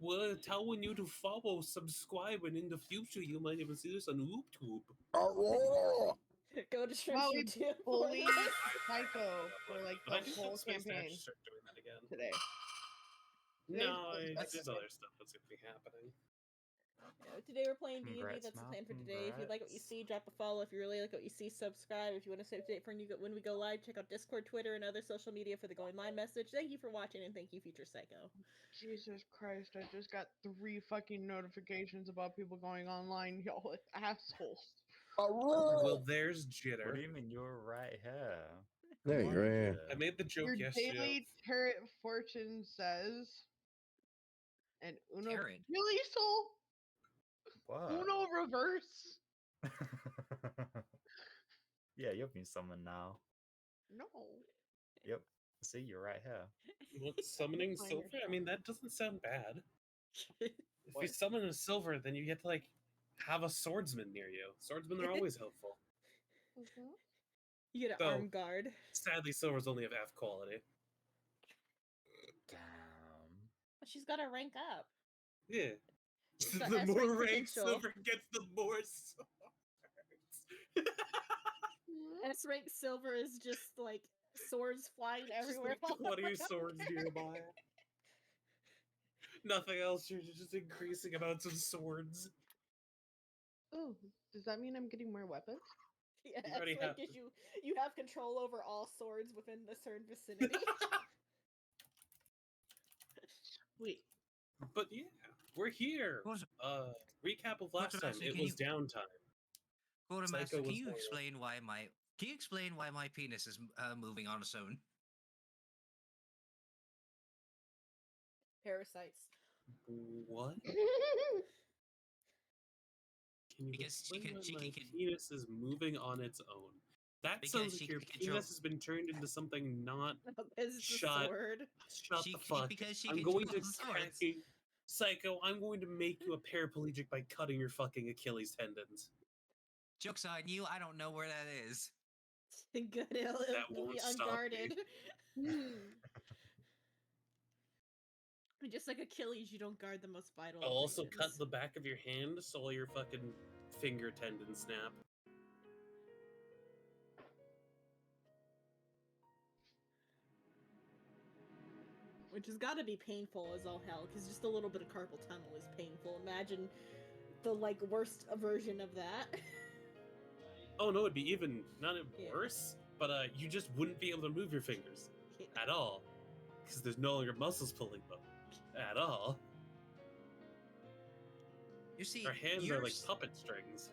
we're telling you to follow, subscribe, and in the future you might even see this on YouTube. Go to Shrimp Wow, we YouTube. bullied Psycho for like But I the just whole want Space to campaign actually start doing that again. today. No, Today's- there's other stuff that's gonna be happening. Today we're playing D&D. Congrats, That's the Mal. plan for today. If you like what you Congrats. see, drop a follow. If you really like what you see, subscribe. If you want to stay up to date for when we go live, check out Discord, Twitter, and other social media for the going live message. Thank you for watching, and thank you, Future Psycho. Jesus Christ, I just got 3 fucking notifications about people going online. Y'all assholes. Well, there's What Jitter. do you mean you're right here? There Come you on, are. Jitter. I made the joke Your yesterday. daily turret fortune says. And Uno Tarot. Really, Soul? What? Uno reverse? Yeah, you've been summoned now. No. Yep. See, you're right here. What, summoning Find silver? I yourself. mean, that doesn't sound bad. If you What? summon a silver, then you get to like have a swordsman near you. Swordsmen are always helpful. Mhm. You get an So- arm guard. Sadly, silver's only of F quality. Damn. She's got to rank up. Yeah. got The S more rank rank potential. silver gets, the more swords. S rank silver is just like swords flying everywhere. Just like 20 swords nearby. Nothing else, you're just increasing amounts of swords. Ooh, does that mean I'm getting more weapons? Yeah, You already S rank have is you have control over all swords within the certain vicinity. Wait. But yeah, we're here. Quarter- Recap of last time. Quartermaster, It can was you- downtime. Quartermaster, Psycho can was you there. explain why my penis is moving on its own? Parasites. What? Can you Because she explain can- why she my can- penis is moving on its own? That Because sounds she like your can penis control- has been turned into something not. It's a Shut- sword. Shut She- the fuck. because she I'm going to controls swords. fucking Psycho. I'm going to make you a paraplegic by cutting your fucking Achilles tendons. Joke's on you, I don't know where that is. Good, it'll That be won't stop me. unguarded. Just like Achilles, you don't guard the most vital. I'll also organs. cut the back of your hand so all your fucking finger tendons snap. Which has got to be painful as all hell, because just a little bit of carpal tunnel is painful. Imagine the like worst version of that. Oh no, it'd be even not even Yeah. worse, but you just wouldn't be able to move your fingers at all because there's no longer muscles pulling them at all. You see, Our hands are like yours- puppet strings.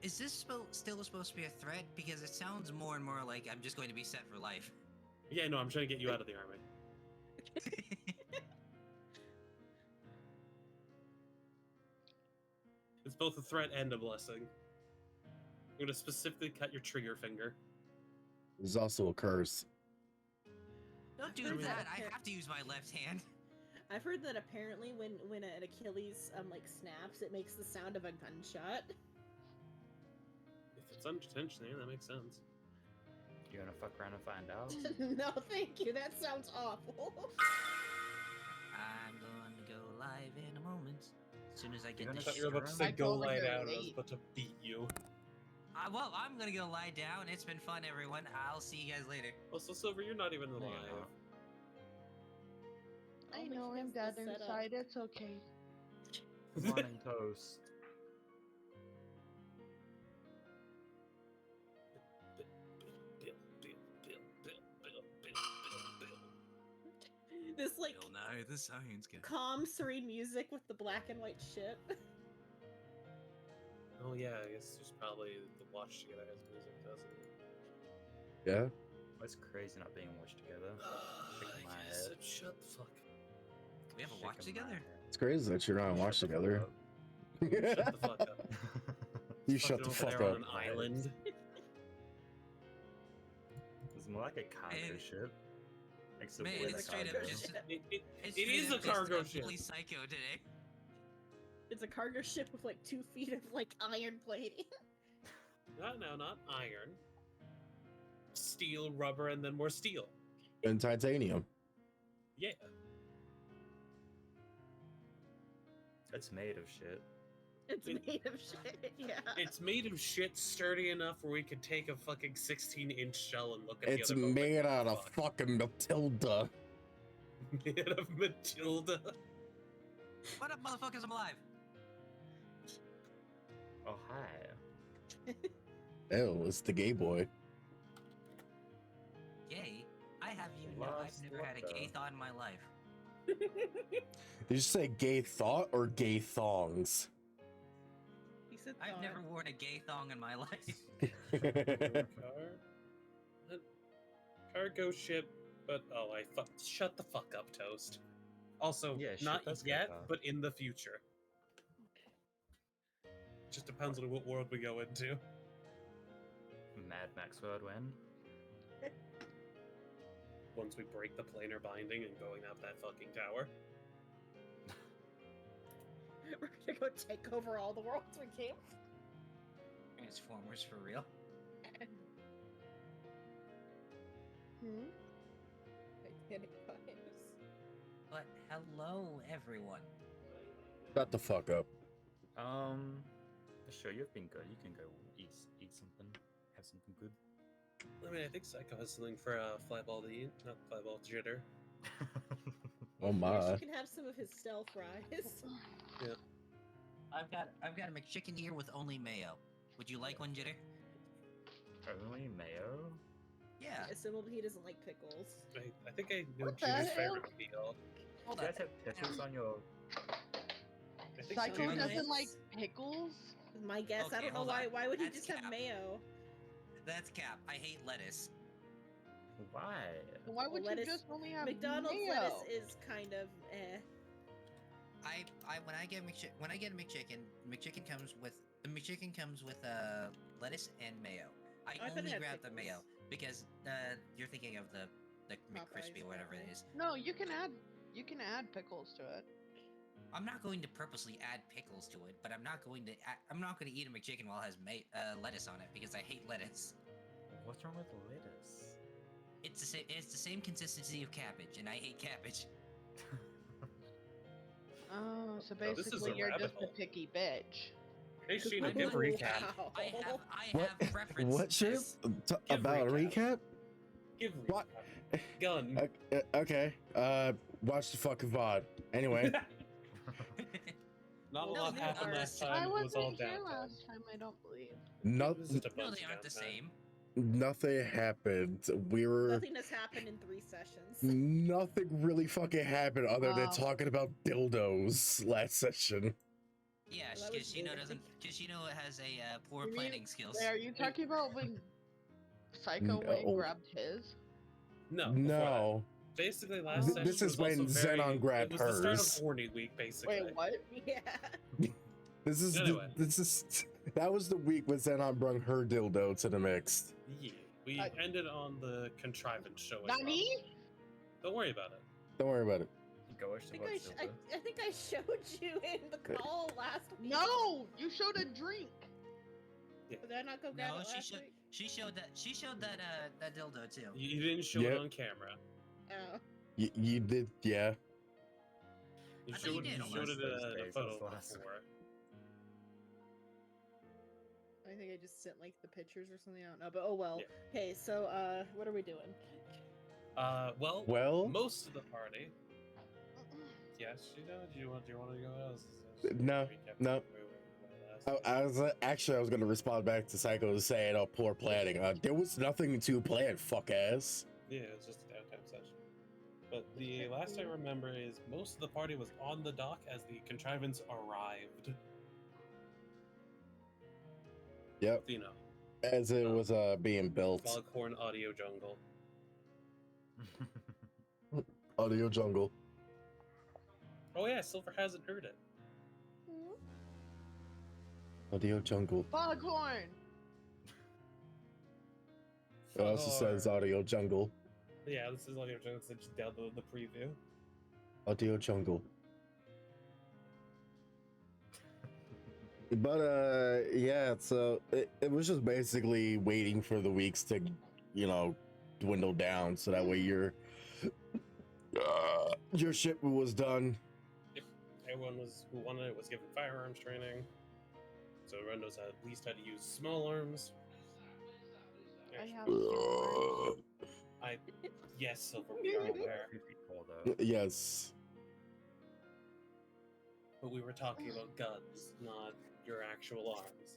Is this still supposed to be a threat? Because it sounds more and more like I'm just going to be set for life. Yeah, no, I'm trying to get you out of the army. It's both a threat and a blessing. I'm going to specifically cut your trigger finger. There's also a curse. Don't do heard that. that. I have to use my left hand. I've heard that apparently when an Achilles like snaps, it makes the sound of a gunshot. If it's unintentional, yeah, that makes sense. You gonna fuck around and find out? No, thank you. That sounds awful. I'm going to go live in a moment. As soon as I get You're the I gonna thought you were about to shit. say I go told her lie you're down. I was late. about to beat you. Well, I'm gonna go lie down. It's been fun, everyone. I'll see you guys later. Also, Silver, you're not even No, you're alive. not. I I'll know make I'm this dead the setup. inside. It's okay. Morning toast. This like You'll know the science guy. calm, serene music with the black and white ship. Oh yeah, I guess there's probably the watch together has music, doesn't it? Yeah? It's crazy not being watched together. I Shaking my guess. head. Shut the fuck. We have a Shaking watch my together. head. It's crazy that you're not watched Shut the together. Shut the fuck up. You Fucking shut the over fuck there on up. an island. It's more like a cargo Man. ship. Except Man, with it's a straight up cargo. just- It It's is straight a up just cargo ship. Fully psycho today. It's a cargo ship with like 2 feet of like iron plating. Not iron. Steel, rubber, and then more steel. And titanium. Yeah. It's made of shit. It's made of shit. Yeah. It's made of shit sturdy enough where we could take a fucking 16-inch shell and look at It's the other boat like, made "What out the of fuck?" fucking Matilda. Made of Matilda. What up, motherfuckers? I'm alive. Oh, hi. Ew, it's the gay boy. Gay? I have you know I've Lost never had a what, gay though? thought in my life. Did you say gay thought or gay thongs? He said I've thought. never worn a gay thong in my life. Cargo ship, but shut the fuck up, Toast. Also, Yeah, shit, not that's yet, good, but in the future. Just depends on what world we go into. Mad Max World when? Once we break the planar binding and going up that fucking tower. We're gonna go take over all the worlds we came. Transformers for real. Hmm? Titanic vibes. But hello, everyone. Shut the fuck up. Sure, you've been good. You can go eat something, have something good. I mean, I think Psycho has something for Flyball to eat, not Flyball Jitter. Oh Yes, my. you can have some of his stealth fries. I've got a McChicken here with only mayo. Would you like one, Jitter? Only mayo? Yeah. Assumable he doesn't like pickles. I think I know What the Jitter's hell? favorite meal. Hold You on. guys have pickles on your. I think Psycho Jitter- doesn't like pickles? My guess. I Okay, don't know hold why. on. Why would he That's just have cap. mayo? That's cap. I hate lettuce. Why? Why would lettuce- you just only have McDonald's mayo? lettuce is kind of eh. When I get a McChicken comes with lettuce and mayo. I I thought it only had grab the pickles. mayo because you're thinking of the Popeyes, McCrispy or whatever it is. No, you can add pickles to it. I'm not going to purposely add pickles to it, but I'm not going to eat a McChicken while it has lettuce on it because I hate lettuce. What's wrong with lettuce? It's the same consistency of cabbage, and I hate cabbage. Oh, so Oh, this is basically a you're rabbit just a hole. picky bitch. Hey, Sheena, I'm give a not- recap. Wow. I What? have referenced What shit? this. Give About a recap. recap? Give What? recap. Gun. Okay. Watch the fucking VOD. Anyway. Not a No, lot they happened are. last I time. It was all wasn't here downtime. last time, I don't believe. No, It was just a No, bunch they of aren't the downtime. same. nothing happened. We were. Nothing has happened in 3 sessions. Nothing really fucking happened other than Wow. talking about dildos last session. Yeah, Well, that because was Shino weird. doesn't. Because Shino has a poor You mean- planning skills. Are you talking about when Psycho went and No. grabbed his? No. before that. No. Basically, last Th- session this is was also when very, Xenon grabbed it was the start hers. of horny week, basically. Wait, what? Yeah. This is Anyway. that was the week when Xenon brung her dildo to the mix. Yeah. We I- ended on the contrivance showing Not up. me? Don't worry about it. Don't worry about it. Go watch I the think I, watch sh- I think I showed you in the call last week. No! You showed a drink! Did I not go grab No, it she last showed. week? She showed that dildo too. You didn't show it Yep. on camera. Oh. You did, yeah. You I thought you showed, did. you showed it Those in a days, photo those last- before. I think I just sent like the pictures or something. I don't know, but oh well. Yeah. Okay, so what are we doing? Well, Well, most of the party. Yes, do you want to go else? No, no. I was actually I was gonna respond back to Psycho saying, "Oh, poor planning." There was nothing to plan, fuck ass. Yeah, it was just a downtime session. But the last I remember is most of the party was on the dock as the contrivance arrived. Yep, You know, as it was being built. Foghorn Audio Jungle. Audio Jungle. Oh yeah, Silver hasn't heard it. Audio Jungle. Foghorn! It also says Foghorn. Audio Jungle. Yeah, this is Audio Jungle, so just download the preview. Audio Jungle. But yeah, so it was just basically waiting for the weeks to, dwindle down so that way your shipment was done. everyone who wanted it was given firearms training, so everyone knows at least how to use small arms. I Actually, have silver. yes, Silver, we are aware, 2 feet tall though. Yes. but we were talking about guns, not your actual arms.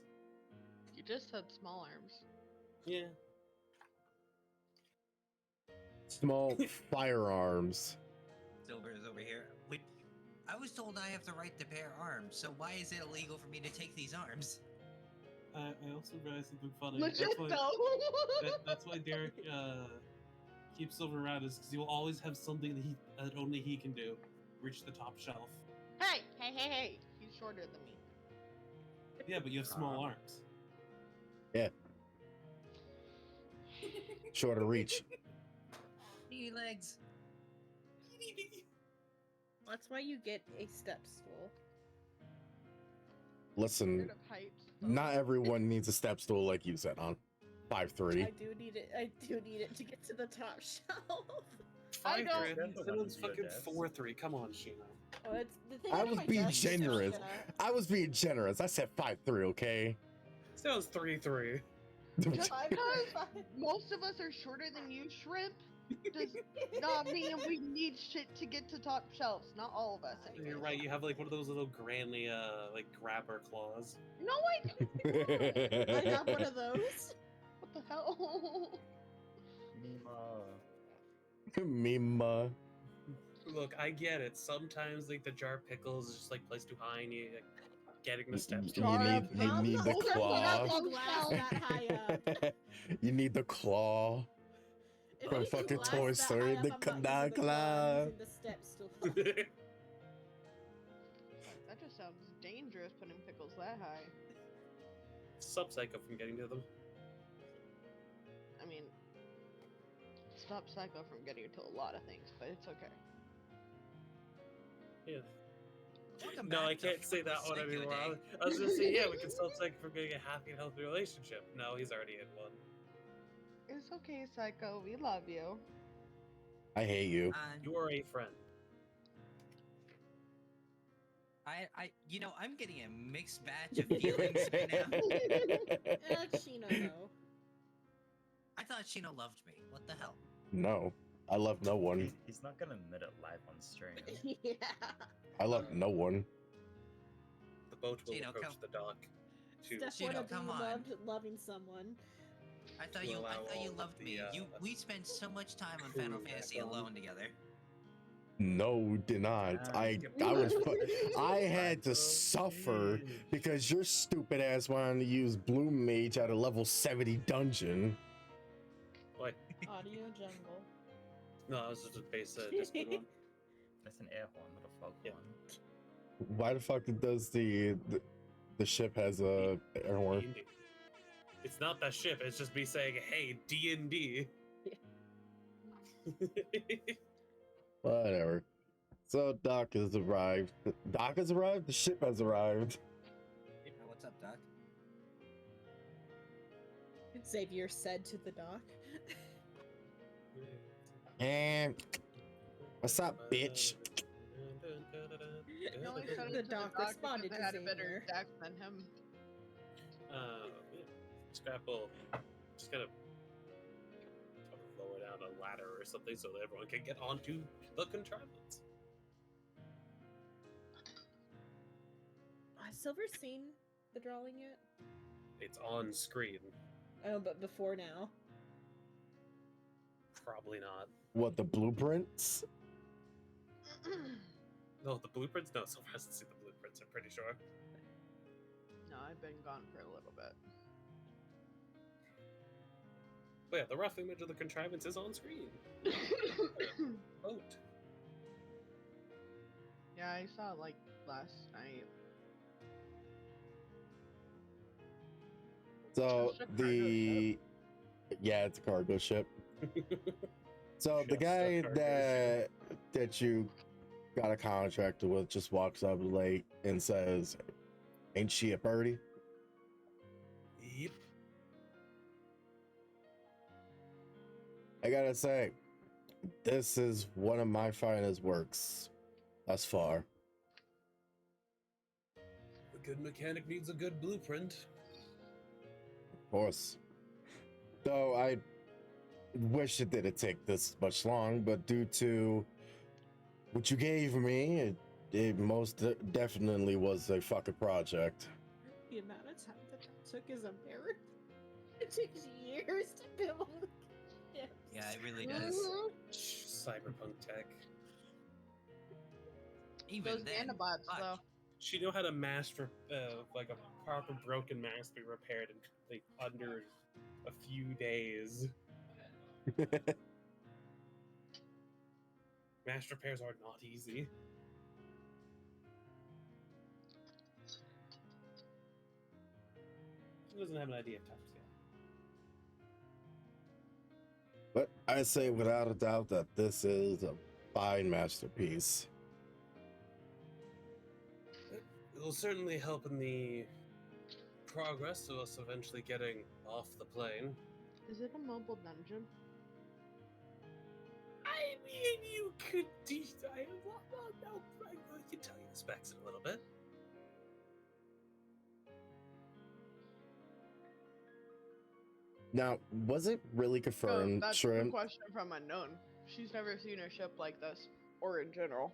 You just said small arms. Yeah. Small firearms. Silver is over here. Wait, I was told I have the right to bear arms, so why is it illegal for me to take these arms? I also realized something funny. Legit though. That's why Derek keeps Silver around, is because he will always have something that only he can do. Reach the top shelf. Hey! He's shorter than me. Yeah, but you have small arms. Shorter reach. Knee legs. That's why you get a step stool. Listen, Scared of heights. not everyone needs a step stool like you said, on 5'3". I do need it. I do need it to get to the top shelf. I don't- 5'3". Someone's fucking 4'3". Come on, Sheena. Oh, it's the thing. I on was my being desk is generous. gonna- I was being generous. I said 5'3", okay? Sounds 3'3". Just Five- because five- most of us are shorter than you, Shrimp, does not mean we need shit to get to top shelves. Not all of us. You're anyways. right. You have like one of those little granny like grabber claws. No, I don't. I have one of those. What the hell? Mima. Mima. Look, I get it. Sometimes like the jar of pickles is just like placed too high, and you like, getting the steps. You Jar need of you gum? need the Hold on, claw. hold on. Glass that high up. You need the claw. If From it's a fucking glass Toy that Story, high the up, I'm not using the claw, Kanakla. I'm using the step stool. That just sounds dangerous, putting pickles that high. Stop Psycho from getting to them. I mean, stop Psycho from getting to a lot of things, but it's okay. Yeah. Welcome No, back I to can't say that one Psycho anymore. Day. I was gonna say, yeah, we can stop Psycho from getting a happy and healthy relationship. No, he's already in one. It's okay, Psycho. We love you. I hate you. You are a friend. I'm getting a mixed batch of feelings right now. Sheena, though. I thought Shino loved me. What the hell? No, I love no one. He's not gonna admit it live on stream. Yeah. I love no one. The boat will Gino, approach come- the dock. To Step Sheena, one of come being on. loving someone. I thought To you allow all of loved me. the, We spent so much time on crew Final back Fantasy on. alone together. No, we did not. I was. I had to suffer because your stupid ass wanted to use Blue Mage at a level 70 dungeon. What? Audio jungle. No, I was just a base Discord one. That's an air horn, not a fog Yeah. horn. Why the fuck does the ship has a air horn? D&D. It's not that ship. It's just me saying, "Hey, D&D." Whatever. So Doc has arrived. Doc has arrived. The ship has arrived. What's up, Doc? Xavier said to the doc. And what's up, bitch? He only said it The to doc because responded they to had a better Xavier. deck than him. Yeah. Scrapple, just gotta lower down a ladder or something so that everyone can get onto the contrivance. Has Silver seen the drawing yet? It's on screen. Oh, but before now. Probably not. What, the blueprints? No, the blueprints? No, Silver hasn't seen the blueprints, I'm pretty sure. No, I've been gone for a little bit. But yeah, the rough image of the contrivance is on screen. Vote. Yeah, I saw it like last night. So Just a cargo yeah, it's a cargo ship. So the Just a guy cargo that you got a contract with just walks up like and says, "Ain't she a birdie?" Yep. I gotta say, this is one of my finest works thus far. good mechanic needs a good blueprint. Of course. Though I wish it didn't take this much long, but due to what you gave me, it most definitely was a fucking project. The amount of time that took is a mirror. It takes years to build. Yes. Yeah, it really does. Cyberpunk tech. Even Those then, nanobots, fuck. though. She know how to master, like a proper broken mask be repaired in like under a few days. Mask repairs are not easy. She doesn't have an idea of time scale. But I say without a doubt that this is a fine masterpiece. It will certainly help in the progress of us eventually getting off the plane. Is it a mobile dungeon? I mean, you could well, no, I can tell you the specs in a little bit. Now, was it really Oh, confirmed, that's a Shrimp? question from Unknown. She's never seen a ship like this, or in general.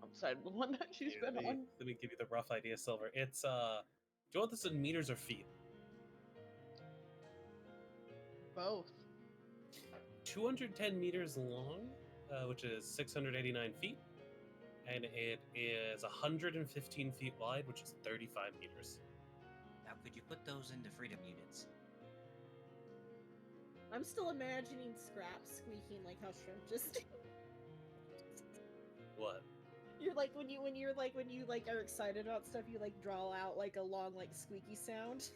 Outside the one that she's Yeah, been let me- on. Let me give you the rough idea, Silver. It's do you want this in meters or feet? Both. 210 meters long, which is 689 feet, and it is 115 feet wide, which is 35 meters. Now, could you put those into freedom units? I'm still imagining Scrap squeaking like how Shrimp just. What? You're like when you are excited about stuff, you like draw out like a long like squeaky sound.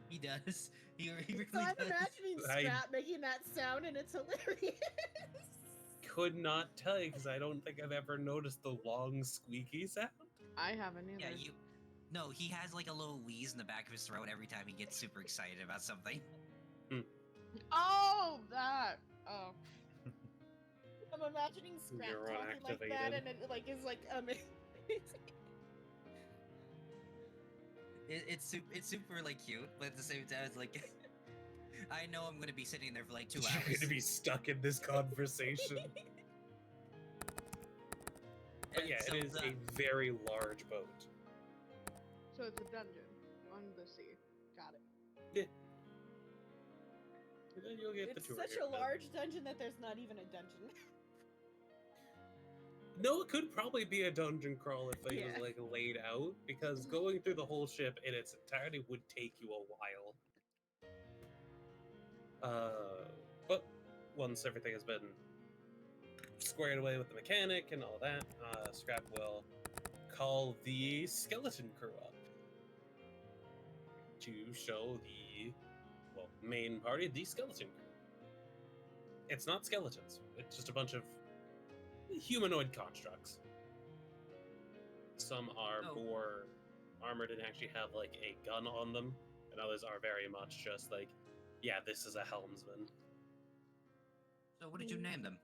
He does. He really So I'm does. imagining I- Scrap making that sound, and it's hilarious. Could not tell you because I don't think I've ever noticed the long squeaky sound. I haven't either. Yeah, you. No, he has like a little wheeze in the back of his throat every time he gets super excited about something. Oh, that. Oh. I'm imagining Scrap Neuron talking like that, activated. and it like is like amazing. It's super like cute, but at the same time, it's like I know I'm gonna be sitting there for like 2 You're hours. going to be stuck in this conversation. But And yeah, so it is the- a very large boat. So it's a dungeon on the sea. Got it. You'll get the It's tour such here a in bit. large dungeon that there's not even a dungeon. No, it could probably be a dungeon crawl if it Yeah. was like laid out, because going through the whole ship in its entirety would take you a while. But once everything has been squared away with the mechanic and all that, Scrap will call the skeleton crew up to show the main party the skeleton crew. It's not skeletons; it's just a bunch of humanoid constructs. Some are Oh. more armored and actually have like a gun on them, and others are very much just like, yeah, this is a helmsman. So what did you name them?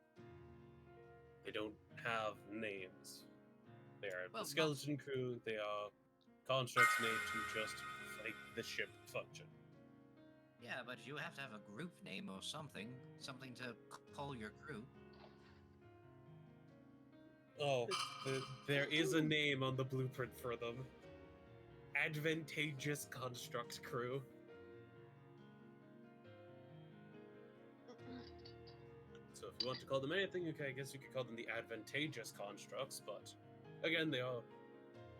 They don't have names. They are Well, the skeleton crew. They are constructs made to just make the ship function. Yeah, but you have to have a group name or something to call your crew. Oh, there is a name on the blueprint for them. Advantageous Constructs Crew. So if you want to call them anything, I guess you could call them the Advantageous Constructs, but again, they are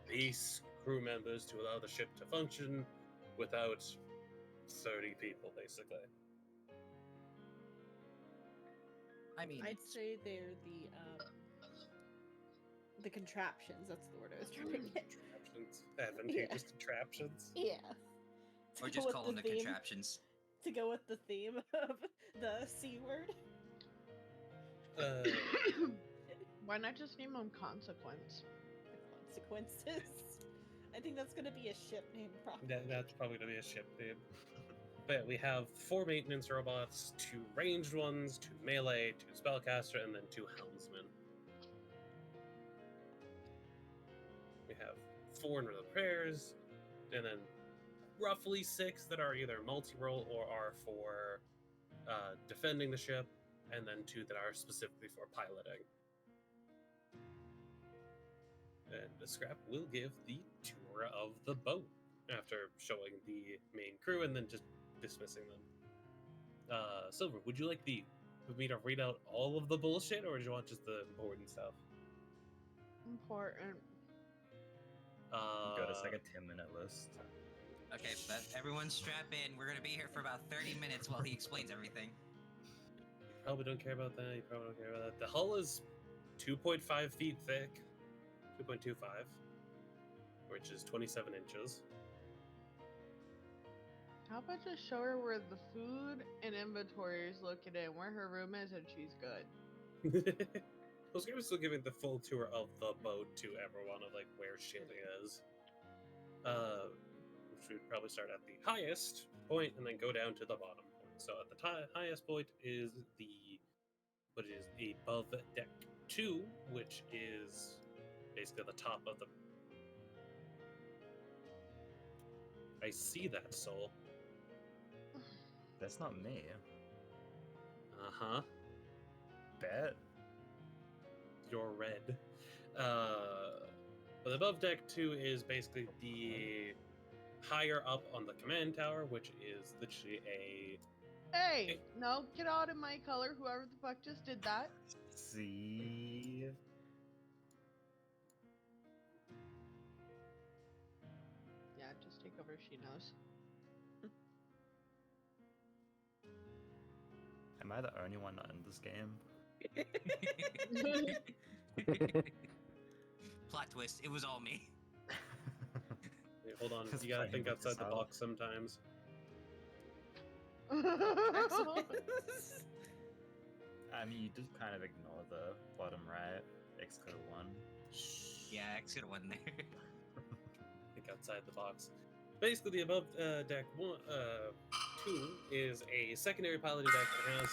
base crew members to allow the ship to function without 30 people, basically. I mean, I'd say they're the contraptions. That's the word I was trying to get. Contraptions. Advantageous contraptions. Yeah. or To just go call with them the theme- contraptions. To go with the theme of the C word. Why not just name them Consequence? The consequences. I think that's gonna be a ship name, probably. That's probably going to be a ship name. But yeah, we have 4 maintenance robots, 2 ranged ones, 2 melee, 2 spellcaster, and then 2 helmsmen. We have 4 in repairs, and then roughly 6 that are either multi-role or are for defending the ship, and then 2 that are specifically for piloting. And the scrap will give the tour of the boat after showing the main crew and then just dismissing them. Silver, would you like me to read out all of the bullshit, or do you want just the important stuff? Important. Got us like a 10-minute list. Okay, but everyone strap in. We're gonna be here for about 30 minutes while he explains everything. You probably don't care about that. You probably don't care about that. The hull is 2.5 feet thick, 2.25, which is 27 inches. How about just show her where the food and inventory is located and where her room is, and she's good. I was still giving the full tour of the boat to everyone of like where shit is. Which we'd probably start at the highest point and then go down to the bottom point. So at the highest point is the above deck 2, which is basically the top of the. I see that, Soul. That's not me. Uh-huh. Bet. You're red. But above deck 2 is basically the higher up on the command tower, which is literally a. Hey, no, get out of my color, whoever the fuck just did that. See. Yeah, just take over, she knows. Am I the only one not in this game? Plot twist, it was all me. Wait, hold on, Just you gotta playing think with outside the yourself. box sometimes. I mean, you did kind of ignore the bottom right, Xcode 1. Yeah, I could have won there. Think outside the box. Basically, the above deck 2 is a secondary piloting deck that has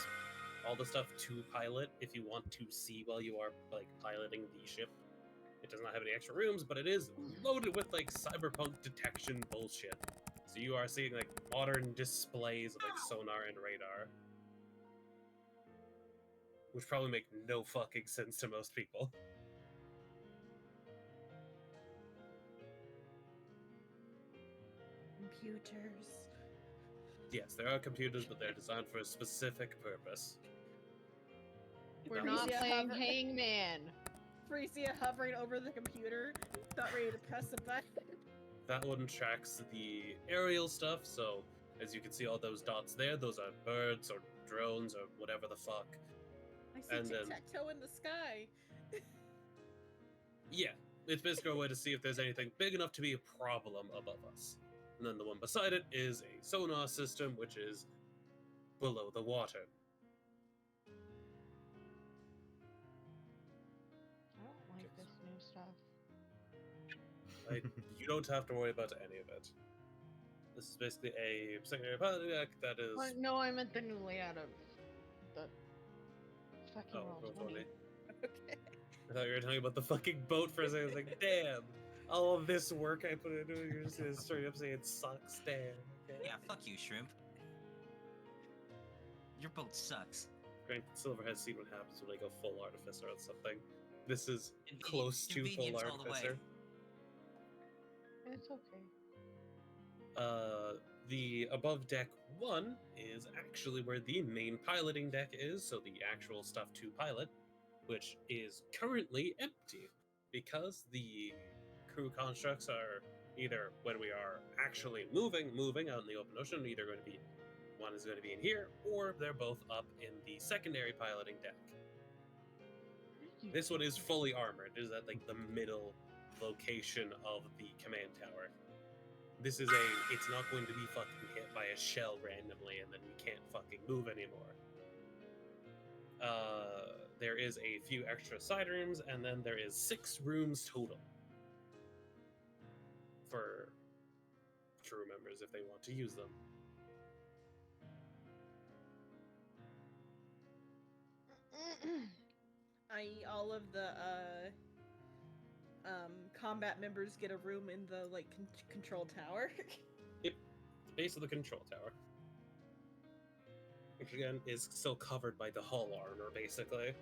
all the stuff to pilot if you want to see while you are like piloting the ship. It does not have any extra rooms, but it is loaded with like cyberpunk detection bullshit. So you are seeing like modern displays of like sonar and radar, which probably make no fucking sense to most people. Computers. Yes, there are computers, but they're designed for a specific purpose. We're That not was- playing Hangman. Frisia hovering over the computer, not ready to press a button. That one tracks the aerial stuff, so as you can see all those dots there, those are birds or drones or whatever the fuck. I see And then- tic-tac-toe in the sky. Yeah, it's basically a way to see if there's anything big enough to be a problem above us. And then the one beside it is a sonar system, which is below the water. I don't like this new stuff. You don't have to worry about any of it. This is basically a secondary pilot deck that is. No, I meant the new layout of the fucking Oh, Roll Roll20. 20. Okay. I thought you were talking about the fucking boat for a second. I was like, damn, all of this work I put into it, you're just gonna straight up saying it sucks, damn. Okay. Yeah, fuck you, Shrimp. Your boat sucks. Granted, Silver has seen what happens when they go full artificer on something. This is Conveni- close to full convenience all the way. artificer. It's okay. The above deck 1 is actually where the main piloting deck is, so the actual stuff to pilot, which is currently empty because the crew constructs are either when we are actually moving out in the open ocean, either going to be one is going to be in here, or they're both up in the secondary piloting deck. This one is fully armored. It is at like the middle location of the command tower. This is it's not going to be fucking hit by a shell randomly and then we can't fucking move anymore. There is a few extra side rooms, and then there is 6 rooms total for crew members if they want to use them. I.e. all of the combat members get a room in the like control tower. Base of the control tower, which again is still covered by the hull armor, basically.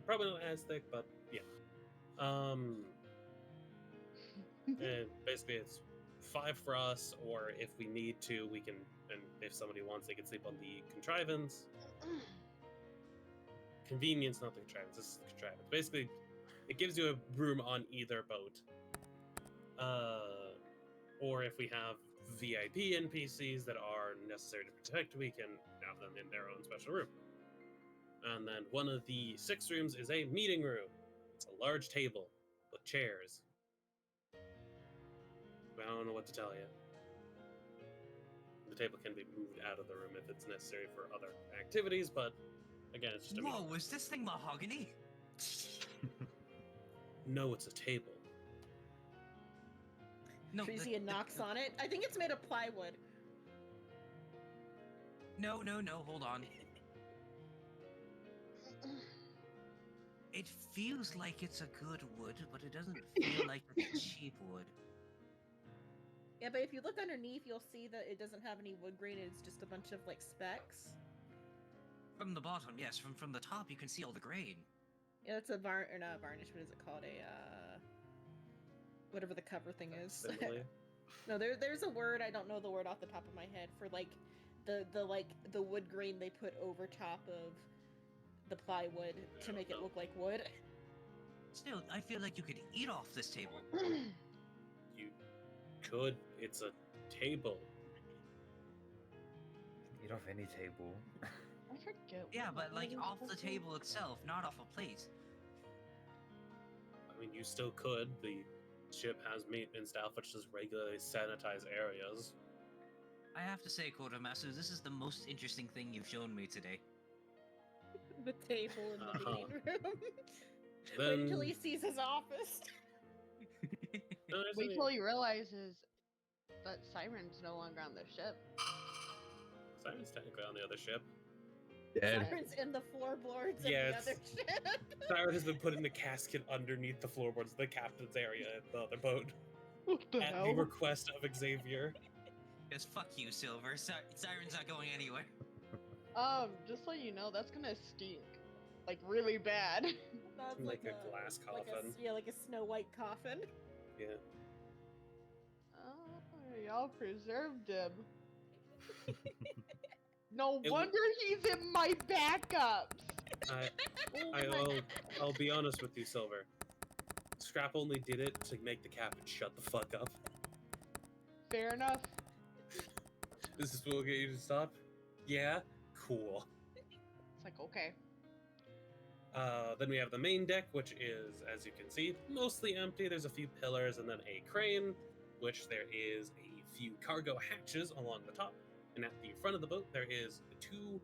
Probably not as thick, but yeah. And basically it's 5 for us, or if we need to, we can, and if somebody wants, they can sleep on the contrivance. Convenience, not the contrivance, this is the contrivance. Basically, it gives you a room on either boat. Or if we have VIP NPCs that are necessary to protect, we can have them in their own special room. And then one of the 6 rooms is a meeting room. It's a large table with chairs. I don't know what to tell you. The table can be moved out of the room if it's necessary for other activities, but again, it's just a Whoa, meeting. was this thing mahogany? No, it's a table. No, Frisia knocks on it. I think it's made of plywood. No, hold on. It feels like it's a good wood, but it doesn't feel like it's cheap wood. Yeah, but if you look underneath, you'll see that it doesn't have any wood grain. It's just a bunch of like specks. From the bottom, yes. From the top, you can see all the grain. Yeah, that's a or not varnish. What is it called? Whatever the cover thing is. Simile. No, there's a word. I don't know the word off the top of my head for like the wood grain they put over top of the plywood to make it look like wood. Still, I feel like you could eat off this table. You could. It's a table. Eat off any table. I forget. Yeah, what but like that off was the supposed to- table itself, not off a plate. I mean, you still could. The ship has maintenance staff which does regularly sanitize areas. I have to say, Quartermaster, this is the most interesting thing you've shown me today. The table in the Uh-huh. meeting room. Wait Then until he sees his office. No, there's Wait any- till he realizes that Siren's no longer on the ship. Simon's technically on the other ship. Dead. Sirens in the floorboards of Yes. the other ship. Siren has been put in the casket underneath the floorboards of the captain's area at the other boat What the at hell? the request of Xavier. Just fuck you, Silver. Siren's not going anywhere. Just so you know, that's gonna stink. Like, really bad. That's Like a glass like coffin. like a Snow White coffin. Yeah. Oh, y'all preserved him. No It wonder he's in my backups! I'll be honest with you, Silver. Scrap only did it to make the captain shut the fuck up. Fair enough. Is this what will get you to stop? Yeah? Cool. It's like, okay. Then we have the main deck, which is, as you can see, mostly empty. There's a few pillars and then a crane, which there is a few cargo hatches along the top. And at the front of the boat, there is 2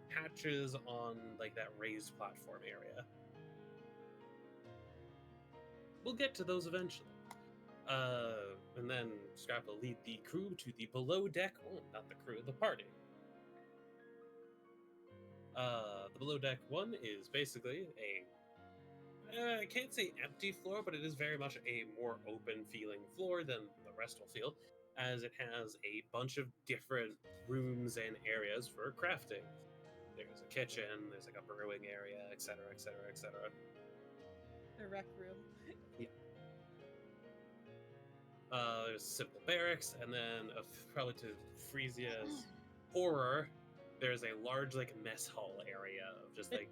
hatches on like that raised platform area. We'll get to those eventually. And then Scrap will lead the crew to the below deck. Oh, not the crew, the party. The below deck one is basically I can't say empty floor, but it is very much a more open feeling floor than the rest will feel, as it has a bunch of different rooms and areas for crafting. There's a kitchen, there's like a brewing area, etc., etc., etc. The rec room. There's simple barracks, and then probably to Frisia's horror, there's a large like mess hall area of just like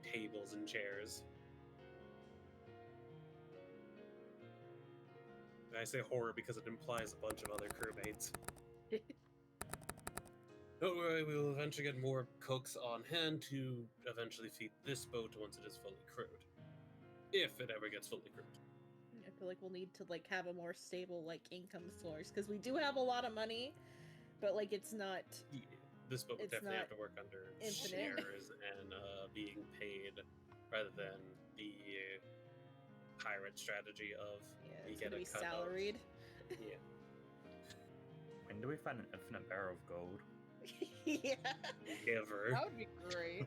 tables and chairs. And I say horror because it implies a bunch of other crewmates. Don't worry, we will eventually get more cooks on hand to eventually feed this boat once it is fully crewed. If it ever gets fully crewed. I feel like we'll need to like have a more stable like income source because we do have a lot of money, but like it's not. Yeah, this boat would It's definitely have not to work under infinite. shares and being paid rather than the pirate strategy of Yeah, you it's get gonna a be cut of- salaried. Yeah. When do we find an infinite barrel of gold? Yeah. Ever. That would be great.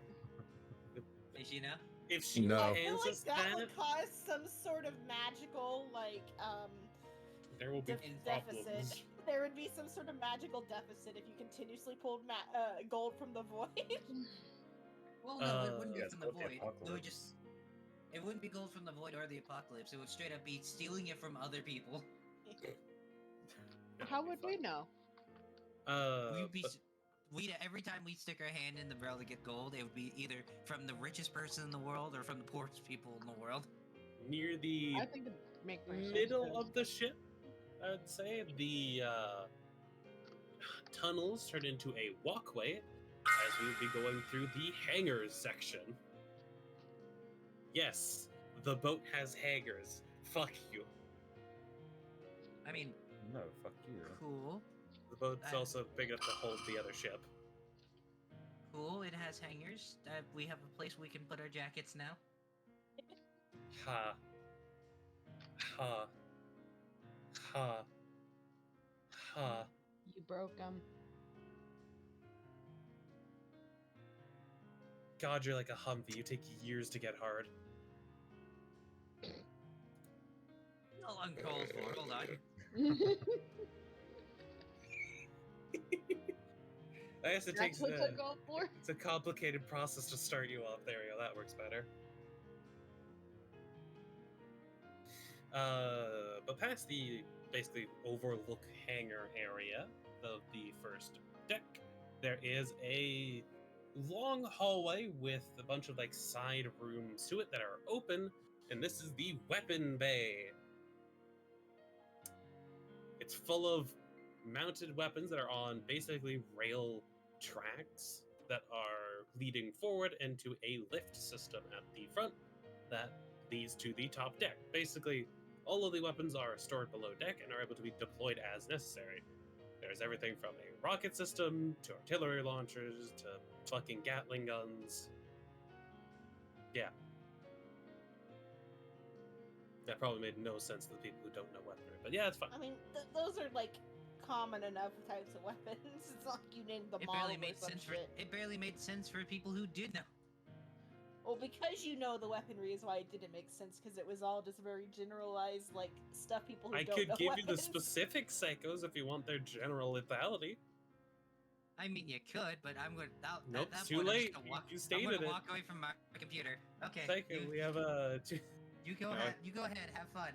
Is you know? If she No. I feel hands like us that that, would cause some sort of magical, like, there will be deficit. problems. There would be some sort of magical deficit if you continuously pulled gold from the void. Well, no, it wouldn't be Yeah, from it's the called the void. It would apocalypse. just. It wouldn't be gold from the void or the apocalypse. It would straight up be stealing it from other people. How would we know? We'd be. But We'd every time we stick our hand in the barrel to get gold, it would be either from the richest person in the world or from the poorest people in the world. near the I think it'd make more sense. middle 'cause- of the ship, I'd say the tunnels turn into a walkway as we would be going through the hangars section. Yes, the boat has hangars. Fuck you. I mean, No, fuck you. cool, The boat's also big enough to hold the other ship. cool. It has hangers. We have a place we can put our jackets now. Ha. Ha. Ha. Ha. You broke them. God, you're like a Humvee. You take years to get hard. All uncalled for. Hold on. I guess it That's takes what took off for. it's a complicated process to start you off. There you go. That works better. But past the basically overlook hangar area of the first deck, there is a long hallway with a bunch of like side rooms to it that are open, and this is the weapon bay. It's full of mounted weapons that are on basically rail tracks that are leading forward into a lift system at the front that leads to the top deck. Basically, all of the weapons are stored below deck and are able to be deployed as necessary. There's everything from a rocket system to artillery launchers to fucking Gatling guns. Yeah. That probably made no sense to the people who don't know weaponry, but yeah, it's fine. I mean, those are like common enough types of weapons. It's not like you named them It all barely or made some sense for shit. it barely made sense for people who did know. Well, because you know the weaponry is why it didn't make sense, because it was all just very generalized, like stuff people who I don't could know give you the weapons. specific psychos if you want their general lethality. I mean, you could, but I'm going. Nope, at that it's too point, I'm late. just gonna walk, You I'm stated gonna it. walk away from my computer. Okay. Psycho, we have a You go No. ahead. You go ahead. Have fun.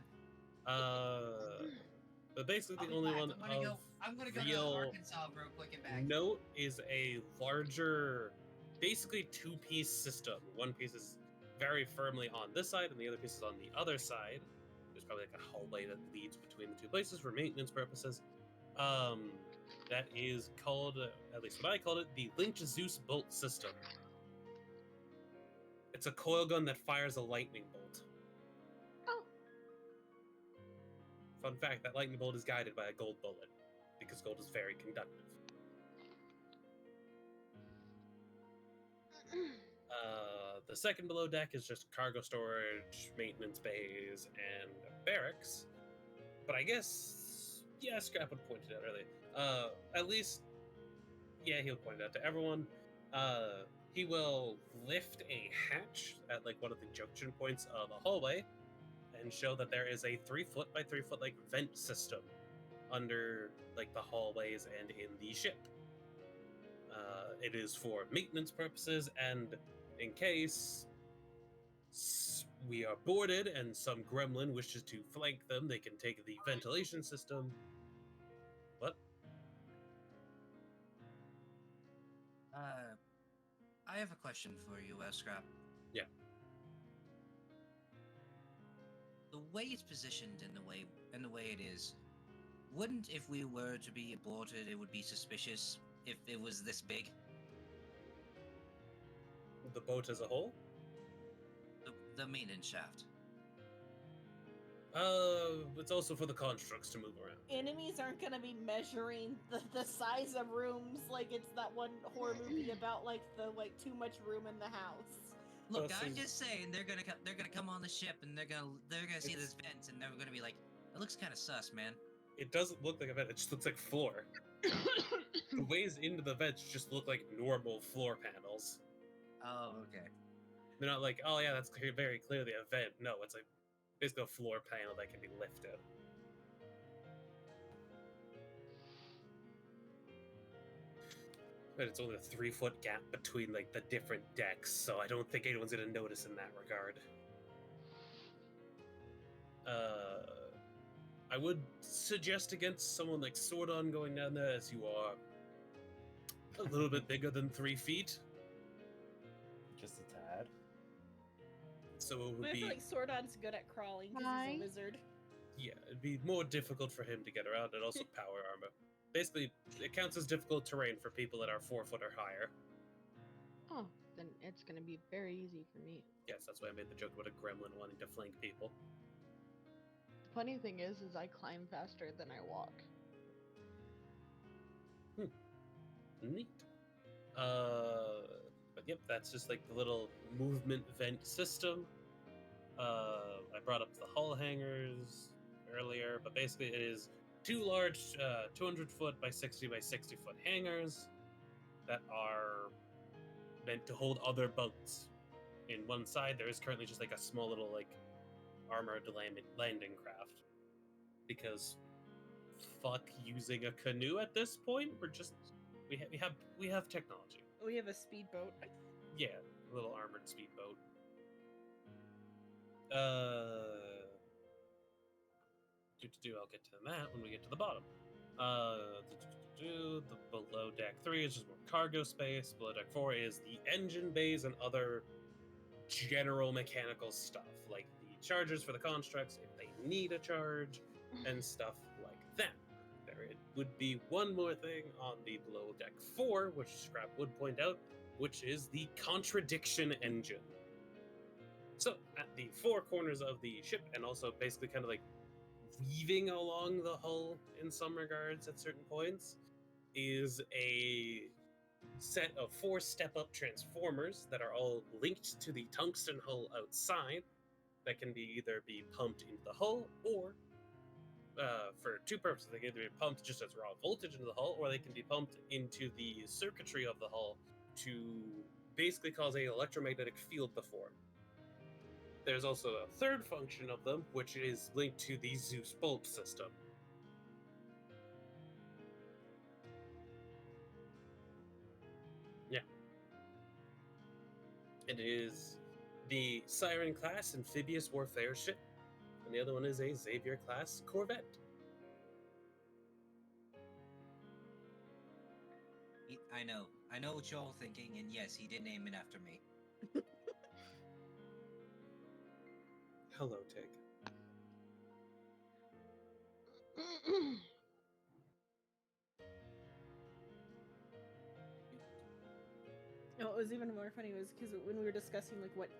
but basically I'll the be only back. one I'm gonna go real to Arkansas real quick and back. note is a larger, basically two-piece system. One piece is very firmly on this side, and the other piece is on the other side. There's probably like a hallway that leads between the two places for maintenance purposes. That is called, at least what I called it, the Linked Zeus Bolt System. It's a coil gun that fires a lightning bolt. Oh. Fun fact, that lightning bolt is guided by a gold bullet, because gold is very conductive. The second below deck is just cargo storage, maintenance bays, and barracks. But I guess, yeah, Scrap would point it out earlier. At least, yeah, he'll point it out to everyone. He will lift a hatch at like one of the junction points of a hallway and show that there is a 3 foot by 3 foot like vent system under like the hallways and in the ship. It is for maintenance purposes, and in case we are boarded and some gremlin wishes to flank them, they can take the ventilation system. What? I have a question for you, Scrap. Yeah. The way it's positioned and the way it is, wouldn't if we were to be aborted, it would be suspicious if it was this big? The boat as a whole? The maintenance shaft. It's also for the constructs to move around. Enemies aren't gonna be measuring the size of rooms like it's that one horror movie about like the too much room in the house. Look, Well, I'm see- just saying they're gonna come on the ship and they're gonna see It's- this vent and they're gonna be like, it looks kind of sus, man. It doesn't look like a vent, it just looks like floor. The ways into the vents just look like normal floor panels. Oh, okay. They're not like, oh yeah, that's very clearly a vent. No, it's like basically a floor panel that can be lifted. But it's only a 3-foot gap between like the different decks, so I don't think anyone's gonna notice in that regard. I would suggest against someone like Sordon going down there, as you are a little bit bigger than 3 feet. Just a tad. So it would I be feel like Sordon's good at crawling because Hi. he's a wizard. yeah, it'd be more difficult for him to get around, and also power armor. Basically, it counts as difficult terrain for people that are 4 foot or higher. Oh, then it's gonna be very easy for me. Yes, that's why I made the joke about a gremlin wanting to flank people. The funny thing is I climb faster than I walk. Neat. But yep, that's just like the little movement vent system. I brought up the hull hangers earlier, but basically it is 2 large 200 foot by 60 by 60 foot hangars that are meant to hold other boats. In one side, there is currently just like a small little like armored landing craft, because fuck using a canoe at this point. We're just we have technology. We have a speedboat. Yeah, a little armored speedboat. I'll get to that when we get to the bottom. The below deck 3 is just more cargo space. Below deck 4 is the engine bays and other general mechanical stuff, like the chargers for the constructs if they need a charge, and stuff like that. There it would be one more thing on the below deck 4, which Scrap would point out, which is the contradiction engine. So, at the 4 corners of the ship, and also basically kind of like weaving along the hull in some regards at certain points, is a set of 4 step-up transformers that are all linked to the tungsten hull outside that can either be pumped into the hull, or for 2 purposes. They can either be pumped just as raw voltage into the hull, or they can be pumped into the circuitry of the hull to basically cause an electromagnetic field to form. There's also a 3rd function of them, which is linked to the Zeus bulb system. Yeah. It is the Siren class amphibious warfare ship, and the other one is a Xavier class corvette. I know what you're all thinking, and yes, he did name it after me. Hello, Tig. No, what was even more funny was because when we were discussing like what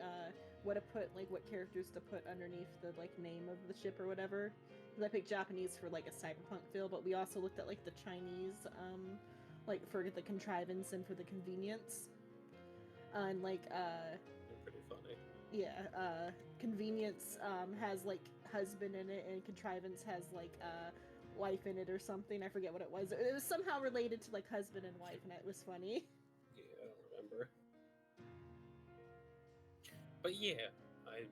to put, like what characters to put underneath the like name of the ship or whatever, because I picked Japanese for like a cyberpunk feel, but we also looked at like the Chinese, like for the contrivance and for the convenience, and like They're pretty funny. yeah, convenience has like husband in it, and contrivance has like wife in it or something. I forget what it was. It was somehow related to like husband and wife, and it was funny. Yeah, I don't remember. But yeah, I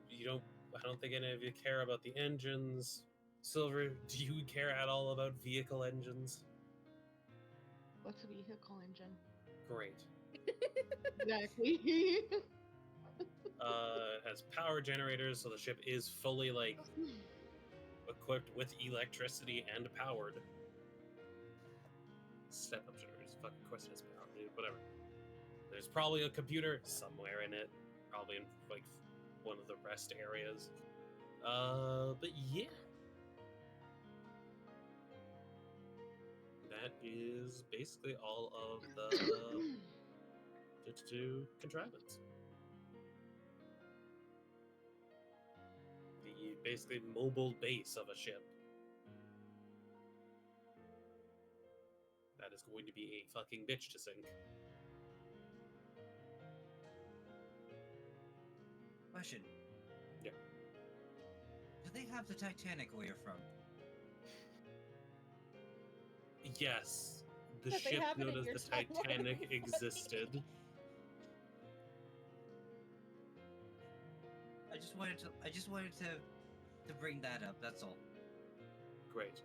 don't think any of you care about the engines. Silver, do you care at all about vehicle engines? What's a vehicle engine? Great. Exactly. It has power generators, so the ship is fully like equipped with electricity and powered. Step-up generators. Fuck, of course it has power, dude. Whatever. There's probably a computer somewhere in it, probably in like one of the rest areas. But yeah. That is basically all of the contrivance. The basically mobile base of a ship. That is going to be a fucking bitch to sink. Question. Yeah. Do they have the Titanic where you're from? Yes, the But they ship have it known in as your the timeline. Titanic existed. just wanted to bring that up. That's all. Great.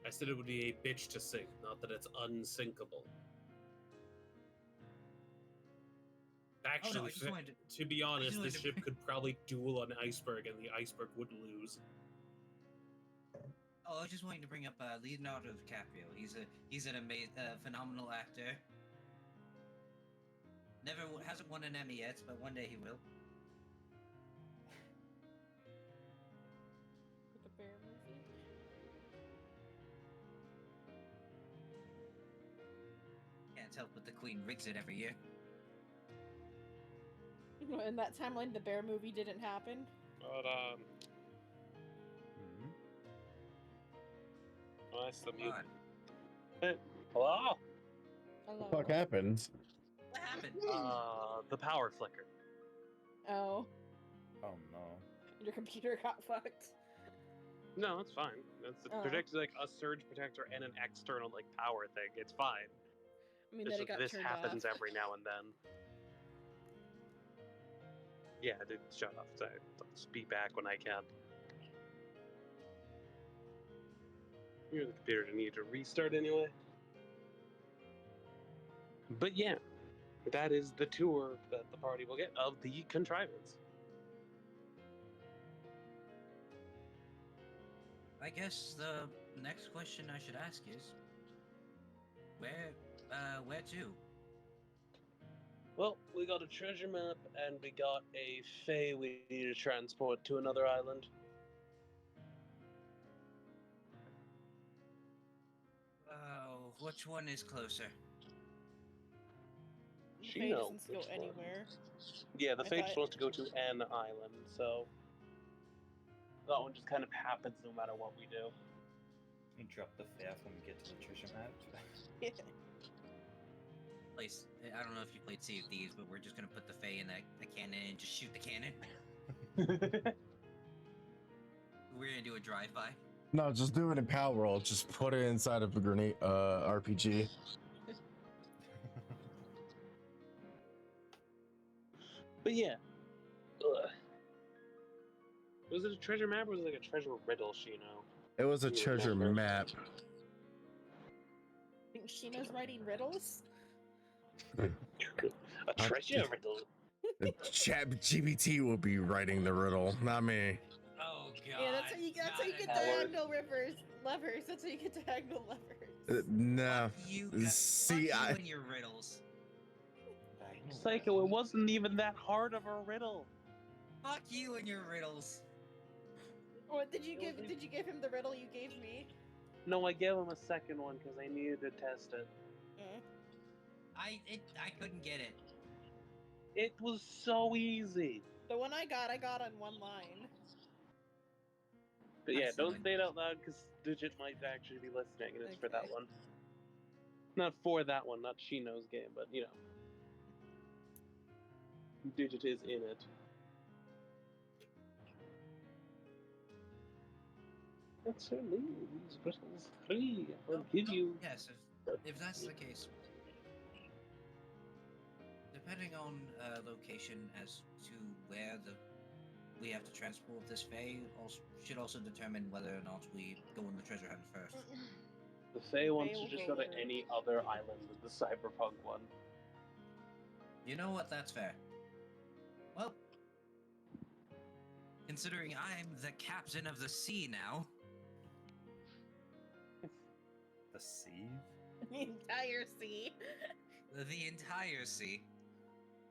I said it would be a bitch to sink, not that it's unsinkable. Actually, I just wanted to be honest, wanted this to ship bring- could probably duel an iceberg, and the iceberg would lose. Oh, I was just wanting to bring up Leonardo DiCaprio. He's an amazing, phenomenal actor. Hasn't won an Emmy yet, but one day he will. The bear movie. Can't help but the Queen rigs it every year. In that timeline, the bear movie didn't happen. But Hmm? oh, that's the mute. God, Hello. Hello. What the fuck happened? what happened? The power flicker. Oh, Oh no. your computer got fucked. No, it's fine. It's Oh. projected like a surge protector and an external like power thing. It's fine. I mean, It's that it just got this turned happens off. every now and then. Yeah, dude, shut up. I'll just be back when I can. The computer didn't need to restart anyway. But yeah, that is the tour that the party will get of the contrivance. I guess the next question I should ask is, where to? Well, we got a treasure map and we got a Fae we need to transport to another island. Oh, which one is closer? She Faye knows doesn't go which one. anywhere. Yeah, the I Fae thought- just wants to go to an island, so that one just kind of happens no matter what we do. You drop the faff when we get to the treasure map. Place. I don't know if you played Sea of Thieves, but we're just gonna put the Fae in a cannon and just shoot the cannon. We're gonna do a drive-by. No, just do it in Power Roll. Just put it inside of a grenade RPG. But yeah. Ugh. Was it a treasure map or was it like a treasure riddle, Shino? It was a You treasure remember. map. Think Sheena's writing riddles? A treasure riddle? Chat GPT will be writing the riddle, not me. Oh god. Yeah, that's how you get Howard. diagonal levers. That's how you get diagonal levers. No. You See, fuck I- you and your riddles. Psycho, it wasn't even that hard of a riddle. Fuck you and your riddles. What did you give? Did you give him the riddle you gave me? No, I gave him a second one because I needed to test it. I couldn't get it. It was so easy. The one I got on one line. But yeah, That's don't fine. say it out loud because Digit might actually be listening, and it's for that Okay. one. Not for that one, not Shino's game, but you know. Digit is in it. That's her these crystals free. I'll give you. Yes, if that's the case. Depending on location as to where we have to transport this Fae, should also determine whether or not we go on the treasure hunt first. The Fae wants will to just go go to first. any other island than the cyberpunk one. You know what? That's fair. Well, considering I'm the captain of the sea now, The sea? The entire sea. the entire sea.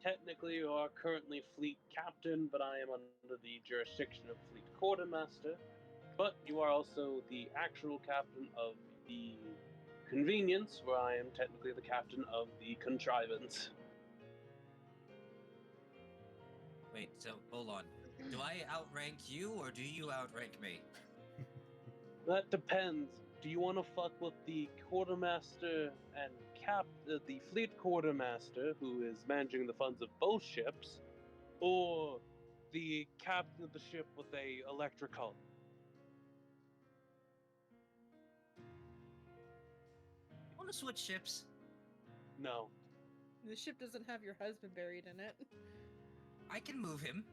Technically, you are currently fleet captain, but I am under the jurisdiction of fleet quartermaster. But you are also the actual captain of the convenience, where I am technically the captain of the contrivance. Wait, so hold on. Do I outrank you or do you outrank me? That depends. Do you want to fuck with the quartermaster and the fleet quartermaster, who is managing the funds of both ships, or the captain of the ship with a electrical? Want to switch ships? No. The ship doesn't have your husband buried in it. I can move him.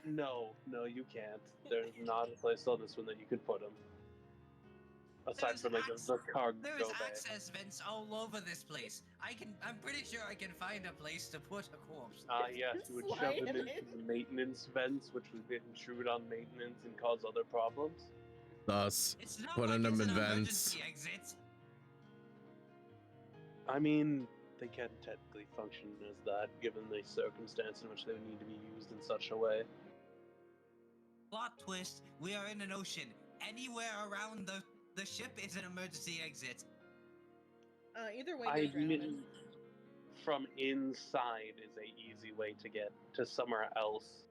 No, you can't. There's not a place on this one that you could put them. Aside There's from like the cargo There's bay. access vents all over this place. I'm pretty sure I can find a place to put a corpse. Yes, you would shove Slide them him into in. maintenance vents, which would intrude on maintenance and cause other problems. Thus, It's not putting like them it's in an vents. emergency exit. I mean, they can technically function as that, given the circumstance in which they would need to be used in such a way. Plot twist: we are in an ocean. Anywhere around the ship is an emergency exit. Either way, I they're drowning. mean, from inside is a easy way to get to somewhere else,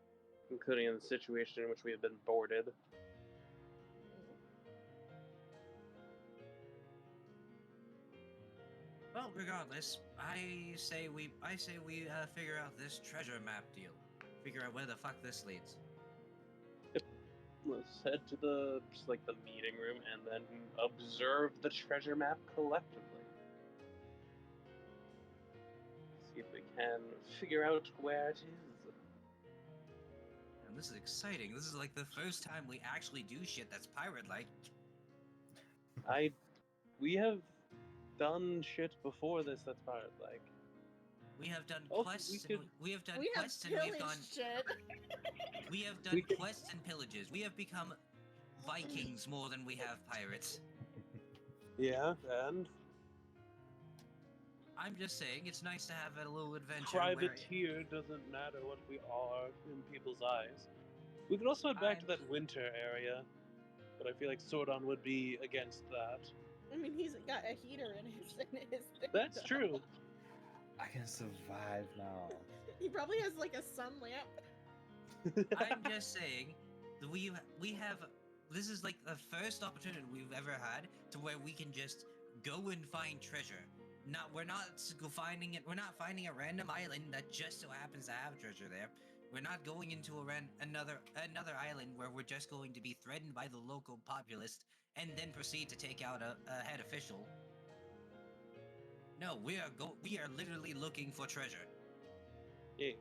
including in the situation in which we have been boarded. Well, regardless, I say we figure out this treasure map deal. Figure out where the fuck this leads. Let's head to the meeting room and then observe the treasure map collectively. See if we can figure out where it is. And this is exciting. This is like the first time we actually do shit that's pirate-like. We have done shit before this that's pirate-like. We have done Also, quests. We have done We have quests and we've pillaged gone. shit. We have We done can- quests and pillages. We have become Vikings more than we have pirates. Yeah, and I'm just saying, it's nice to have a little adventure. where- privateer doesn't matter what we are in people's eyes. We could also head back to that winter area, but I feel like Sordon would be against that. I mean, he's got a heater in his thing, That's though. true. I can survive now. He probably has like a sun lamp. I'm just saying, that we have. This is like the first opportunity we've ever had to where we can just go and find treasure. We're not finding it. We're not finding a random island that just so happens to have treasure there. We're not going into another island where we're just going to be threatened by the local populace and then proceed to take out a head official. No, we are literally looking for treasure. Gage.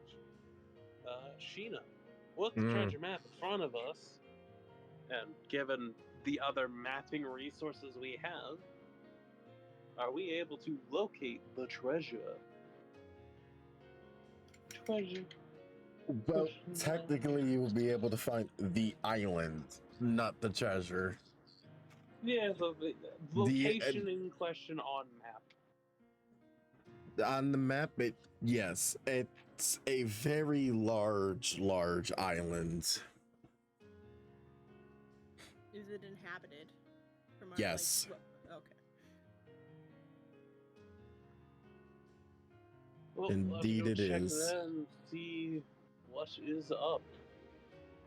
Sheena, with the Mm. treasure map in front of us, and given the other mapping resources we have, are we able to locate the treasure? Treasure. Well, technically, you will be able to find the island, not the treasure. Yeah, the location in question on map. On the map, yes, it's a very large island. Is it inhabited? From our, Yes. Okay. Well, Indeed let's it go check is. that and see what is up.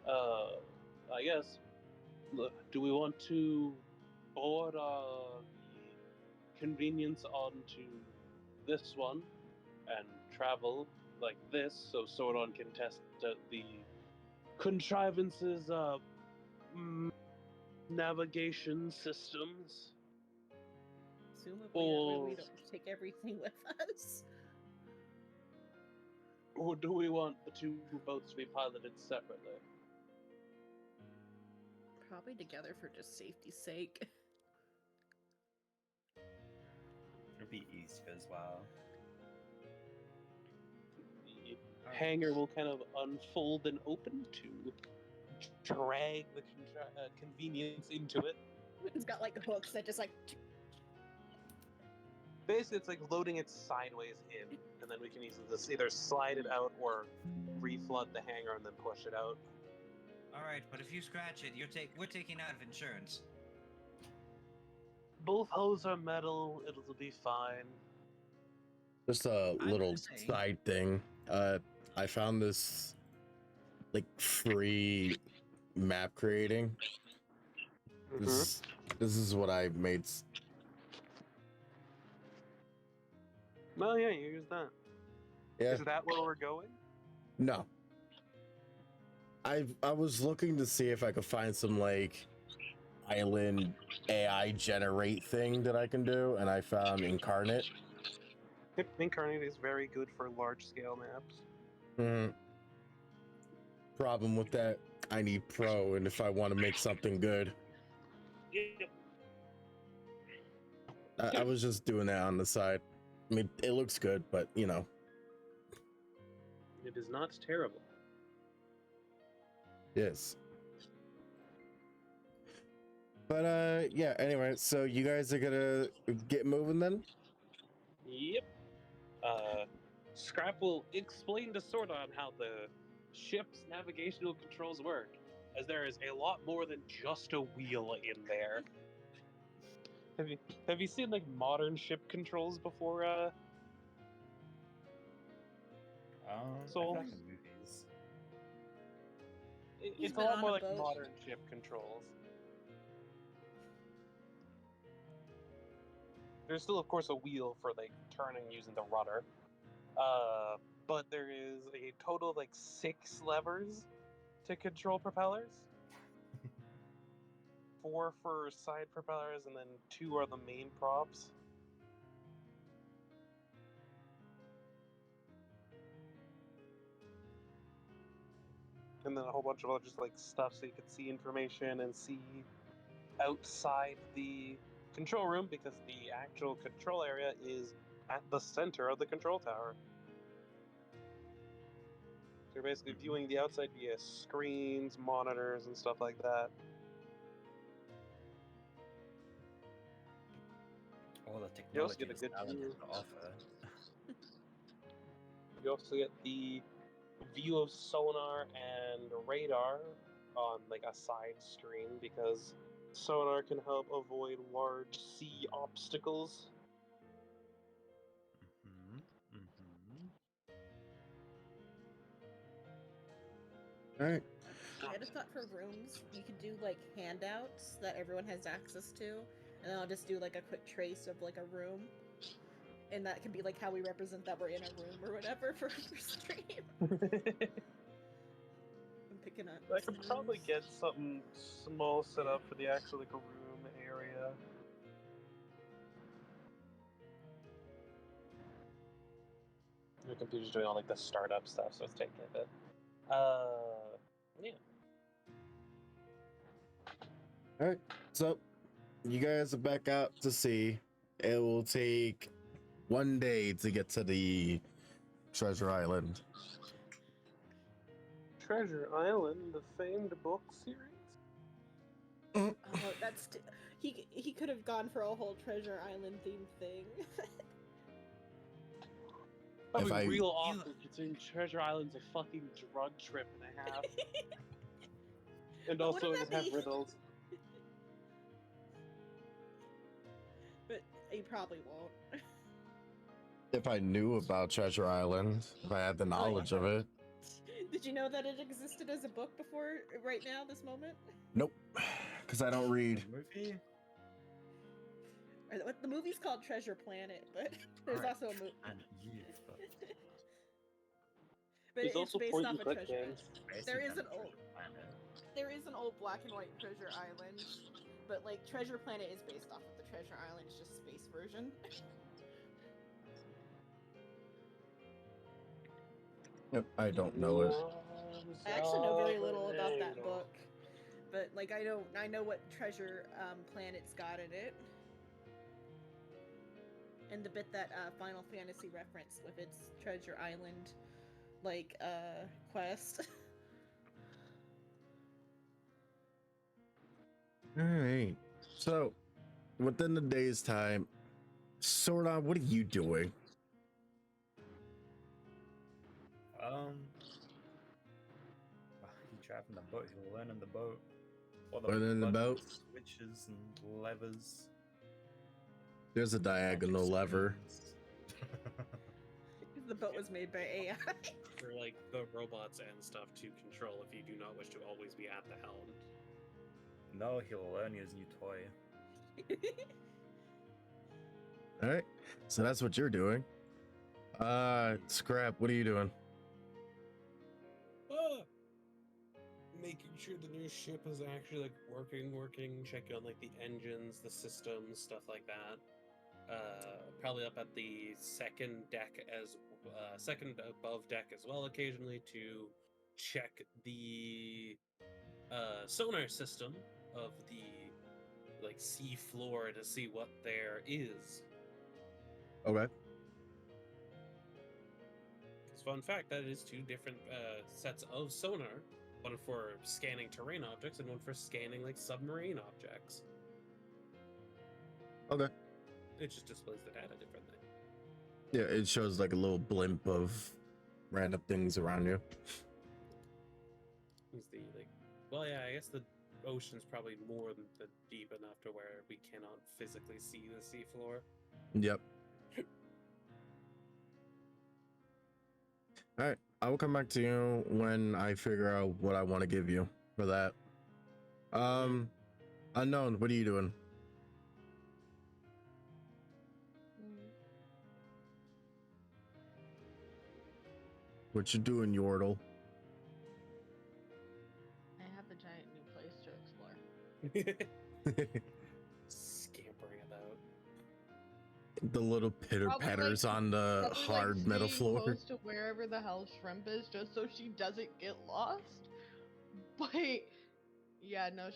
I guess. Do we want to board the convenience onto this one and travel like this, so Sordon can test the contrivance's navigation systems? Assumably, that way we Or- don't take everything with us. Or do we want the two boats to be piloted separately? Probably together for just safety's sake. It'll be easier as well. The hangar will kind of unfold and open to drag the convenience into it. It's got like hooks that just like. Basically, it's like loading it sideways in, and then we can just either slide it out or reflood the hangar and then push it out. All right, but if you scratch it, we're taking out of insurance. Both hulls are metal; it'll be fine. Just a I'm little just saying. side thing. I found this like free map creating. This is what I made. Well, yeah, use that. Yeah. Is that where we're going? No. I was looking to see if I could find some like island AI generate thing that I can do, and I found Incarnate. Yep, Incarnate is very good for large-scale maps. Mhm. problem with that. I need pro, and if I want to make something good, Yep. I was just doing that on the side. I mean, it looks good, but you know, It is not terrible. yes. But yeah. Anyway, so you guys are gonna get moving then? Yep. Scrap will explain to Sordon how the ship's navigational controls work, as there is a lot more than just a wheel in there. Have you seen like modern ship controls before? I So- feel like in movies. He's It's a been lot on more a like boat. modern ship controls. There's still, of course, a wheel for like turning using the rudder. But there is a total of like 6 levers to control propellers. 4 for side propellers, and then 2 are the main props. And then a whole bunch of other just like stuff so you can see information and see outside the control room, because the actual control area is at the center of the control tower. So you're basically Mhm. viewing the outside via screens, monitors, and stuff like that. All the You also technology get a this good island view. has to offer. You also get the view of sonar and radar on like a side screen, because sonar can help avoid large sea obstacles. Mm-hmm. Mm-hmm. All right. I had a thought for rooms. You could do like handouts that everyone has access to, and then I'll just do like a quick trace of like a room, and that can be like how we represent that we're in a room or whatever for stream. I'm picking up. I could some probably rooms. get something small set up for the actual like room area. Your computer's doing all like the startup stuff, so it's taking a bit. Yeah. All right. So you guys are back out to sea. It will take 1 day to get to the treasure island. Treasure Island, the famed book series. Oh, that's he could have gone for a whole Treasure Island themed thing. I If mean, I- real You- awkward considering Treasure Island's a fucking drug trip and a half. And But also wouldn't it that have be- riddles. But he probably won't. If I knew about Treasure Island, if I had the knowledge of it. Did you know that it existed as a book before right now, this moment? Nope. Because I don't read. The movie? Or the movie's called Treasure Planet, but there's Alright, also a movie. And youth, but But There's it's also based point off and a click treasure. games. There basically is kind an of old- Treasure Planet. There is an old black and white Treasure Island, but like Treasure Planet is based off of the Treasure Island, it's just space version. Yep, I don't know it. I actually know very little about that book, but like I know what Treasure Planet's got in it, and the bit that Final Fantasy referenced with its Treasure Island, like quest. All right. So, within the day's time, Sordon, what are you doing? He driving the boat. He'll learn in the boat. All Learning the boat? buttons, switches and levers. There's a diagonal lever. The boat was made by AI. For like the robots and stuff to control if you do not wish to always be at the helm. No, he'll learn his new toy. All right. So that's what you're doing. Scrap, what are you doing? Making sure the new ship is actually like working, checking on like the engines, the systems, stuff like that. Probably up at the second above deck as well occasionally to check the sonar system of the like sea floor to see what there is. Okay. Because fun fact, that is two different sets of sonar. One for scanning terrain objects and one for scanning like submarine objects. Okay. It just displays the data differently. Yeah, it shows like a little blimp of random things around you. Is the like, well, yeah, I guess the ocean's probably more than deep enough to where we cannot physically see the seafloor. Yep. All right, I will come back to you when I figure out what I want to give you for that. Unknown, what are you doing? What you doing, Yordle? I have a giant new place to explore. Scampering about. The little pitter Probably, patters on the Probably, hard metal staying floor. close to wherever the hell Shrimp is, just so she doesn't get lost. But yeah, no,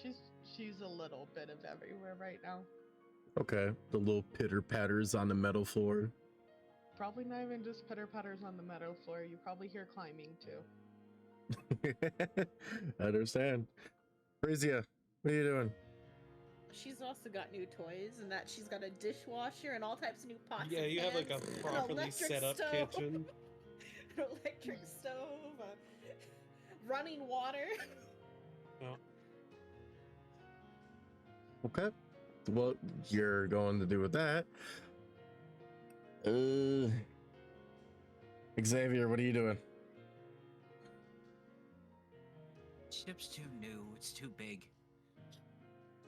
she's a little bit of everywhere right now. Okay, the little pitter patters on the metal floor. Probably not even just pitter patters on the meadow floor. You probably hear climbing too. I understand. Brizia, what are you doing? She's also got new toys, and that she's got a dishwasher and all types of new pots. Yeah, and you have like a pans, an properly electric set up stove, kitchen. an electric stove, running water. Oh, Okay. What you're going to do with that? Xavier, what are you doing? Ship's too new. It's too big.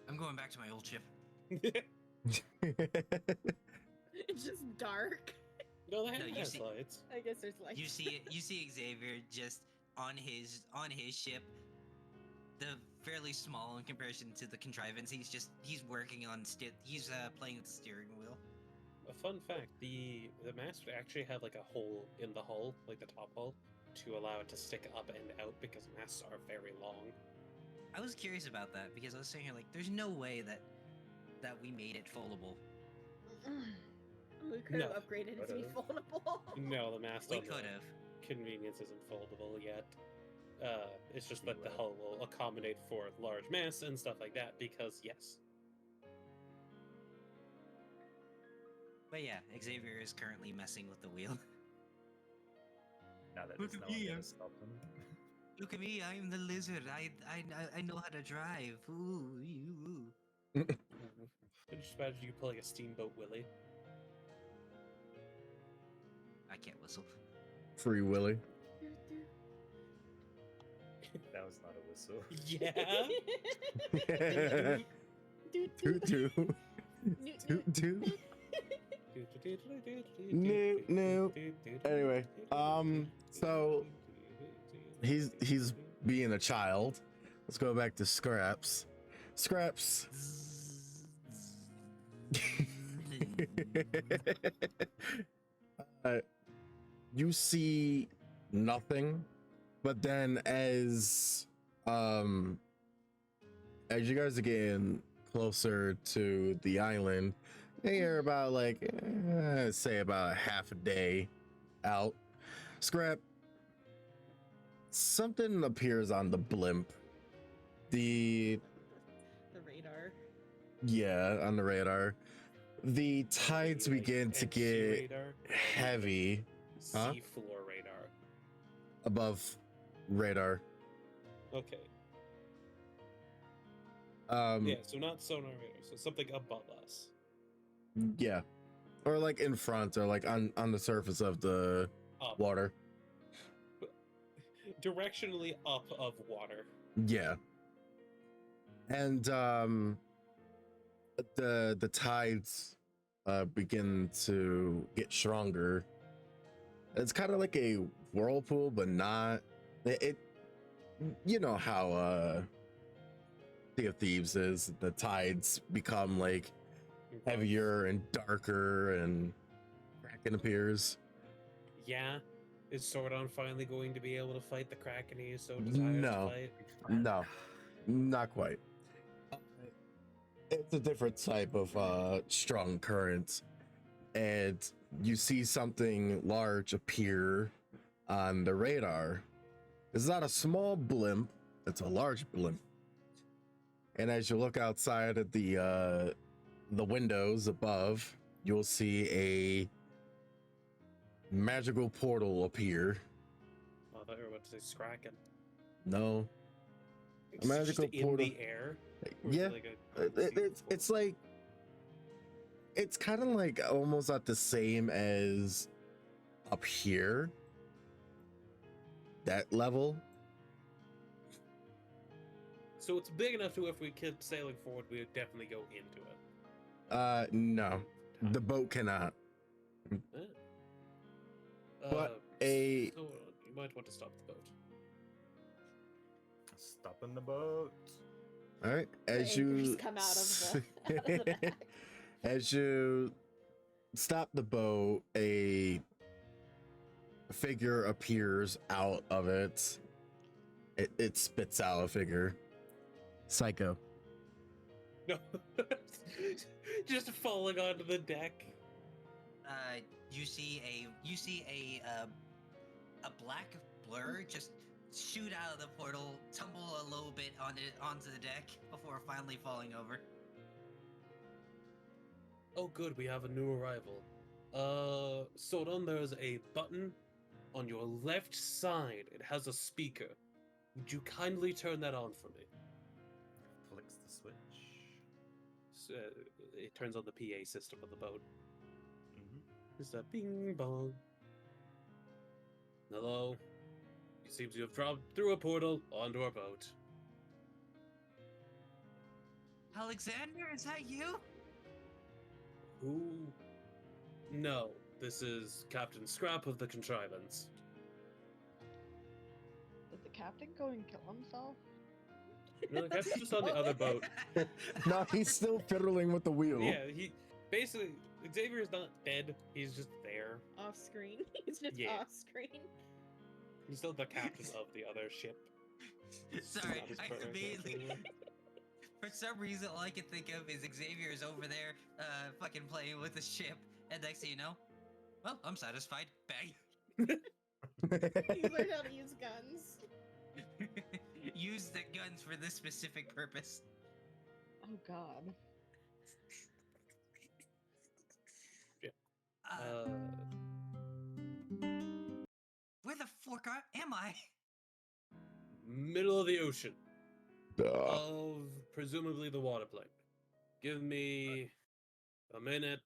I'm going back to my old ship. It's just dark. no, that No, you has see- lights. I guess there's like You see it. You see Xavier just on his ship. The fairly small in comparison to the contrivance. He's working on he's playing with the steering wheel. A fun fact: the mast would actually have like a hole in the hull, like the top hull, to allow it to stick up and out because masts are very long. I was curious about that because I was saying here like, there's no way that we made it foldable. we could have No. upgraded it to be foldable. No, the mast We on the could have. convenience isn't foldable yet. It's just that the will. hull will accommodate for large mass and stuff like that. Because yes, But yeah, Xavier is currently messing with the wheel. Now that Look there's at no one me, there I'm- to stop them. Look at me, I'm the lizard. I know how to drive. Ooh, you. I just imagine you pulling a steamboat Willie. I can't whistle. Free Willy. That was not a whistle. Yeah. Toot toot. Toot toot. Nope, nope. Anyway, so he's being a child. Let's go back to Scraps. Scraps. You see nothing, but then as you guys are getting closer to the island, you're about like say about a half a day out. Scrap, something appears on the blimp. The radar. Yeah, on the radar. The tides begin to get heavy Huh? Seafloor radar. above radar. Okay. Yeah, So not sonar radar. So something above us. or like in front, or like on the surface of the Up. water. Directionally up of water. Yeah. And the tides begin to get stronger. It's kind of like a whirlpool, but not. It you know how Sea of Thieves is. The tides become like heavier and darker, and Kraken appears. Yeah. Is Sordon finally going to be able to fight the Kraken he so desires No. to fight? No, not quite. It's a different type of strong current, and you see something large appear on the radar. It's not a small blimp; it's a large blimp. And as you look outside at the windows above, you'll see a magical portal appear. Oh, I thought you were about to say Kraken. No, It's magical just in portal. the air. Or is it Yeah, like a it's like it's kind of like almost at the same as up here. That level. So it's big enough to if we kept sailing forward, we would definitely go into it. No, the boat cannot. But a- So you might want to stop the boat. Stopping the boat. All right, as The anchors you come out of the back. as you stop the boat, a figure appears out of it. It spits out a figure. Psycho. No, just falling onto the deck. You see a black blur just shoot out of the portal, tumble a little bit onto the deck before finally falling over. Oh, good, we have a new arrival. Sodon, there's a button on your left side. It has a speaker. Would you kindly turn that on for me? Flicks the switch. So, it turns on the PA system of the boat. Mm-hmm. It's a bing bong. Hello. It seems you have dropped through a portal onto our boat. Alexander, is that you? Who? No, this is Captain Scrap of the Contrivance. Did the captain go and kill himself? No, the captain's just on the other boat. No, he's still fiddling with the wheel. Yeah, he basically Xavier's not dead. He's just there. Off screen. He's just Yeah. off screen. He's still the captain of the other ship. Sorry, Not his I partner, immediately. actually. For some reason, all I can think of is Xavier's over there, fucking playing with the ship, and next thing you know, well, I'm satisfied. Bang. He learned how to use guns. Use the guns for this specific purpose. Oh god. Uh, where the fork am I? Middle of the ocean. Duh. Of presumably the water plane. Give me a minute.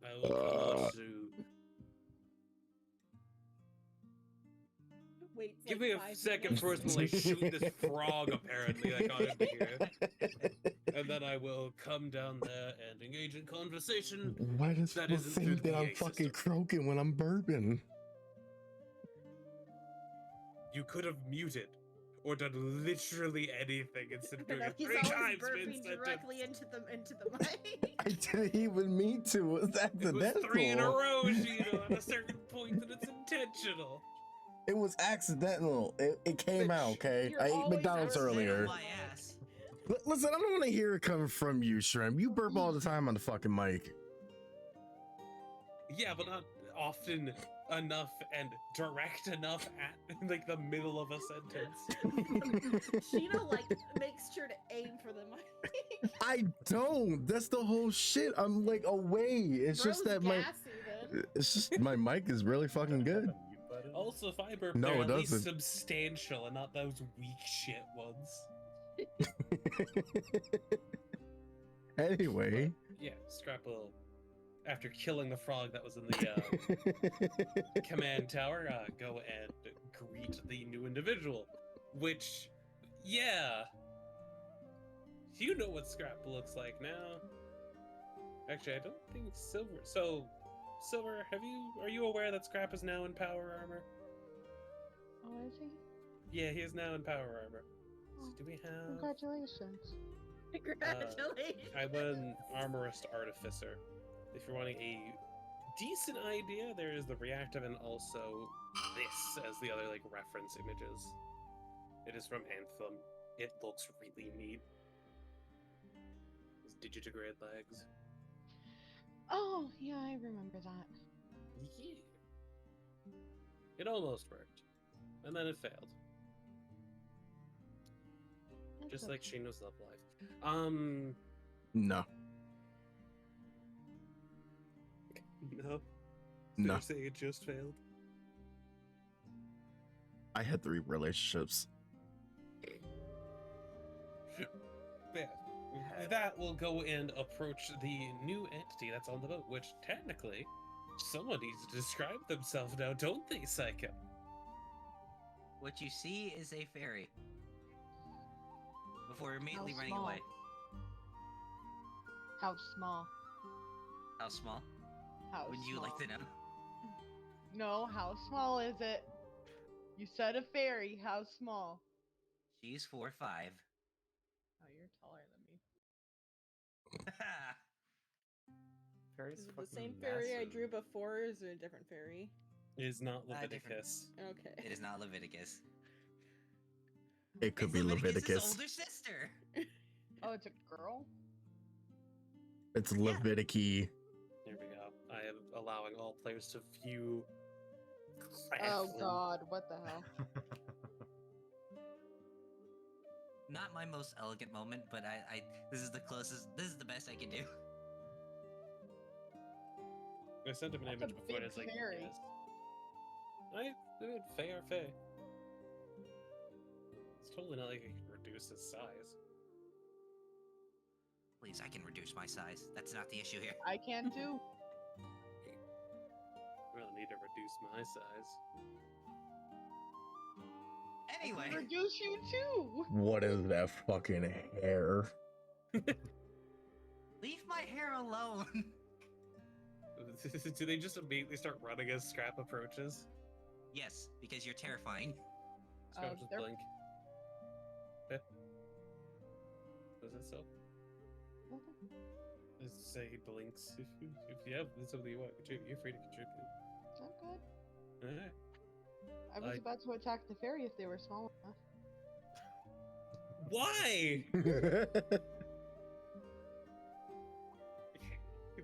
I will come out to. Wait. Give me a second first while I shoot this frog apparently that got into here. And then I will come down there and engage in conversation. Why does That people isn't through think the that I'm PA fucking system. croaking when I'm burping? You could have muted or done literally anything instead of doing it He's 3 always times burping mid-sentence. directly into the mic. I didn't even mean to. It was It accidental. was 3 in a row, Gino, at a certain point that it's intentional. It was accidental. It came out, okay? You're I ate always McDonald's accidental. earlier. My ass. Listen, I don't want to hear it coming from you, Shrimp. You burp all the time on the fucking mic. Yeah, but not often enough and direct enough at like the middle of a sentence. Sheena makes sure to aim for the mic. I don't. That's the whole shit. I'm like away. It's just Bro's that my gassy, then. it's just my mic is really fucking good. Also, if I burp, No, they're it at least doesn't. substantial and not those weak shit ones. Anyway. Yeah, Scrap will, after killing the frog that was in the command tower, go and greet the new individual. Which, yeah, you know what Scrap looks like now. Actually, I don't think Silver. So, Silver, are you aware that Scrap is now in power armor? Oh, is he? Yeah, he is now in power armor. So Oh, do we have? Congratulations. Congratulations. I'm an armorist artificer. If you're wanting a decent idea. There is the reactive and also this as the other like reference images. It is from Anthem. It looks really neat. These digitigrade legs. Oh, yeah, I remember that. Yeah. It almost worked. And then it failed. That's Just okay. like Shino's Love Life. No. No. No. You're saying it just failed? I had 3 relationships. Yeah. That will go and approach the new entity that's on the boat, which technically, someone needs to describe themselves now, don't they, Psycho? What you see is a fairy. Before immediately How running small? away. How small? How small? How Would you like to know? No, how small is it? You said a fairy. How small? She's 4'5". Oh, you're taller than me. Fairy's Is it the fucking same fairy I massive. drew before, or is it a different fairy? It is not Different. Leviticus. Okay. It is not Leviticus. It could It's be Leviticus. older sister. Oh, it's a girl? It's Yeah. Leviticus. There we go. I am allowing all players to view. Oh god, what the hell? Not my most elegant moment, but I this is the closest. This is the best I can do. I sent him an That's a image before, and big it's like, fairy. yes. Faye or Faye. It's totally not like it can reduce his size. Please, I can reduce my size. That's not the issue here. I can too. I really need to reduce my size. I Anyway, can reduce you too. What is that fucking hair? leave my hair alone. Do they just immediately start running as Scrap approaches? Yes, because you're terrifying. Scrap just they're- blink. Eh. Was that so? Just say he blinks. If you have something you want, you're free to contribute. I'm good. Alright. I was about to attack the fairy if they were small enough. Why?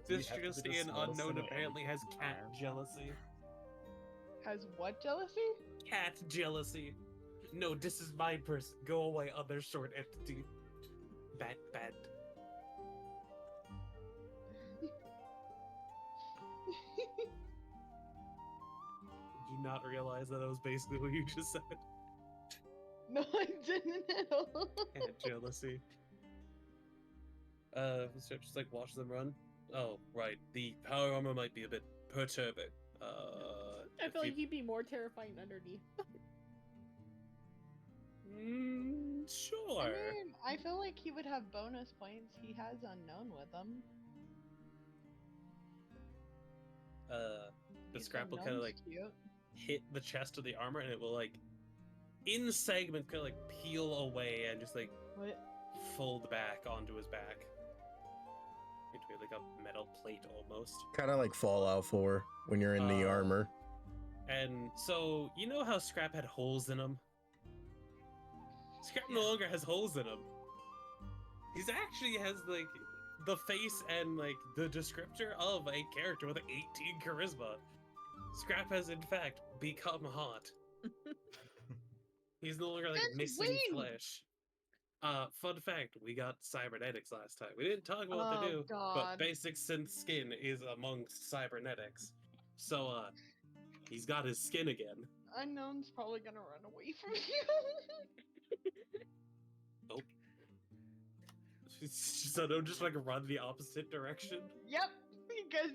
This have to be the Tristan smallest unknown thing at any apparently has cat time. jealousy. Has what jealousy? Cat jealousy. No, this is my person. Go away, other short entity. Bad. Did you not realize that was basically what you just said? No, I didn't at all. Cat jealousy. So just like watch them run. Oh, right. The power armor might be a bit perturbing. I if feel you- like he'd be more terrifying underneath. Sure. I mean, I feel like he would have bonus points. He has unknown with him. The He's scrap will kind of unknown's like cute. hit the chest of the armor, and it will like, in segments, kind of like peel away and just like What? fold back onto his back. Between like a metal plate almost. Kind of like Fallout 4 when you're in the armor. And so, you know how Scrap had holes in him? Scrap no longer has holes in him. He's actually has like the face and like the descriptor of a character with 18 charisma. Scrap has in fact become hot. He's no longer like That's missing weird. flesh. Fun fact, we got cybernetics last time. We didn't talk about what they Oh, do, God. but basic synth skin is amongst cybernetics. So he's got his skin again. Unknown's probably gonna run away from you. Nope. So don't just like run the opposite direction. Yep, because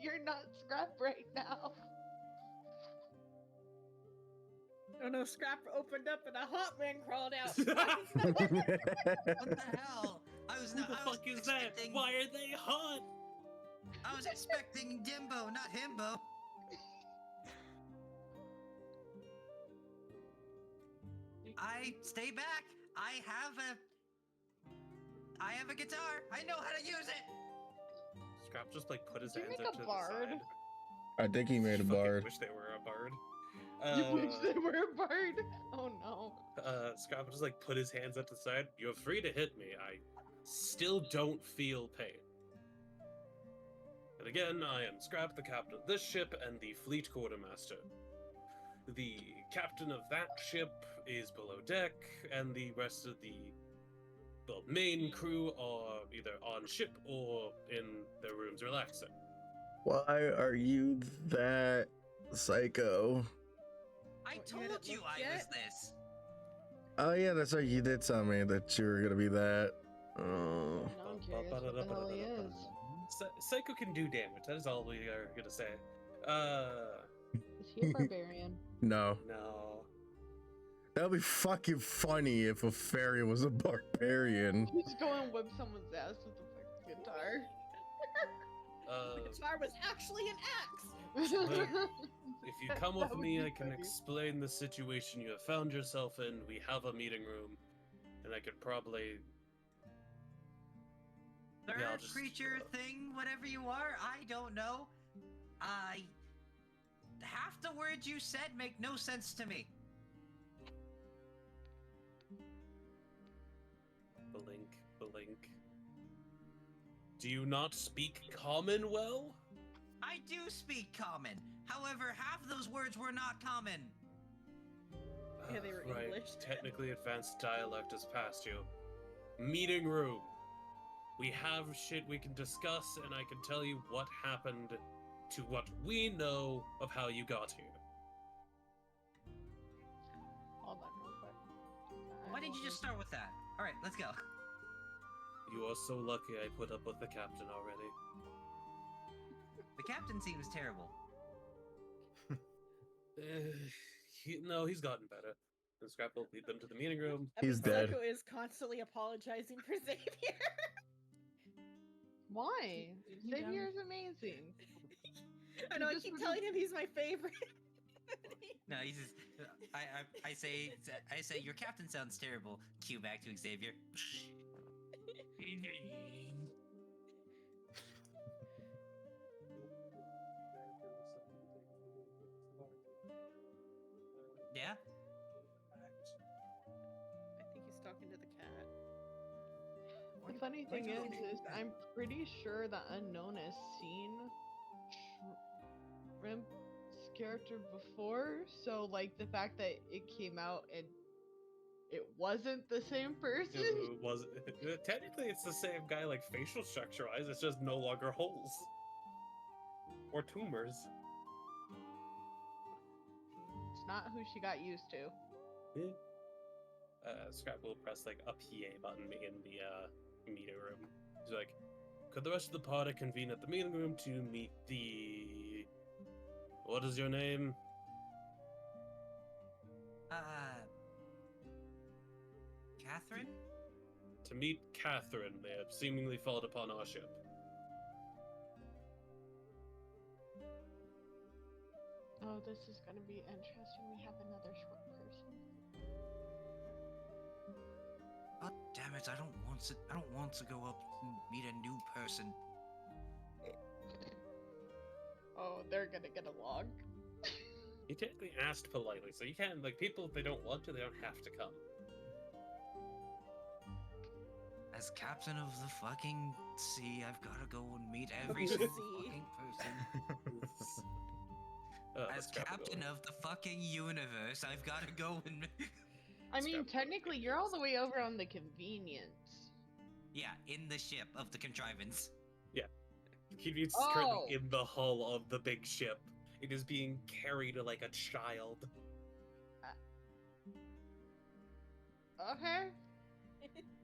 you're not Scrap right now. Oh no, Scrap opened up and a hot man crawled out. What the hell? I was Who not. the I was fuck is that? expecting- Why are they hot? I was expecting Dimbo, not Himbo. I stay back. I have a guitar. I know how to use it. Scrap just like put his Did you hands make up a to bard? the side. I think he made a Fucking bard. Wish they were a bard. You wish they were a bird? Oh no. Scrap just like put his hands up to the side. You're free to hit me. I still don't feel pain. And again, I am Scrap, the captain of this ship and the fleet quartermaster. The captain of that ship is below deck, and the rest of the main crew are either on ship or in their rooms relaxing. Why are you that psycho? I What, you told hadn't you looked I was yet? this. Oh yeah, that's right. You did tell me that you were gonna be that. Oh. Now I'm curious what the hell he is. Psycho can do damage. That is all we are gonna say. Is he a barbarian? No. No. That would be fucking funny if a fairy was a barbarian. He's going to whip someone's ass with a fucking guitar. The guitar was actually an axe. If you come with That would me, be I can funny. explain the situation you have found yourself in. We have a meeting room, and I could probably. Bird, Yeah, I'll just, creature, thing, whatever you are, I don't know. Half the words you said make no sense to me. Blink. Do you not speak common well? I do speak common. However, half those words were not common. Yeah, they were Right. English. Technically, advanced dialect has passed you. Meeting room. We have shit we can discuss, and I can tell you what happened to what we know of how you got here. Hold on real quick. Why didn't you just start with that? All right, let's go. You are so lucky I put up with the captain already. The captain seems terrible. No, he's gotten better. And Scrap will lead them to the meeting room. I mean, He's dead. Psycho is constantly apologizing for Xavier. Why? You know. Xavier's amazing. I know. I just keep was- telling him he's my favorite. No, he's just. I say your captain sounds terrible. Cue back to Xavier. Yeah. I think he's talking to the cat. The funny thing is I'm pretty sure the unknown has seen Shrimp's character before, so like the fact that it came out and it wasn't the same person. It was technically it's the same guy, like facial structure wise. It's just no longer holes or tumors. It's not who she got used to. Scrap will press like a PA button in the meeting room. He's like, "Could the rest of the party convene at the meeting room to meet the? What is your name?" Catherine? To meet Catherine. They have seemingly fallen upon our ship. Oh, this is gonna be interesting. We have another short person. God damn it! I don't want to go up and meet a new person. Oh, they're gonna get along. He technically asked politely, so you can't like people if they don't want to, they don't have to come. As captain of the fucking sea, I've got to go and meet every The single sea. fucking person. As Scrap will captain go. of the fucking universe, I've got to go and. I mean, Scrap. technically, you're all the way over on the convenience. Yeah, in the ship of the contrivance. He's Oh. currently in the hull of the big ship. It is being carried like a child. Okay.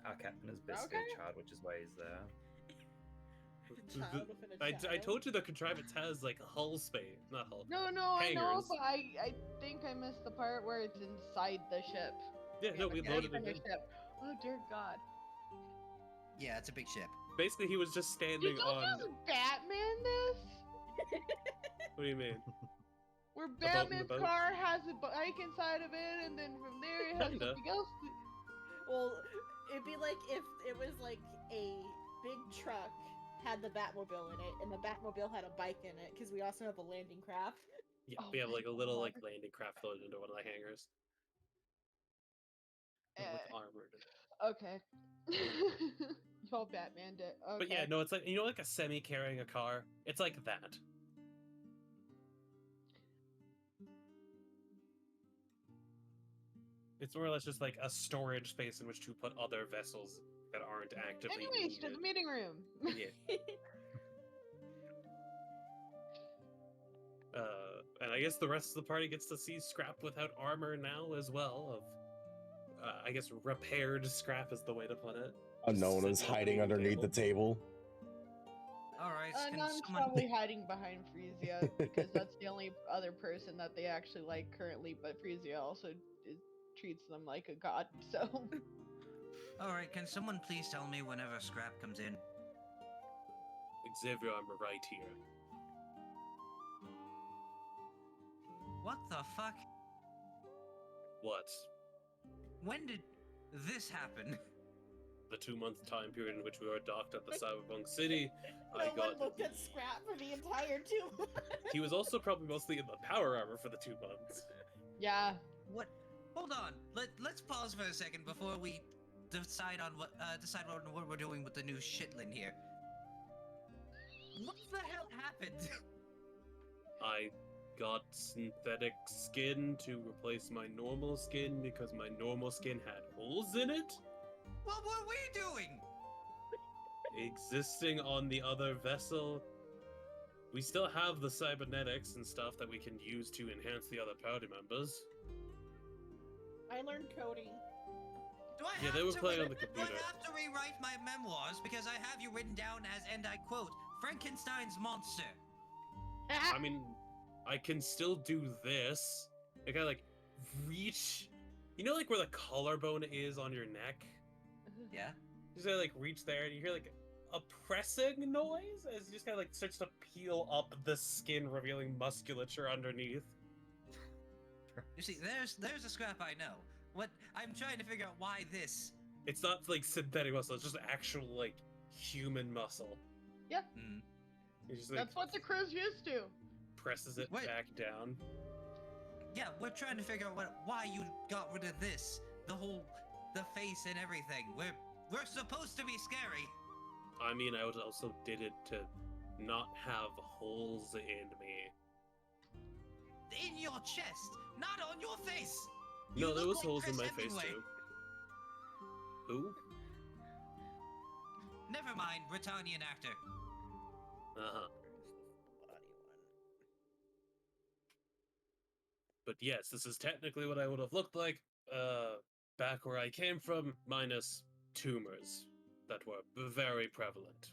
Our captain is basically Okay. a child, which is why he's there. Child within a I child. told you the contrivance has like hull space, not hull. No, I know, Hangars. but I think I missed the part where it's inside the ship. Yeah, no, we have a loaded guy in it the in. ship. Oh dear God! Yeah, it's a big ship. Basically, he was just standing Did you on. just Batman this? What do you mean? Where boat in the Batman's boat? car has a bike inside of it, and then from there it has Kinda. something else. Well, it'd be like if it was like a big truck had the Batmobile in it, and the Batmobile had a bike in it because we also have a landing craft. Yeah, Oh we have my like a little God. like landing craft loaded into one of the hangars. With armored. Okay. Y'all Batmaned it. Okay. But yeah, no, it's like, you know, like a semi carrying a car. It's like that. It's more or less just like a storage space in which to put other vessels that aren't actively Anyways, to needed. the meeting room. Yeah. And I guess the rest of the party gets to see Scrap without armor now as well. Of, I guess repaired Scrap is the way to put it. Unknown is Sitting hiding underneath the table. All right, can Unknown's someone? probably hiding behind Frezia because that's the only other person that they actually like currently. But Frezia also treats them like a god. So All right, can someone please tell me whenever Scrap comes in? Xavier, I'm right here. What the fuck? What? When did this happen? The 2-month time period in which we were docked at the Cyberpunk City, No I one got. looked at Scrap for the entire 2 months. He was also probably mostly in the power armor for the 2 months. yeah, What? Hold on. Let's pause for a second before we decide on what we're doing with the new shitlin here. What the hell happened? I got synthetic skin to replace my normal skin because my normal skin had holes in it. What were we doing? Existing on the other vessel. We still have the cybernetics and stuff that we can use to enhance the other party members. I learned coding. Do I Yeah, have they were to playing on re- the Do computer. I have to rewrite my memoirs because I have you written down as, and I quote, Frankenstein's monster? I mean, I can still do this. Like, I like reach. You know, like where the collarbone is on your neck? Yeah. You just gotta like reach there and you hear like a pressing noise as you just kind of like starts to peel up the skin, revealing musculature underneath. You see, there's a Scrap I know. What I'm trying to figure out why this. It's not like synthetic muscle, it's just actual like human muscle. Hmm. He just like that's what the crew's used to. presses it Wait. back down. Yeah, we're trying to figure out why you got rid of this. The face and everything. We're supposed to be scary. I mean, I also did it to not have holes in me. In your chest, not on your face. No, You there look was like holes in Chris my face Hemingway. too. Who? Never mind, Britannian actor. Uh-huh. But yes, this is technically what I would have looked like, back where I came from, minus tumors that were very prevalent.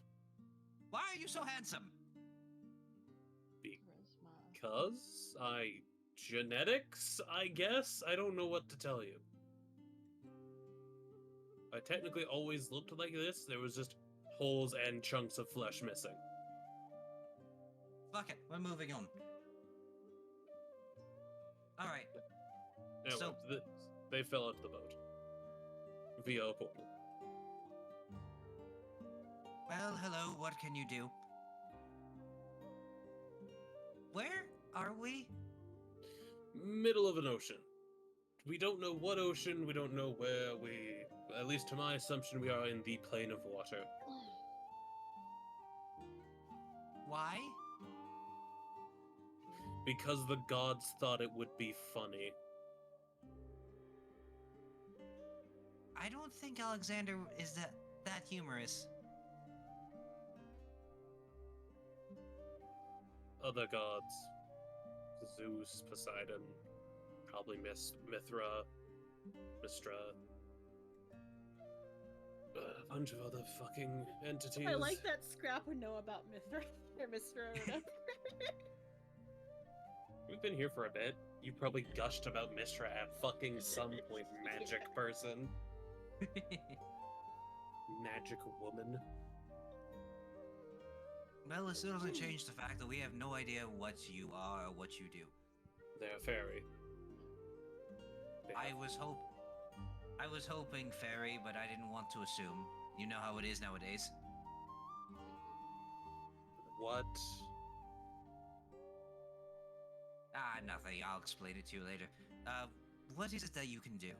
Why are you so handsome? Charisma. Because genetics, I guess? I don't know what to tell you. I technically always looked like this, there was just holes and chunks of flesh missing. Fuck it, we're moving on. Alright, Anyway, So- they fell out of the boat. Via a portal. well, hello, what can you do? Where are we? Middle of an ocean. We don't know what ocean, we don't know where we... At least to my assumption, we are in the plane of water. Why? Because the gods thought it would be funny. I don't think Alexander is that humorous. Other gods. Zeus, Poseidon, probably Mithra, Mystra. A bunch of other fucking entities. I like that Scrap would know about Mithra or Mr. or whatever. We've been here for a bit. You probably gushed about Mystra at fucking some point, magic person. Magic woman. Well, it still doesn't change the fact that we have no idea what you are or what you do. They're a fairy. They I have- was hoping fairy, but I didn't want to assume. You know how it is nowadays. what? Nothing. I'll explain it to you later. What is it that you can do?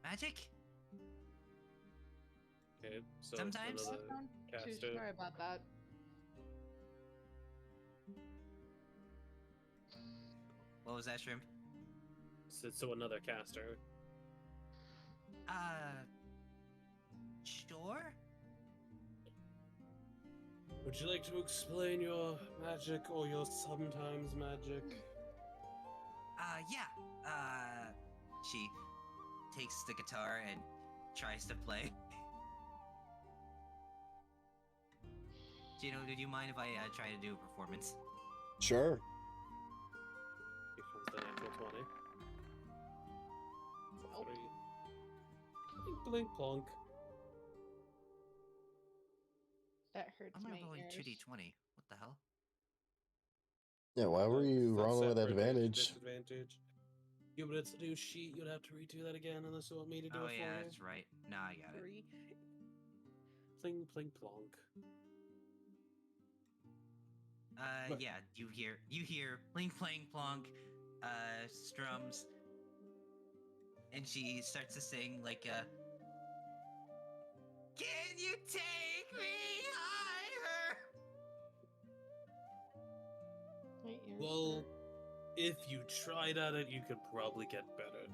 Magic? Okay, so Sometimes- another I'm not too caster. sure about that. What was that, Shrimp? So another caster. Sure? Would you like to explain your magic or your sometimes magic? Yeah. She takes the guitar and tries to play. Gino, do you mind if I try to do a performance? Sure. Here comes the natural 20. Nope. Blink, blink, plonk. That hurts I'm my not rolling ears. 2d20. What the hell? Yeah, why were you That's rolling with separate advantage? Disadvantage. Yeah, but it's a new sheet. You'd have to redo that again unless you want me to do Oh it yeah, for that's right. No, I got it. 3. you. Pling, pling, plonk. Right. Yeah, you hear pling plang plonk, strums, and she starts to sing like can you take me higher? My ears Well, hurt. if you tried at it, you could probably get better.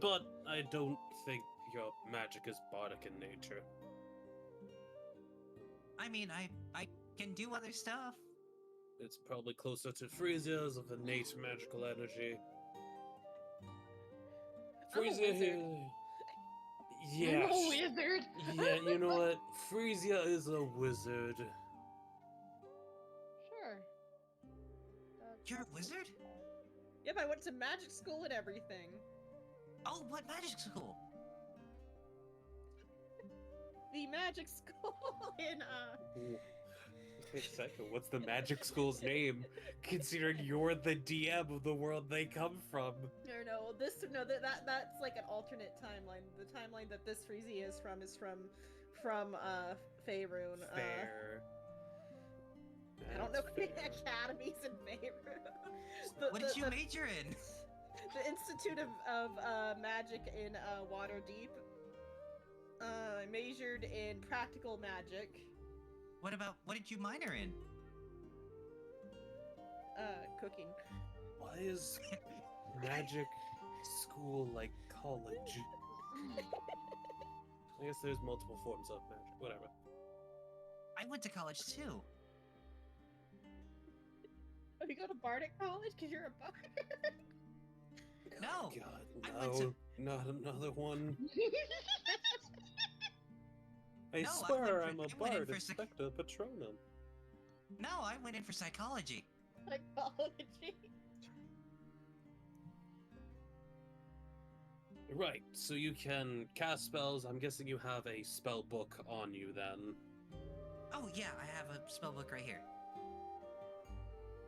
But I don't think your magic is bardic in nature. I mean, I can do other stuff. It's probably closer to Frisia's of innate magical energy. I'm a Frisia wizard. here. I'm Yeah. a wizard. Yeah, you know what? Frisia is a wizard. Sure. You're a wizard? Yep, I went to magic school and everything. Oh, what magic school? The magic school in Ooh. Wait a second, what's the magic school's name? Considering you're the DM of the world they come from. That's like an alternate timeline. The timeline that this Frisia is from Faerun. Fair. I don't know That's fair. academies in Faerun. What did you major in? The Institute of Magic in Waterdeep. I majored in practical magic. What did you minor in? Cooking. Why is magic school like college? I guess there's multiple forms of magic. Whatever. I went to college too. Oh, you go to Bardic College because you're a bard? No, God, I went to- no, not another one. I No, I swear went I'm a in bard, for sec- Inspector Patronum. No, I went in for psychology. Psychology. Right, so you can cast spells. I'm guessing you have a spell book on you then. Oh yeah, I have a spell book right here.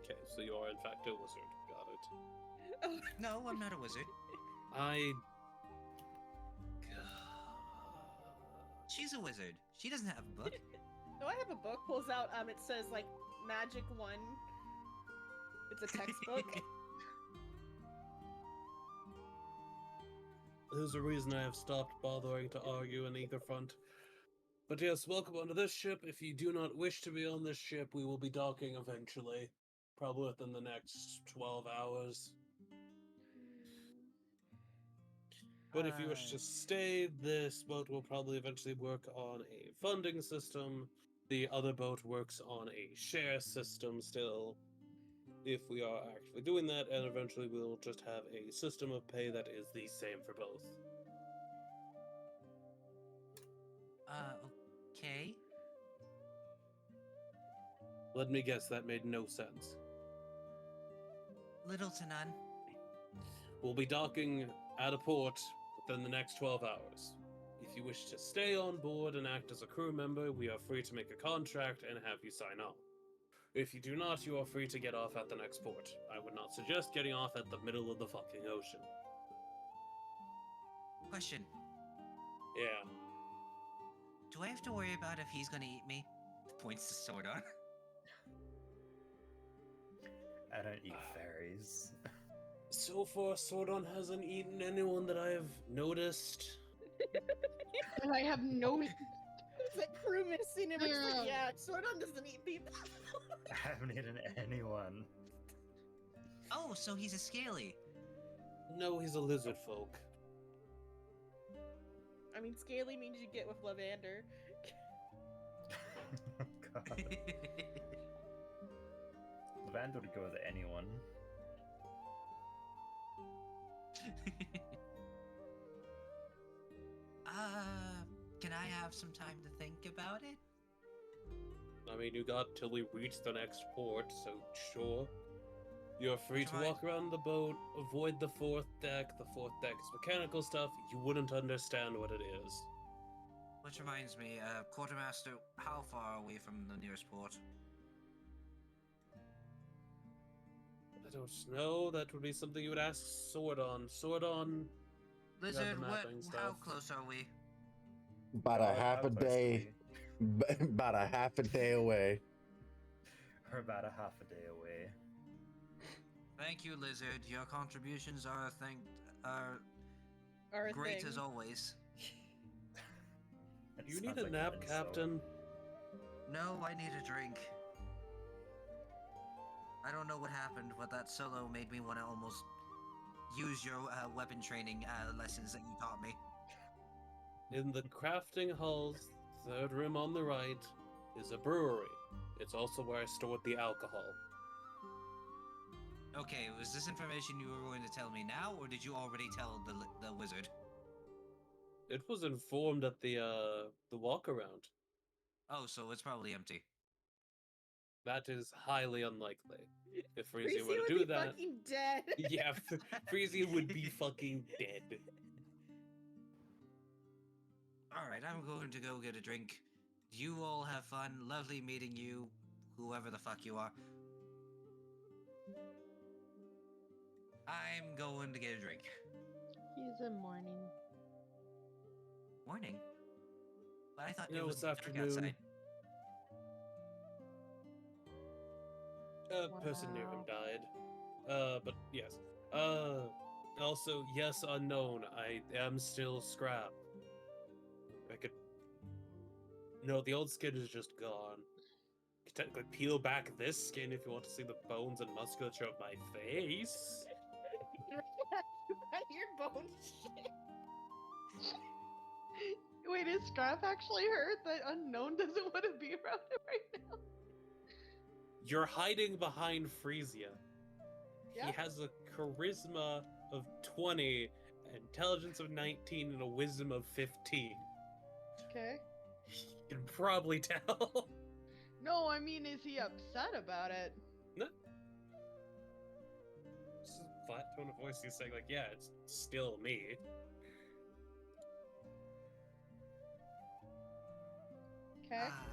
Okay, so you are in fact a wizard. Got it. Oh, No, I'm not a wizard. I. She's a wizard. She doesn't have a book. no, I have a book. Pulls out. It says like Magic 1. It's a textbook. There's a reason I have stopped bothering to argue on either front. But yes, welcome onto this ship. If you do not wish to be on this ship, we will be docking eventually. Probably within the next 12 hours. But if you wish to stay, this boat will probably eventually work on a funding system. The other boat works on a share system still. If we are actually doing that, and eventually we'll just have a system of pay that is the same for both. Okay. Let me guess, that made no sense. Little to none. We'll be docking at a port within the next 12 hours. If you wish to stay on board and act as a crew member, we are free to make a contract and have you sign on. If you do not, you are free to get off at the next port. I would not suggest getting off at the middle of the fucking ocean. Question. Yeah. do I have to worry about if he's gonna eat me? Points to Sordon. I don't eat fairies. So far, Sordon hasn't eaten anyone that I have noticed. And I have no. It's like crew missing him. It's like, yeah, Sordon doesn't eat people. I haven't eaten anyone. Oh, so he's a scaly. No, he's a lizard folk. I mean, scaly means you get with Lavander. God. Lavander would go with anyone. Can I have some time to think about it? I mean, you got till we reach the next port, so sure. You're free to Try. walk around the boat, avoid the fourth deck. The fourth deck is mechanical stuff. You wouldn't understand what it is. Which reminds me, Quartermaster, how far away from the nearest port? I don't know. That would be something you would ask Sordon. Sordon. Lizard, what? mapping How stuff. close are we? About a half a day. About a half a day away. Or about a half a day away. Thank you, Lizard. Your contributions are Or a great thing. as always. It You need sounds a like nap, an insult. Captain. No, I need a drink. I don't know what happened, but that solo made me want to almost use your weapon training lessons that you taught me. In the crafting hall's third room on the right is a brewery. It's also where I stored the alcohol. Okay, was this information you were going to tell me now, or did you already tell the wizard? It was informed at the walk around. Oh, so it's probably empty. That is highly unlikely. If Freezy Freezy were to would do be that, fucking dead. yeah, Freezy would be fucking dead. Alright, I'm going to go get a drink. You all have fun. Lovely meeting you, whoever the fuck you are. I'm going to get a drink. He's a morning. Morning? But I thought No, it was it's dark afternoon. outside. A person near him Wow. died. But yes. Also, yes, unknown. I am still Scrap. I could. No, the old skin is just gone. You could technically peel back this skin if you want to see the bones and musculature of my face. Your bone shit. Wait, is Scrap actually hurt that Unknown doesn't want to be around him right now? You're hiding behind Frezia. Yeah. He has a charisma of 20, an intelligence of 19, and a wisdom of 15. Okay. You can probably tell. No, I mean, is he upset about it? Just a flat tone of voice. He's saying, like, yeah, it's still me. Okay. Ah,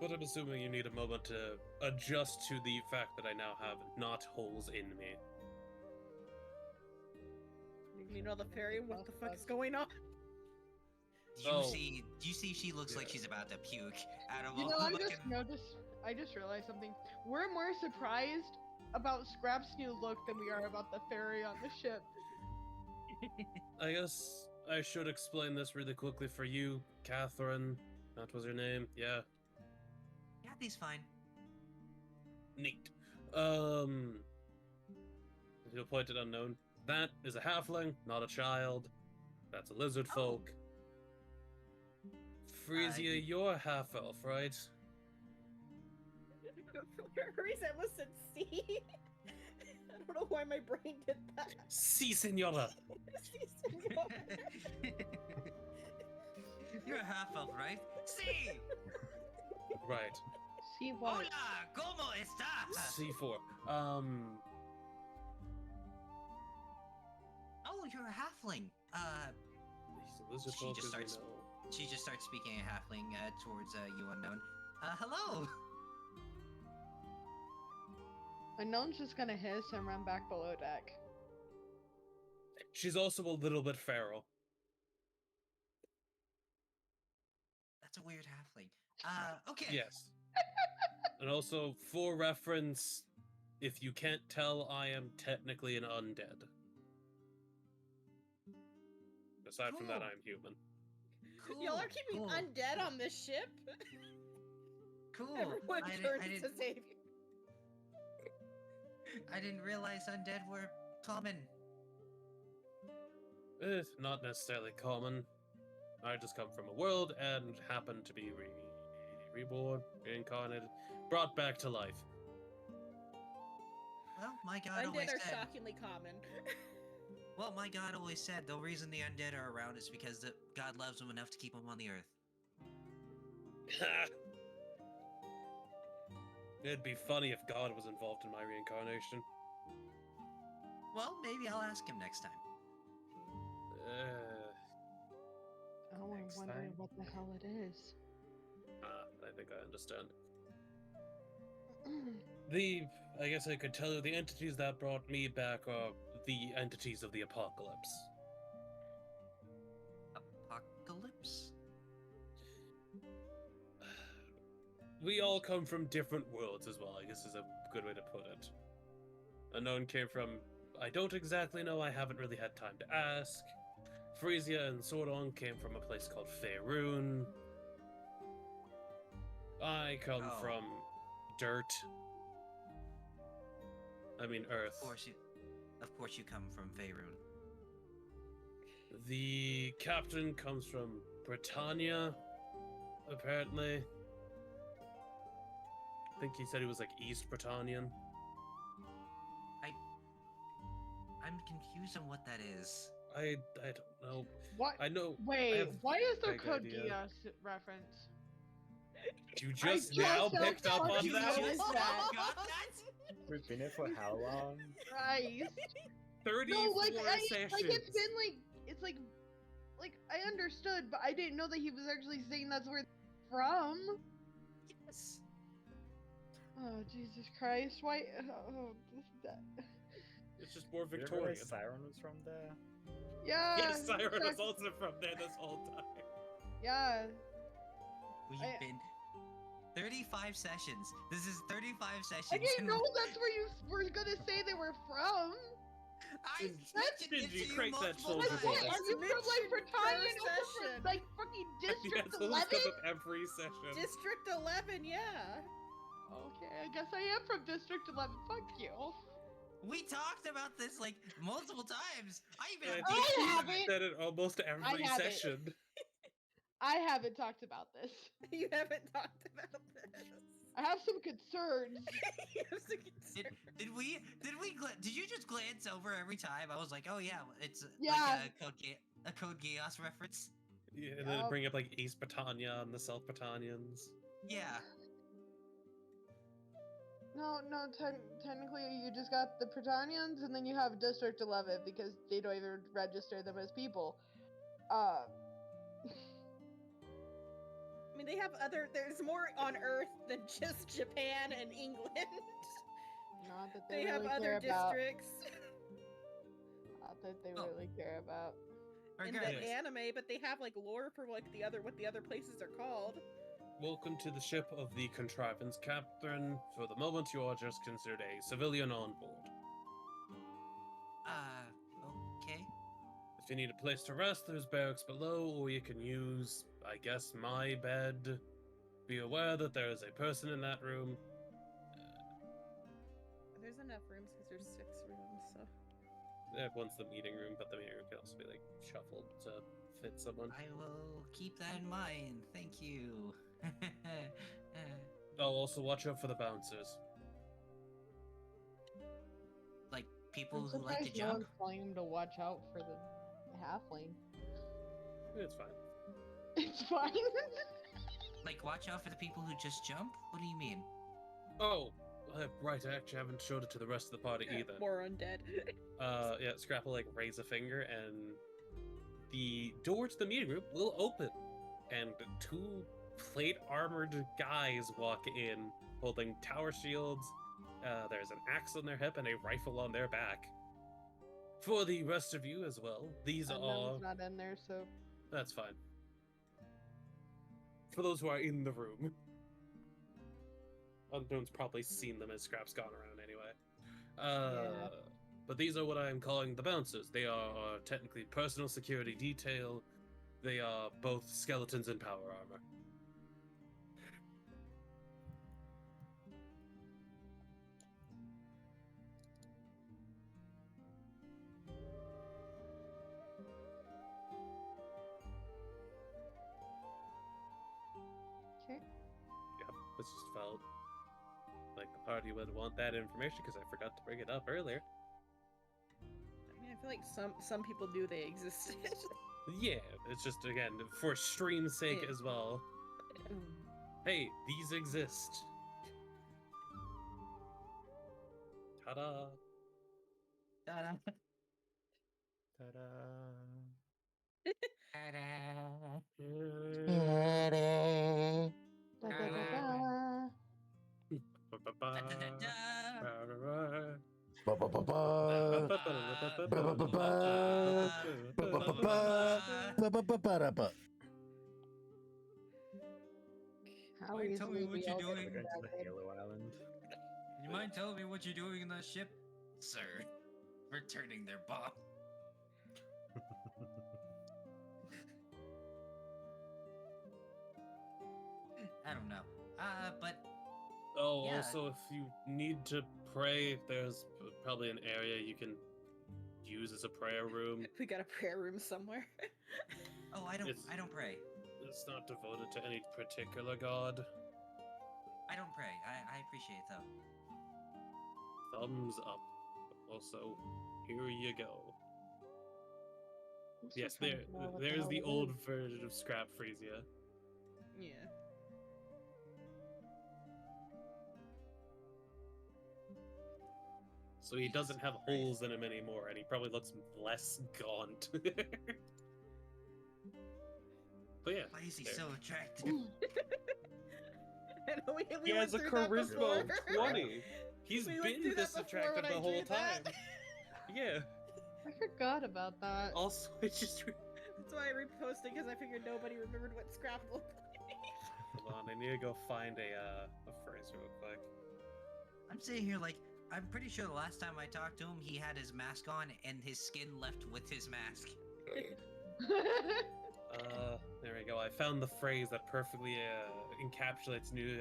But I'm assuming you need a moment to adjust to the fact that I now have not holes in me. Meanwhile, the fairy, what the fuck is going on? Oh. you see she looks like Yeah. she's about to puke out of You all know, the I just realized something. We're more surprised about Scrap's new look than we are about the fairy on the ship. I guess I should explain this really quickly for you, Catherine. That was your name, yeah. Yeah, he's fine. Neat. You'll point at unknown. That is a halfling, not a child. That's a lizard Oh. folk. Frezia, you're half elf, right? Reset was said C. I don't know why my brain did that. Si, senora. Sí, señor. You're a half elf, right? Sí! Right. See what? Hola, ¿cómo estás? C4. Oh, you're a halfling. He's a lizard She folk, just as we starts- know. She just starts speaking in halfling towards you, Unknown. Hello! Unknown's just gonna hiss and run back below deck. She's also a little bit feral. a weird halfling. Okay. Yes. And also, for reference, if you can't tell, I am technically an undead. Aside from that, Cool. I'm human. Cool. Y'all are keeping cool, undead on this ship? Cool. Everyone I, di- turns I, to didn't, save you. I didn't realize undead were common. Not necessarily common. I just come from a world and happen to be reborn, reincarnated, brought back to life. Well, my god always Undead are said. shockingly common. Well, my god always said the reason the undead are around is because God loves them enough to keep them on the earth. It'd be funny if God was involved in my reincarnation. Well, maybe I'll ask him next time. Oh, I'm Next wondering time. what the hell it is. I think I understand. I guess I could tell you the entities that brought me back are the entities of the apocalypse. Apocalypse? We all come from different worlds as well, I guess is a good way to put it. Unknown came from, I don't exactly know, I haven't really had time to ask. Frisia and Sordon came from a place called Faerun. I come Oh. from dirt. I mean earth. Of course you come from Faerun. The captain comes from Britannia, apparently. I think he said he was like East Britannian. I'm confused on what that is. I don't know. What? I know. Wait, have why is there vague Code idea. Geass reference? You I just just now don't picked up on fucking that? notice that. Got that? We've been here for how long? Christ. 34 No, like sessions. it's been it's like I understood, but I didn't know that he was actually saying that's where they're from. Yes. Oh Jesus Christ! Why? Oh, that. It's just more Did you realize Victorian. Siren was from there? Yeah. Yes, Siren was exact- also from there this whole time. Yeah. We've I- been 35 sessions. This is 35 sessions. I didn't and know that's where you were gonna say they were from. I Did mentioned it you to you crank that multiple soldier Like boy? what? times. Are you from like Britannia? First No, you're from, session. like fucking District Yeah, so this 11? comes up every session. District 11, yeah. Okay, I guess I am from District 11. Fuck you. We talked about this like multiple times. I even I have think pictures you of it. said it almost every have it. session. I haven't talked about this. You haven't talked about this. I have some concerns. You have some concern. Did you just glance over every time? I was like, oh yeah, it's Yeah. like a Code Geass reference. Yeah, and then Yup. bring up like East Britannia and the South Britannians. Yeah. No, technically you just got the Britannians and then you have District 11 because they don't even register them as people. I mean, they have there's more on Earth than just Japan and England. Not that They they, have really other care about. districts Not that they Oh. really care about. in the Regardless. anime, but they have like lore for like what the other places are called. Welcome to the ship of the Contrivance Captain. For the moment, you are just considered a civilian on board. Okay. If you need a place to rest, there's barracks below, or you can use, I guess, my bed. Be aware that there is a person in that room. There's enough rooms because there's 6 rooms, so. One's the meeting room, but the meeting room can also be like shuffled to fit someone. I will keep that in mind. Thank you. Oh, also watch out for the bouncers. Like people I'm who like to surprised no jump. one's telling him to watch out for the halfling. It's fine. It's fine. Like watch out for the people who just jump. What do you mean? Oh, right. I actually haven't showed it to the rest of the party either. More undead. Yeah, Scrapple like raise a finger, and the door to the meeting room will open, and 2 plate armored guys walk in, holding tower shields. There's an axe on their hip and a rifle on their back. For the rest of you as well, these are Unknown's not in there, so that's fine. for those who are in the room. Unknown's probably seen them as Scrap's gone around anyway. Yeah. But these are what I am calling the bouncers. They are technically personal security detail. They are both skeletons and power armor. Okay. Yep, this just felt like the party would want that information because I forgot to bring it up earlier. I mean, I feel like some people knew they existed. Yeah, it's just again for stream's sake Yeah. as well. Hey, these exist. Ta-da! Ta-da. Ta-da. Ta-da. Da, da, da, da. Da-da-da-da. Ba-ba-ba-ba. Ba-ba-ba-ba. How Wait, tell me easily what we you're all get doing. We're going to the distracted. Halo Island. You mind telling me what you're doing in that ship? Sir, returning their bomb. I don't know. But Oh, Yeah. also, if you need to pray, there's probably an area you can use as a prayer room. We got a prayer room somewhere. oh, I don't It's- pray. It's not devoted to any particular god. I don't pray. I appreciate though. Thumbs up. Also, here you go. I'm still Yes, trying to figure out what there's hell the it old is. version of Scrap Frisia. Yeah. So he doesn't have holes in him anymore, and he probably looks less gaunt. But yeah, Why is he there. so attractive? I know we He went has a through that charisma of before. 20. He's We went been through that this before attractive when I the whole drew that. time. Yeah. I forgot about that. Also, it's just. That's why I reposted because I figured nobody remembered what Scrap looked like. Hold on, I need to go find a phrase real quick. I'm sitting here like I'm pretty sure the last time I talked to him, he had his mask on and his skin left with his mask. There we go. I found the phrase that perfectly encapsulates new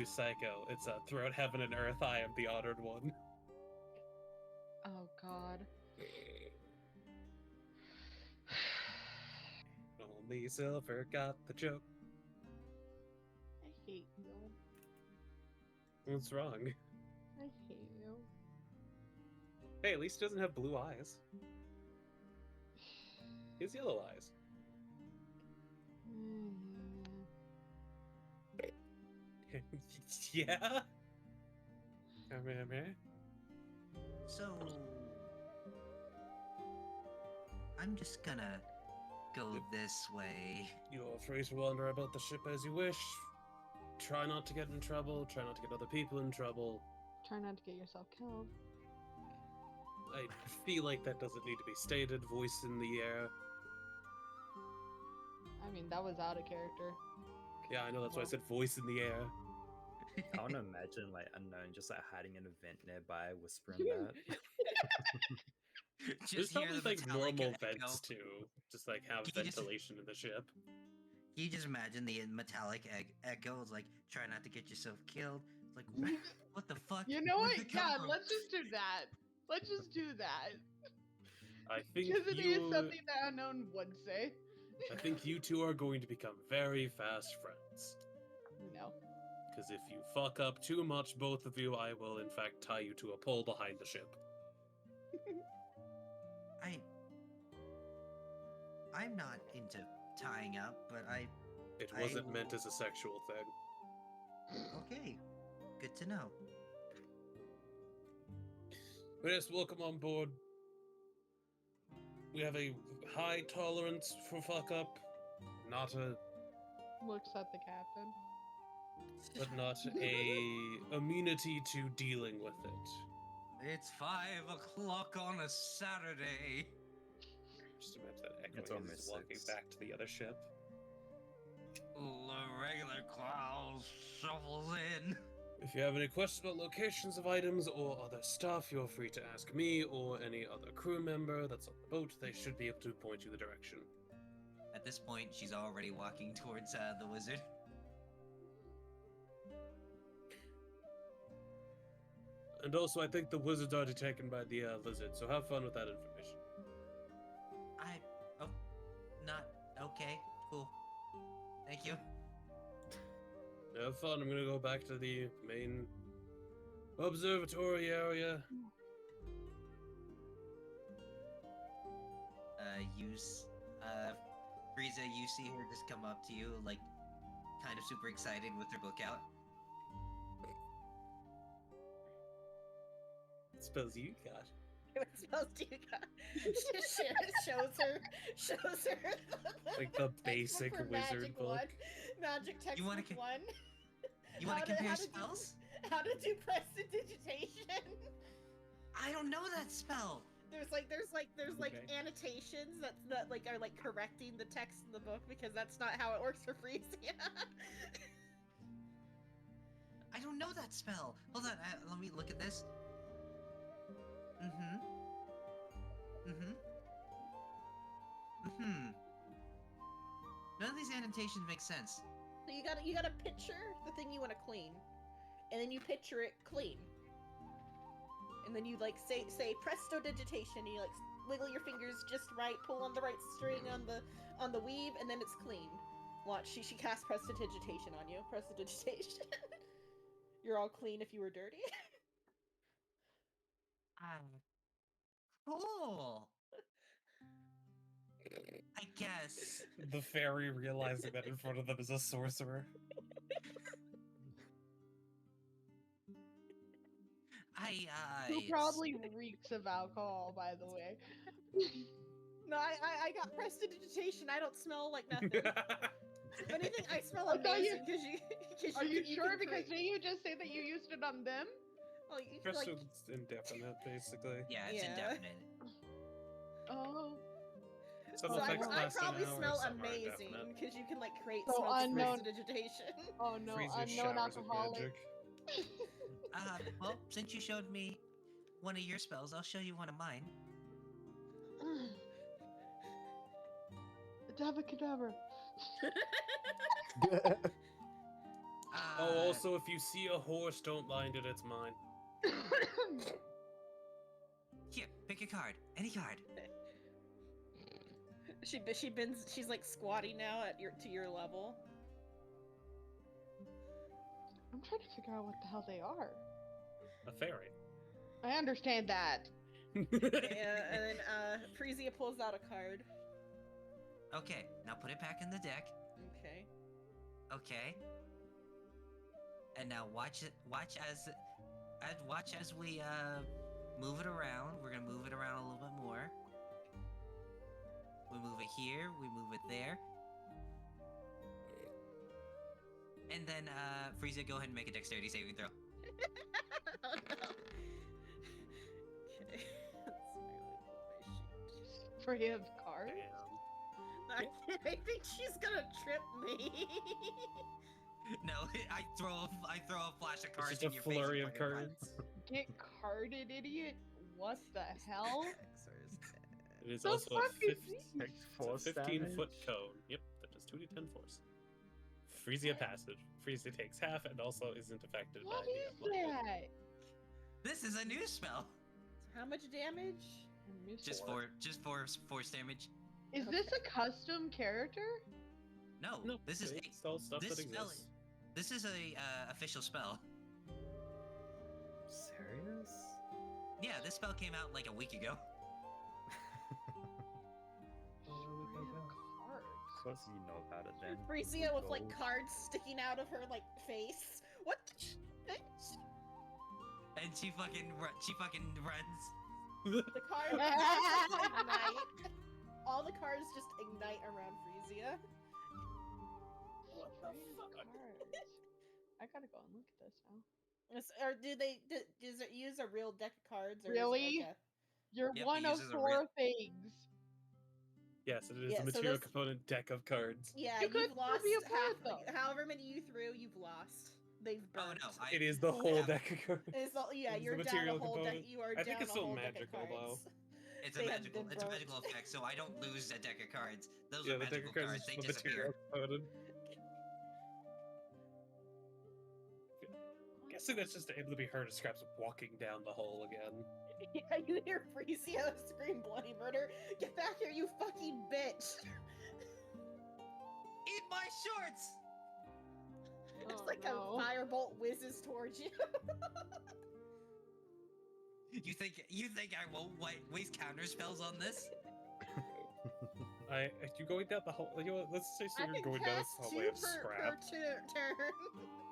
Psycho. It's throughout heaven and earth, I am the honored one. Oh God. Only Silver got the joke. I hate you. What's wrong? I hate you. Hey, at least he doesn't have blue eyes. He has yellow eyes. Yeah? So I'm just gonna go this way. You are free to wander about the ship as you wish. Try not to get in trouble. Try not to get other people in trouble. Try not to get yourself killed. I feel like that doesn't need to be stated. Voice in the air. I mean, that was out of character. Yeah, I know. That's why I said voice in the air. I want to imagine like Unknown just like hiding in a vent nearby, whispering that. There's Just hear probably the like metallic normal echo. vents too. Just like have Can you just- ventilation in the ship. You just imagine the metallic echo is like, try not to get yourself killed. It's like, what the fuck? You know Where'd what? it come Yeah, from? let's just do that. Let's just do that. I think Because it is you. something that Unknown would say. I think you two are going to become very fast friends. No. Because if you fuck up too much, both of you, I will in fact tie you to a pole behind the ship. I'm not into tying up, but It I wasn't meant will- as a sexual thing. okay. Good to know. But yes, welcome on board. We have a high tolerance for fuck up, not a, Looks at the captain. but not a immunity to dealing with it. It's 5 o'clock on a Saturday. Just imagine that It's Echo almost is walking 6. back to the other ship. regular Klaus shuffles in. If you have any questions about locations of items or other stuff, you're free to ask me or any other crew member that's on the boat. They should be able to point you the direction. At this point, she's already walking towards the wizard. And also, I think the wizard's already taken by the lizard, so have fun with that information. Oh, not okay. Cool. Thank you. Have fun. I'm gonna go back to the main observatory area. Frieza, you see her just come up to you, like, kind of super excited with her book out. What spells you got? What spells do you got? shows her Like the textbook basic for wizard Magic book. 1. Magic textbook wanna 1. You want How to to- compare how to do- spells? How to do prestidigitation. I don't know that spell. There's Okay. annotations that are like correcting the text in the book because that's not how it works for Frisia. I don't know that spell. Hold on, let me look at this. Mm-hmm. None of these annotations make sense. So you gotta picture the thing you want to clean, and then you picture it clean, and then you like say prestidigitation. And you like wiggle your fingers just right, pull on the right string on the weave, and then it's clean. Watch, she casts prestidigitation on you. Prestidigitation. You're all clean if you were dirty. Cool. I guess. The fairy realizing that in front of them is a sorcerer. Who probably reeks of alcohol, by the way. No, I got prestidigitation. I don't smell like nothing. If anything, I smell I thought you- amazing because you. Are you can sure? Because create- didn't you just say that you used it on them? Oh, you feel like Preston's indefinite, basically. Yeah, it's Yeah. indefinite. Oh. Some so I effects last an probably hour, smell some are amazing indefinite. because you can like create So smoke with unknown- prestidigitation. Oh no, Frieza unknown showers with alcoholic. magic. Well, since you showed me one of your spells, I'll show you one of mine. Dabba-cadabra. Oh, also, if you see a horse, don't mind it, it's mine. Here, pick a card. Any card. She bends. She's like squatting now at your level. I'm trying to figure out what the hell they are. A fairy. I understand that. Yeah, and then Frisia pulls out a card. Okay, now put it back in the deck. Okay. Okay. And now watch as we move it around. We're gonna move it around a little bit more. We move it here, we move it there. And then Frieza, go ahead and make a dexterity saving throw. Oh no. Okay. Let's Free of cards. Damn. I think she's gonna trip me. No, I throw a flash of It's cards just in a your face. flurry and of play your cards. Get carded, idiot. What the hell? It is The also fuck a is 15-foot cone. Yep, that does 2d10 force. Frisia passive. Frisia takes half and also isn't affected What by is the blood. that? This is a new spell. How much damage? Just for force damage. Is this a custom character? No, No, this is it's all stuff this that spell exists. this is a official spell. Serious? Yeah, this spell came out like a week ago. Free of cards. Of course you know about it then. Frisia with like Gold. cards sticking out of her like face. What? Bitch? And she fucking runs. The cards just ignite. All the cards just ignite around Frisia. What the fuck? I gotta go and look at this now. Or does it use a real deck of cards? Or Really? Is it like You're Yep, it one of uses a four things. Yes, it is Yeah, a so material those- component deck of cards. Yeah, You could you've still lost be a half. part, though. However many you threw, you've lost. They've Oh burnt. no, It is the whole have- deck of cards. It's all, yeah, It's the you're down a material whole deck. component. You are I think down it's a still whole deck magical, of cards. It's a They have magical. been It's a burnt. magical effect, so I don't lose a deck of cards. Those Yeah, are the deck magical of cards cards. is They the material disappear. component. Guessing that's just able to be heard as Scraps walking down the hole again. Yeah, you hear Freesia scream bloody murder. Get back here, you fucking bitch! Eat my shorts. It's Oh, like no. a firebolt whizzes towards you. You think I won't waste counter spells on this? You going down the hole? You know what, let's say so I you're can going down cast this two hallway of per Scrap. turn.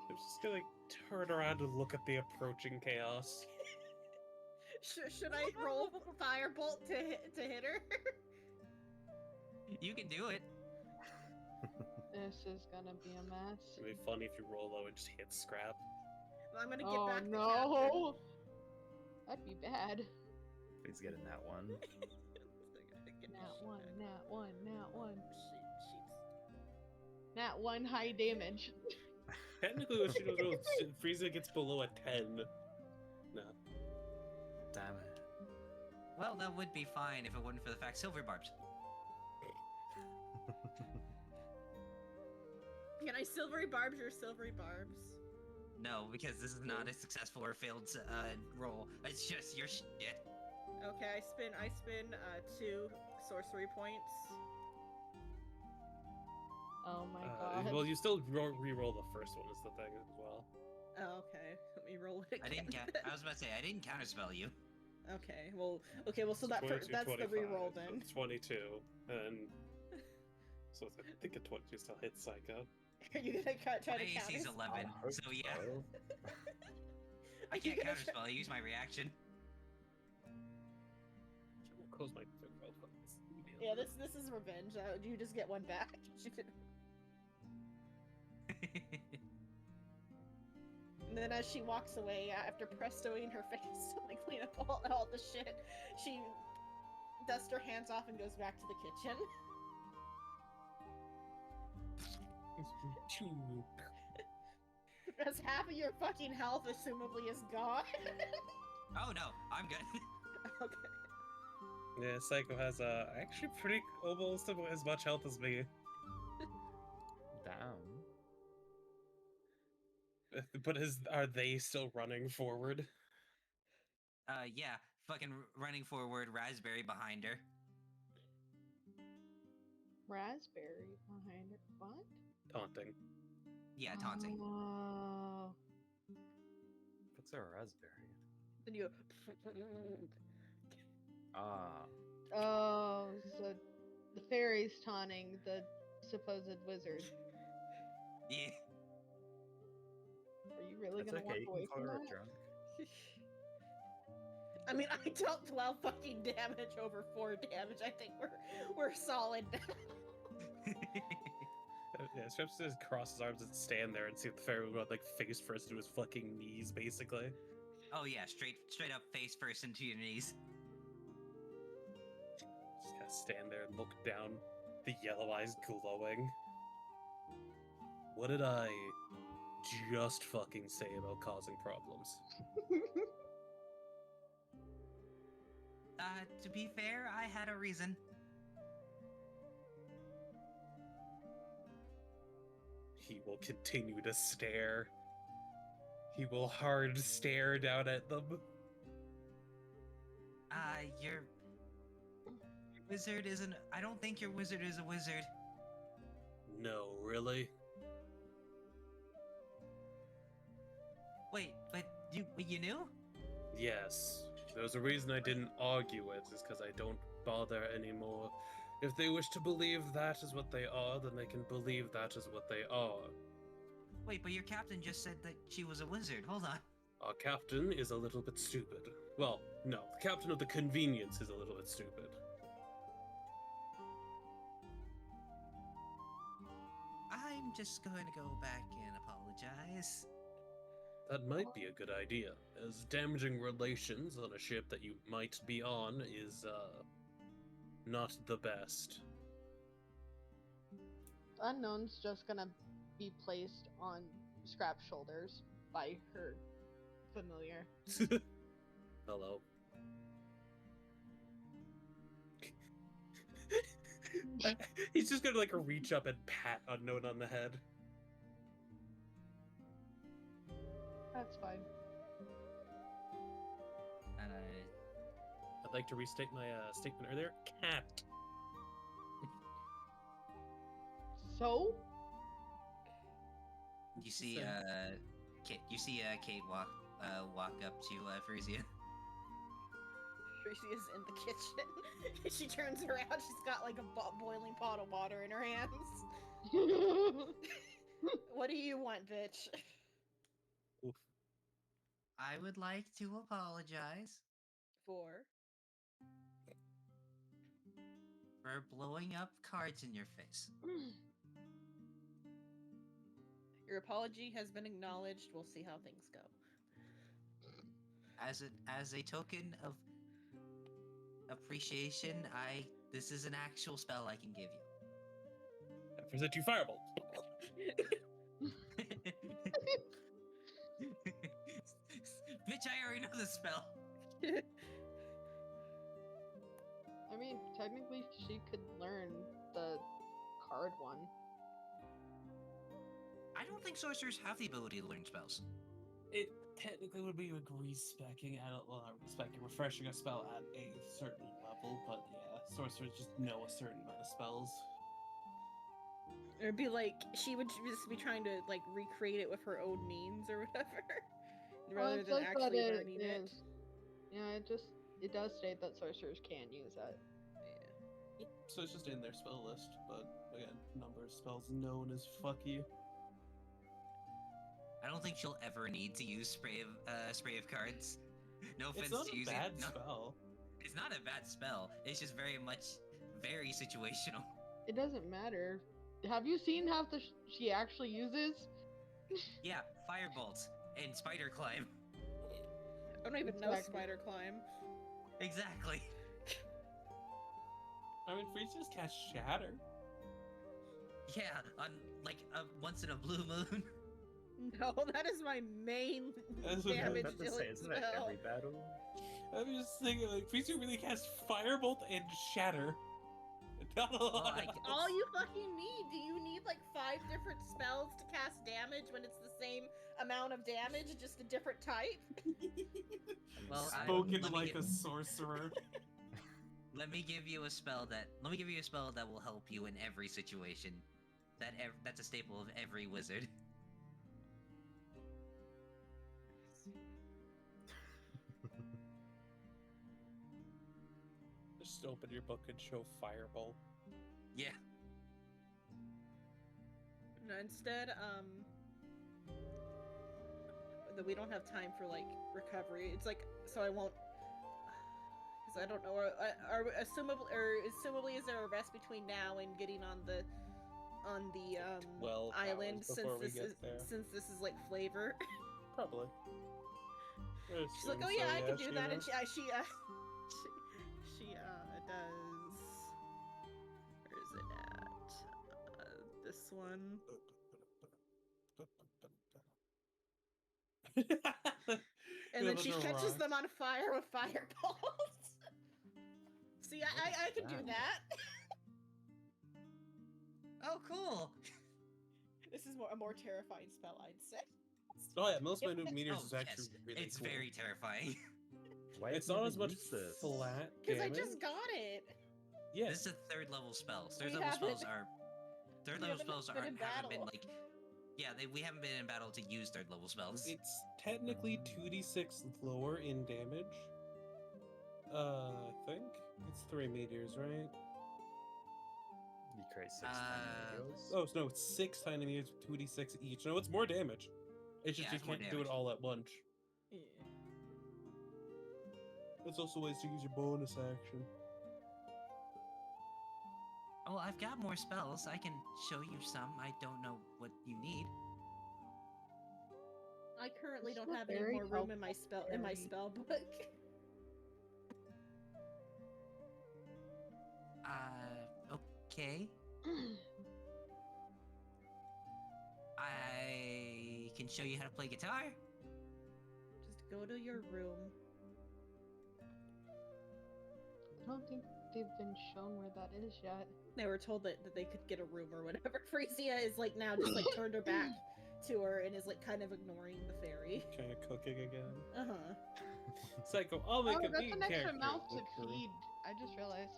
I'm just gonna turn around and look at the approaching chaos. Should I roll firebolt to hit her? You can do it. This is gonna be a mess. It'd be funny if you roll low and just hit Scrap. I'm gonna get Oh back the no! That'd be bad. Please get in that one. Nat one, nat one, nat one. Sheets. Nat one high damage. Technically, what she does is Frieza gets below a 10. No. Damn it. Well, that would be fine if it wasn't for the fact silver barbs. Can I silvery barbs your silvery barbs? No, because this is not a successful or failed roll. It's just your shit. Okay, I spin 2 sorcery points. Oh my god. Well, you still re-roll the first one is the thing as well. Oh, okay. Let me roll it I again. didn't. I was about to say I didn't counterspell you. Okay, well, so that 22, that's the 25, re-roll so then. 22, and so I think a 22 still hits Psycho. Are you gonna try My to count? AC's 11, so yeah. I You can't gonna counterspell. I use my reaction. Close my. Yeah, this is revenge. You just get one back. And then as she walks away, after prestoing her face to like clean up all the shit, she dusts her hands off and goes back to the kitchen. As half of your fucking health assumably is gone. Oh no, I'm good. Okay. Yeah, Psycho has actually pretty almost as much health as me. Damn. But are they still running forward? Yeah, fucking running forward, raspberry behind her. Raspberry behind her. What? Taunting. Yeah, taunting. Oh. What's a raspberry? Then you. Ah. Oh, so the fairy's taunting the supposed wizard. Yeah. Are you really That's gonna okay. walk You away can call from her that? drunk. I mean, I dealt 12 fucking damage over 4 damage. I think we're solid now. Yeah, Straps just cross his arms and stand there and see if the fairy would like face first to his fucking knees, basically. Oh yeah, straight up face first into your knees. Just gotta stand there and look down, the yellow eyes glowing. What did I just fucking say about causing problems? To be fair, I had a reason. He will continue to stare. He will hard stare down at them. Your wizard isn't. I don't think your wizard is a wizard. No, really? Wait, but you knew? Yes. There's a reason I didn't argue it, is because I don't bother anymore. If they wish to believe that is what they are, then they can believe that is what they are. Wait, but your captain just said that she was a wizard. Hold on. Our captain is a little bit stupid. Well, no, the captain of the Convenience is a little bit stupid. I'm just going to go back and apologize. That might be a good idea, as damaging relations on a ship that you might be on is, not the best. Unknown's just gonna be placed on Scrap's shoulders by her familiar. Hello. He's just gonna like reach up and pat Unknown on the head. That's fine. I'd like to restate my statement earlier. Cat. So? You see, Same. Kate. You see, Kate walk up to Frisia. Tracy is in the kitchen. She turns around. She's got like a boiling pot of water in her hands. What do you want, bitch? Oof. I would like to apologize For for blowing up cards in your face. your apology has been acknowledged. We'll see how things go. As a token of appreciation, this is an actual spell I can give you. I present you Firebolt. Bitch, I already know the spell. I mean, technically, she could learn the card one. I don't think sorcerers have the ability to learn spells. It technically would be like respecking at well, not respecking, refreshing a spell at a certain level, but yeah, sorcerers just know a certain amount of spells. It'd be like she would just be trying to like recreate it with her own means or whatever, rather it's than like actually that learning it. is. Yeah, it does state that sorcerers can use it. Yep, so it's just in their spell list, but again, number of spells known as fuck you. I don't think she'll ever need to use spray of cards. No offense It's not to a using bad no, spell. It's not a bad spell. It's just very situational. It doesn't matter. Have you seen how she actually uses? Yeah, firebolt and spider climb. I don't even know Exactly. spider climb. Exactly. I mean, Freeze just cast Shatter. Yeah, on like once in a blue moon. No, that is my main That's what I was damage about to say, dealing isn't that spell. every battle? I'm just thinking, like, Freeze really cast Firebolt and Shatter. Not a lot. I- else. All you fucking need. Do you need like 5 different spells to cast damage when it's the same amount of damage, just a different type? Well, Spoken let me like get- a sorcerer. Let me give you a spell that will help you in every situation. That's a staple of every wizard. Just open your book and show Firebolt. Yeah. No, instead, that we don't have time for like recovery. It's like so I won't, because I don't know. Assumably, is there a rest between now and getting on the 12 island hours before we get there. since this is like flavor? Probably. She's like, oh yeah, I can do that, and she does. Where is it at? This one. And then she catches them on fire with fireballs. See, I can do that. Oh, cool. This is a more terrifying spell, I'd say. Oh yeah, most minute meters Oh, is actually yes. really It's cool. very terrifying. Why It's haven't not you as much used this? flat Because I damage. just got it. Yeah. This is a third level spell. We Third level spells haven't- are. Third we level haven't spells been aren't in haven't been battle. like. Yeah, we haven't been in battle to use third level spells. It's technically 2d6 lower in damage. I think it's 3 meteors, right? You create 6 Uh, tornadoes. Oh no, it's 6 tiny meteors with 2d6 each. No, it's more damage. It's just Yeah, you it's more can't do it damage. all at once. Yeah. There's also ways to use your bonus action. Oh, I've got more spells. I can show you some. I don't know what you need. I currently This is don't a have any very more room in my helpful fairy. spell book. Okay. can show you how to play guitar. Just go to your room. I don't think they've been shown where that is yet. They were told that they could get a room or whatever. Frisia is like now just like turned her back to her and is like kind of ignoring the fairy. Kind of cooking again. Uh-huh. Psycho, I'll make a that's mean an extra character. mouth to Look, feed. I just realized.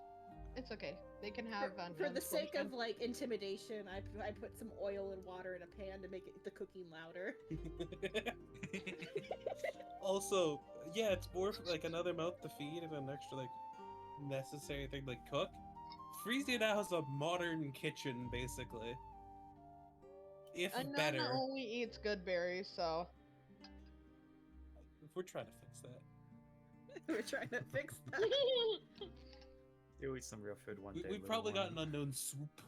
It's okay. They can have For the sake of portion. like intimidation, I put some oil and water in a pan to make the cooking louder. Also, yeah, it's more for, like another mouth to feed and an extra like necessary thing like cook. Frisia now has a modern kitchen, basically. If And better. Nana only eats good berries, so. We're trying to fix that. We're trying to fix that. You'll eat some real food one day. We've little probably got one. an unknown soup.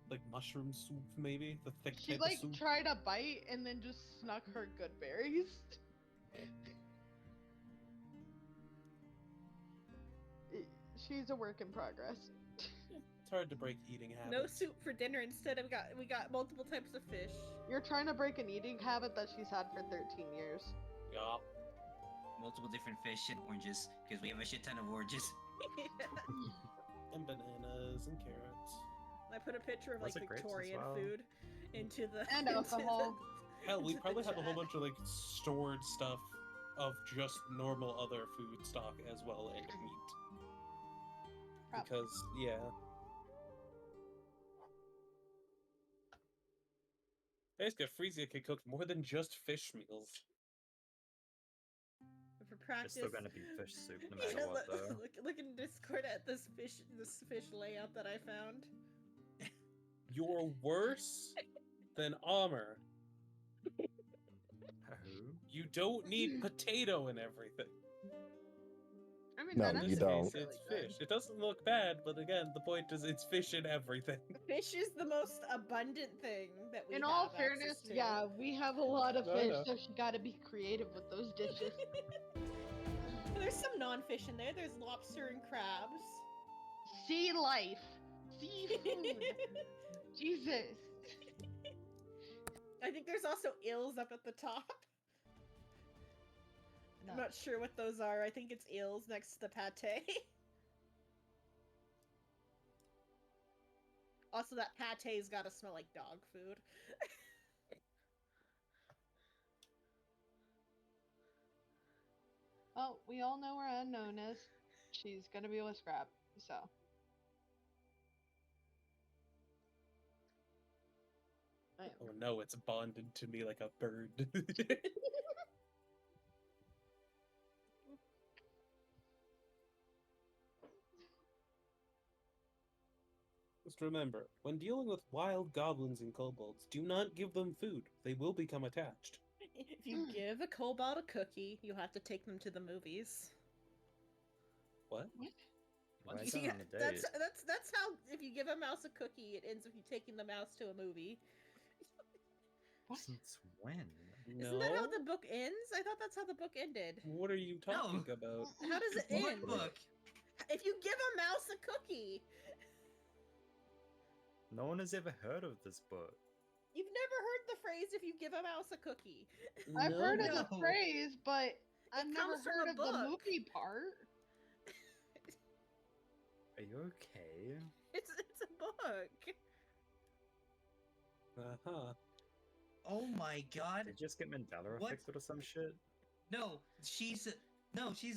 Like mushroom soup, maybe? The thick She type like of soup. tried a bite and then just snuck her good berries. She's a work in progress. It's hard to break eating habits. No soup for dinner. Instead, we got multiple types of fish. You're trying to break an eating habit that she's had for 13 years. Yup. Multiple different fish and oranges, because we have a shit ton of oranges. And bananas and carrots. I put a picture of like Was it grapes as Victorian well? food into the And into alcohol. Hell, we into the probably have a whole chat. bunch of like stored stuff of just normal other food stock as well and meat. Probably. Because, yeah. Basically, Frisia can cook more than just fish meals. For It's practice. still gonna be fish soup no Yeah, matter what, though. look in Discord at this fish layout that I found. You're worse than Amr. Who? You don't need potato in everything. I mean, No, that you is don't. It's really good. fish. It doesn't look bad, but again, the point is it's fish in everything. Fish is the most abundant thing that we In have all access fairness, to. yeah, we have a lot of No, fish, no. so she gotta be creative with those dishes. There's some non-fish in there. There's lobster and crabs. Sea life. Seafood. Jesus. I think there's also eels up at the top. I'm No. not sure what those are. I think it's eels next to the pate. Also, that pate's gotta smell like dog food. Well, we all know where Unknown is. She's gonna be with Scrap, so. I am. Oh no, it's bonded to me like a bird. Just remember, when dealing with wild goblins and kobolds, do not give them food. They will become attached. If you give a kobold a cookie, you have to take them to the movies. What? Why is Yeah, that on a date? that's how. If you give a mouse a cookie, it ends with you taking the mouse to a movie. Since when? No. Isn't that how the book ends? I thought that's how the book ended. What are you talking No. about? How does it What end? book? If you give a mouse a cookie, No one has ever heard of this book. you've never heard the phrase "if you give a mouse a cookie." I've heard of the No. phrase, but I've never comes from heard a of the book. movie part. Are you okay? It's a book. Uh-huh. Oh my god. Did you just get Mandela What? affected or some shit? No, she's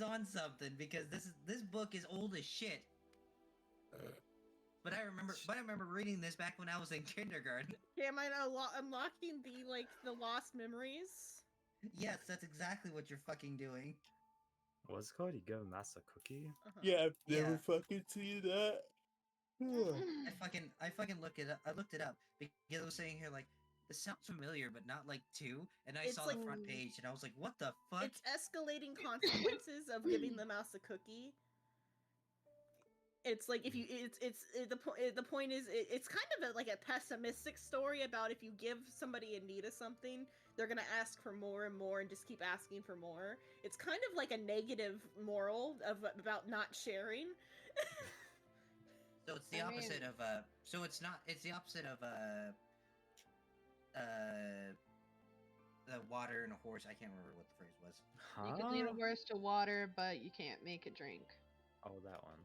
on something because this book is old as shit. But I remember reading this back when I was in kindergarten. Okay, am I unlocking the lost memories? Yes, that's exactly what you're fucking doing. What's it called? You give a mouse a cookie? Uh-huh. Yeah, I've never Yeah. fucking seen that. I fucking looked it up. I looked it up because it was saying here like this sounds familiar, but not like two. And I It's saw like- the front page and I was like, what the fuck? It's escalating consequences of giving the mouse a cookie. It's like if you the point is it's kind of like a pessimistic story about if you give somebody in need of something, they're gonna ask for more and more and just keep asking for more. It's kind of like a negative moral about not sharing. So it's the I opposite mean- of so it's not it's the opposite of water and a horse. I can't remember what the phrase was. You can lead a Huh? horse to water, but you can't make it drink. Oh, that one.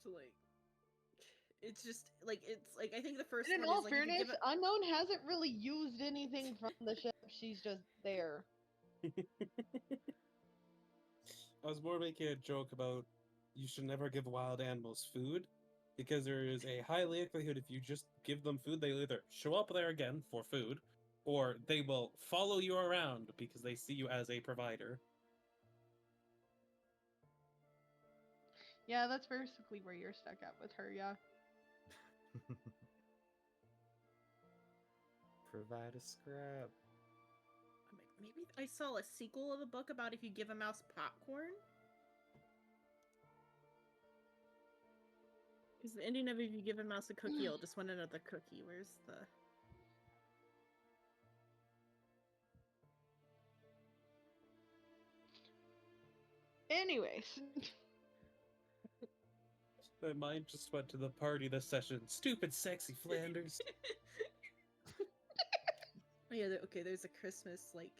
So like, it's just like I think the first And in one all is like you can fairness, give it- Unknown hasn't really used anything from the ship. She's just there. I was more making a joke about you should never give wild animals food because there is a high likelihood if you just give them food, they'll either show up there again for food or they will follow you around because they see you as a provider. Yeah, that's basically where you're stuck at with her, yeah. Provide a scrap. maybe I saw a sequel of a book about if you give a mouse popcorn. Because the ending of if you give a mouse a cookie, it'll just want another cookie. Where's the? Anyways. My mind just went to the party this session. Stupid, sexy Flanders. Oh yeah, okay. There's a Christmas like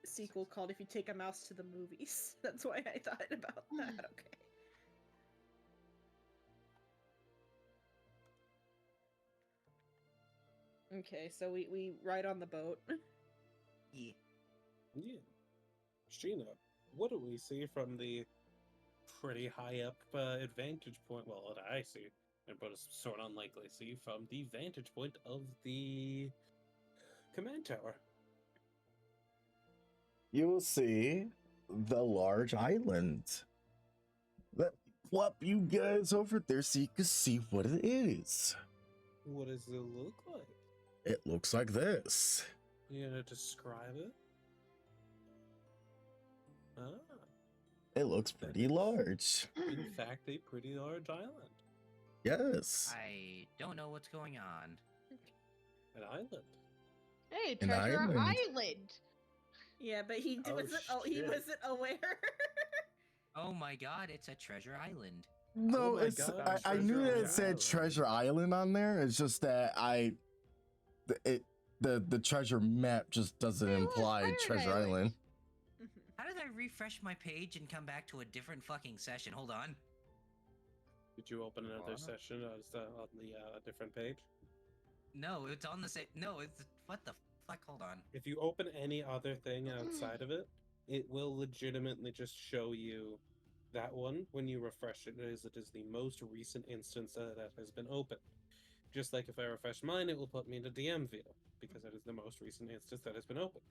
sequel called "If You Take a Mouse to the Movies." That's why I thought about that. Okay. Okay, so we ride on the boat. Yeah. Yeah. Sheena, what do we see from the pretty high up advantage point? Well, what I see, but it's sort of unlikely to see from the vantage point of the command tower. You will see the large island. Let me flop you guys over there so you can see what it is. What does it look like? It looks like this. You gonna describe it? Ah, It looks pretty large. in fact, a pretty large island. Yes. I don't know what's going on. An island. Hey, An Treasure island. Island. Yeah, but he Oh, wasn't. Oh, he shit. wasn't aware. Oh my god, it's a treasure island. No, Oh my it's God, I knew Treasure that it said Island. Treasure Island on there. It's just that the treasure map just doesn't Hey, look, imply Pirate Treasure Island. Island. How did I refresh my page and come back to a different fucking session? Hold on. Did you open another What? session on the different page? No, it's on the same. No, it's what the fuck? Hold on. If you open any other thing outside of it, it will legitimately just show you that one when you refresh it. It is the most recent instance that has been opened. Just like if I refresh mine, it will put me into DM view because it is the most recent instance that has been opened.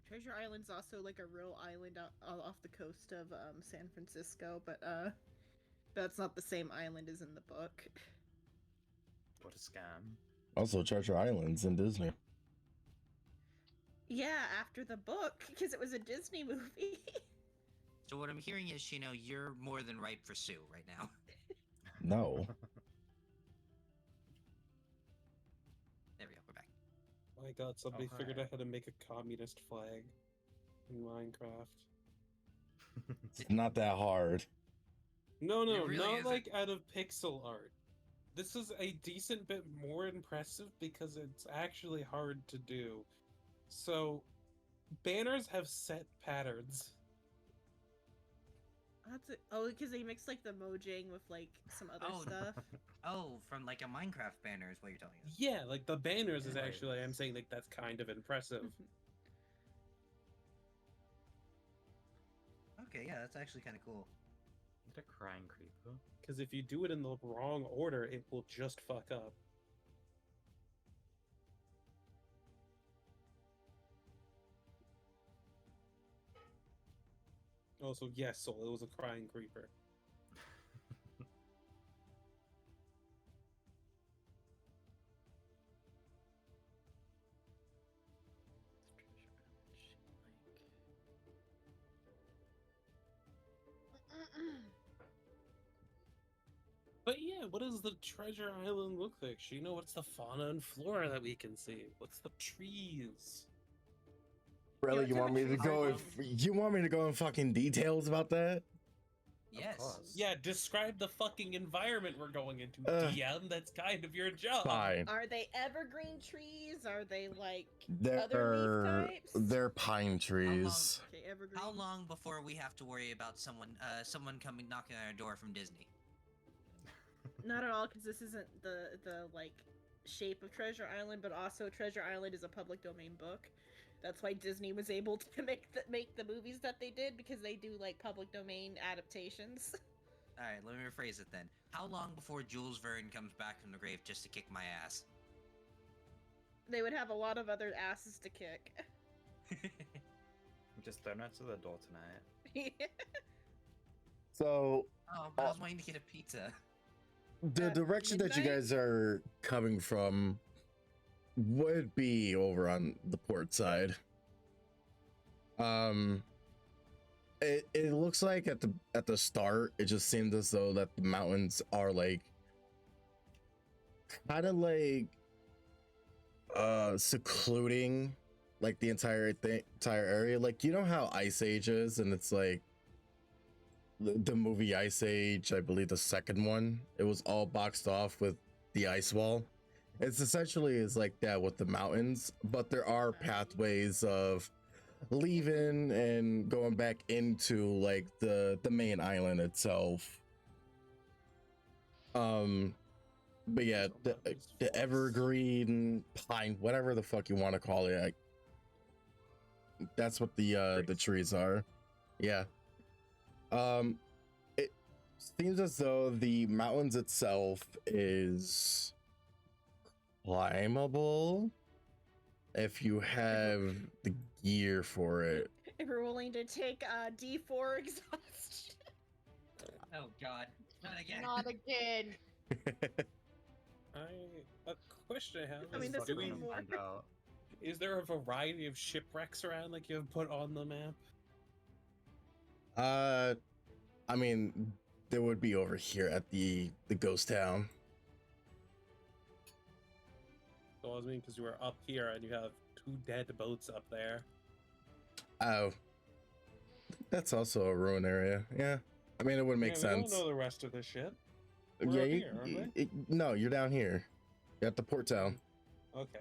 Treasure Island's also like a real island off the coast of San Francisco, but that's not the same island as in the book. What a scam. Also, Treasure Island's in Disney. Yeah, after the book, because it was a Disney movie. So what I'm hearing is, Shino, you're more than ripe for Sue right now. No. There we go. We're back. My god, somebody Oh, figured hi. out how to make a communist flag in Minecraft. It's not that hard. No, It really not isn't. like out of pixel art. This is a decent bit more impressive because it's actually hard to do. So, banners have set patterns. That's it. Oh, because they mixed like the Mojang with like some other Oh, stuff. Oh, from like a Minecraft banner is what you're telling us. Yeah, like the banners is Yeah. actually, I'm saying like that's kind of impressive. Okay, yeah, that's actually kind of cool. Get a crying creeper. Because if you do it in the wrong order, it will just fuck up. Also, yes, Soul, it was a crying creeper. But yeah, what does the treasure island look like? You know, what's the fauna and flora that we can see? What's the trees? Really, Yeah, you want me to treasure go? island. You want me to go in fucking details about that? Yes. course. Yeah, describe the fucking environment we're going into, Uh, DM. That's kind of your job. Fine. Are they evergreen trees? Are they like They're other leaf types? they're pine trees. Okay, evergreen. How long before we have to worry about someone coming knocking on our door from Disney? Not at all, because this isn't the like shape of Treasure Island, but also Treasure Island is a public domain book. That's why Disney was able to make the movies that they did, because they do like public domain adaptations. All right, let me rephrase it then. How long before Jules Verne comes back from the grave just to kick my ass? They would have a lot of other asses to kick. Just don't answer the door tonight. So Oh, but I was waiting to get a pizza. the At direction that you midnight? guys are coming from would be over on the port side. It looks like at the start it just seemed as though that the mountains are like kind of like secluding like the entire area. Like, you know how Ice Age is, and it's like the movie Ice Age, I believe the second one, it was all boxed off with the ice wall. It's essentially is like that with the mountains, but there are pathways of leaving and going back into like the main island itself. But yeah, the evergreen pine, whatever the fuck you want to call it, that's what the trees are. Yeah. It seems as though the mountains itself is climbable if you have the gear for it. If we're willing to take D4 exhaustion. Oh God, not again. Not again. A question I have I mean, is, this do would be we- more. Find out. is there a variety of shipwrecks around like you have put on the map? I mean, there would be over here at the ghost town. So I was mean because you were up here and you have 2 dead boats up there. Oh, that's also a ruin area. Yeah, I mean, it would make Yeah, sense. We don't know the rest of the ship. We're Yeah, up you, here, aren't we? no, you're down here. You're at the port town. Okay.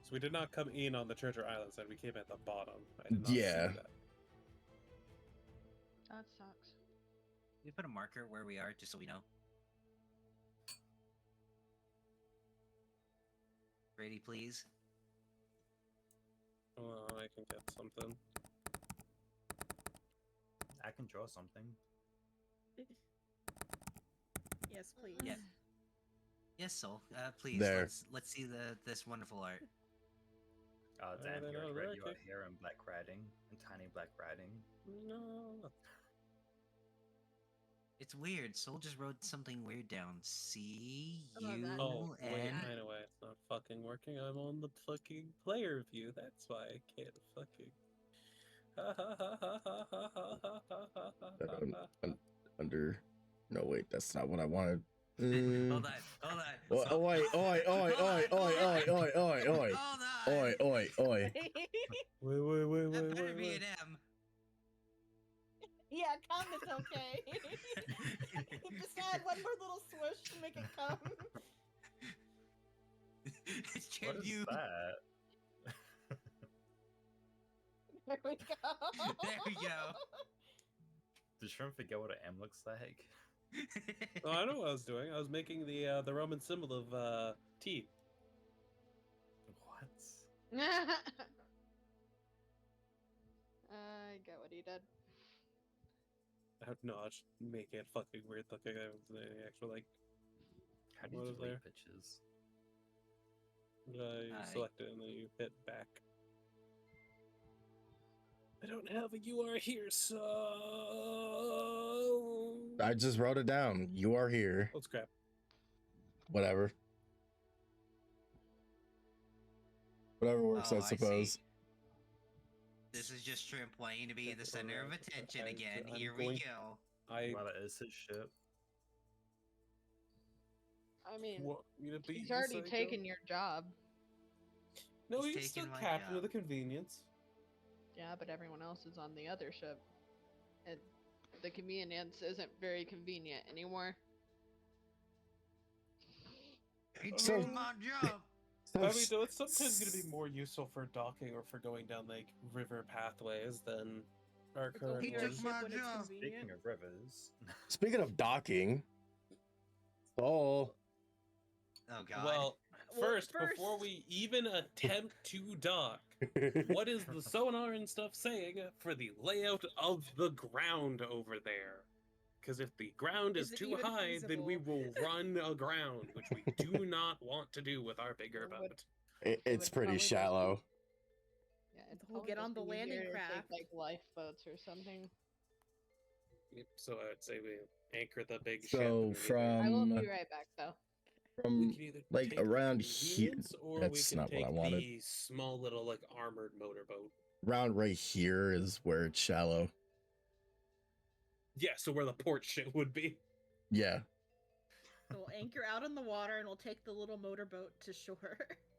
So we did not come in on the Treasure Island side. We came at the bottom. I did not Yeah. See that. That sucks. We put a marker where we are, just so we know. Brady, please. Well, I can get something. I can draw something. Yes, please. Yeah. Yes, Soul. Please. There. Let's see this wonderful art. Oh damn, then you're I'll red. write You got it. hair and black writing and tiny black writing. No. It's weird. Soul just wrote something weird down. C How about U that? Oh, wait, N. I know why it's not fucking working. I'm on the fucking player view. That's why I can't fucking. Under. No, wait, that's not what I wanted. Hold Mm. on. Hold on. Oi, Soul- oi, oi, oi, oi, oi, oi, oi, oi, oi, Hold on. oi, oi, oi. Wait, That better be an M. Yeah, come is okay. Just add one more little swoosh to make it come. What is you. that? There we go. There we go. Did Shrimp forget what an M looks like? Oh, I know what I was doing. I was making the Roman symbol of T. What? I get what he did. No, I'll just make it fucking weird looking. I was any actual like. How do you What is delete there? pictures? You I- select it and then you hit back. I don't have a UR here, so I just wrote it down. You are here. let's grab. Whatever. Whatever works, Oh, I I see. suppose. This is just Shrimp wanting to be the center of attention I'm again. going- Here we go. I Well, that is his ship. I mean, want me to be. he's the already psycho? taken your job. No, He's he's still taken my captain of job. the convenience. Yeah, but everyone else is on the other ship. And the convenience isn't very convenient anymore. It's So- my job. So I mean, though, it's sometimes going to be more useful for docking or for going down like river pathways than our It's current only He your took ones. ship my when it's job. convenient. Speaking of rivers, speaking of docking, Saul, Oh god. Well, Well, first, before first- we even attempt to dock, what is the sonar and stuff saying for the layout of the ground over there? Because if the ground is Is it too even high, then we feasible? will run aground, which we do not want to do with our bigger It would- boat. it's would pretty probably just- shallow. Yeah, it'd We'll probably get just on the be landing easier to take, craft. like lifeboats or something. Yep, so I'd say we anchor the big ship. So and we either- from I will be right back though. we from can either like, take the around here- convenience, or we that's can not what take I wanted. the small little like armored motorboat. around right here is where it's shallow. Yeah, so where the port ship would be. Yeah. So we'll anchor out on the water and we'll take the little motorboat to shore.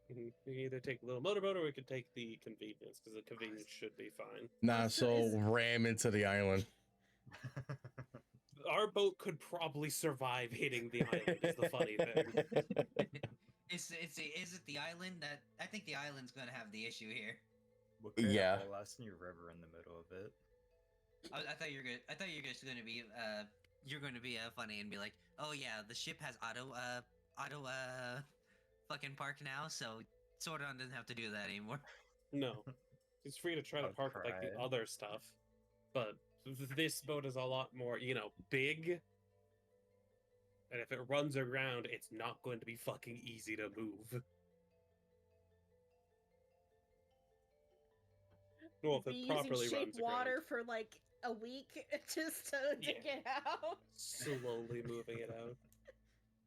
We can either take the little motorboat or we could take the convenience, because the convenience should be fine. Nah, So so is- ram into the island. Our boat could probably survive hitting the island, is the funny thing. Is it the island that I think the island's gonna have the issue here? we'll create Yeah. a whole ass new river in the middle of it. I thought you were good. I thought you were just gonna be you're going to be funny and be like, oh yeah, the ship has auto fucking park now, so Sordon doesn't have to do that anymore. No. He's free to try to I'll park with, like the cry. other stuff. But this boat is a lot more, big. And if it runs aground, it's not going to be fucking easy to move. Well, if Be it using properly shape runs aground. water for like a week just to Yeah. get out. Slowly moving it out.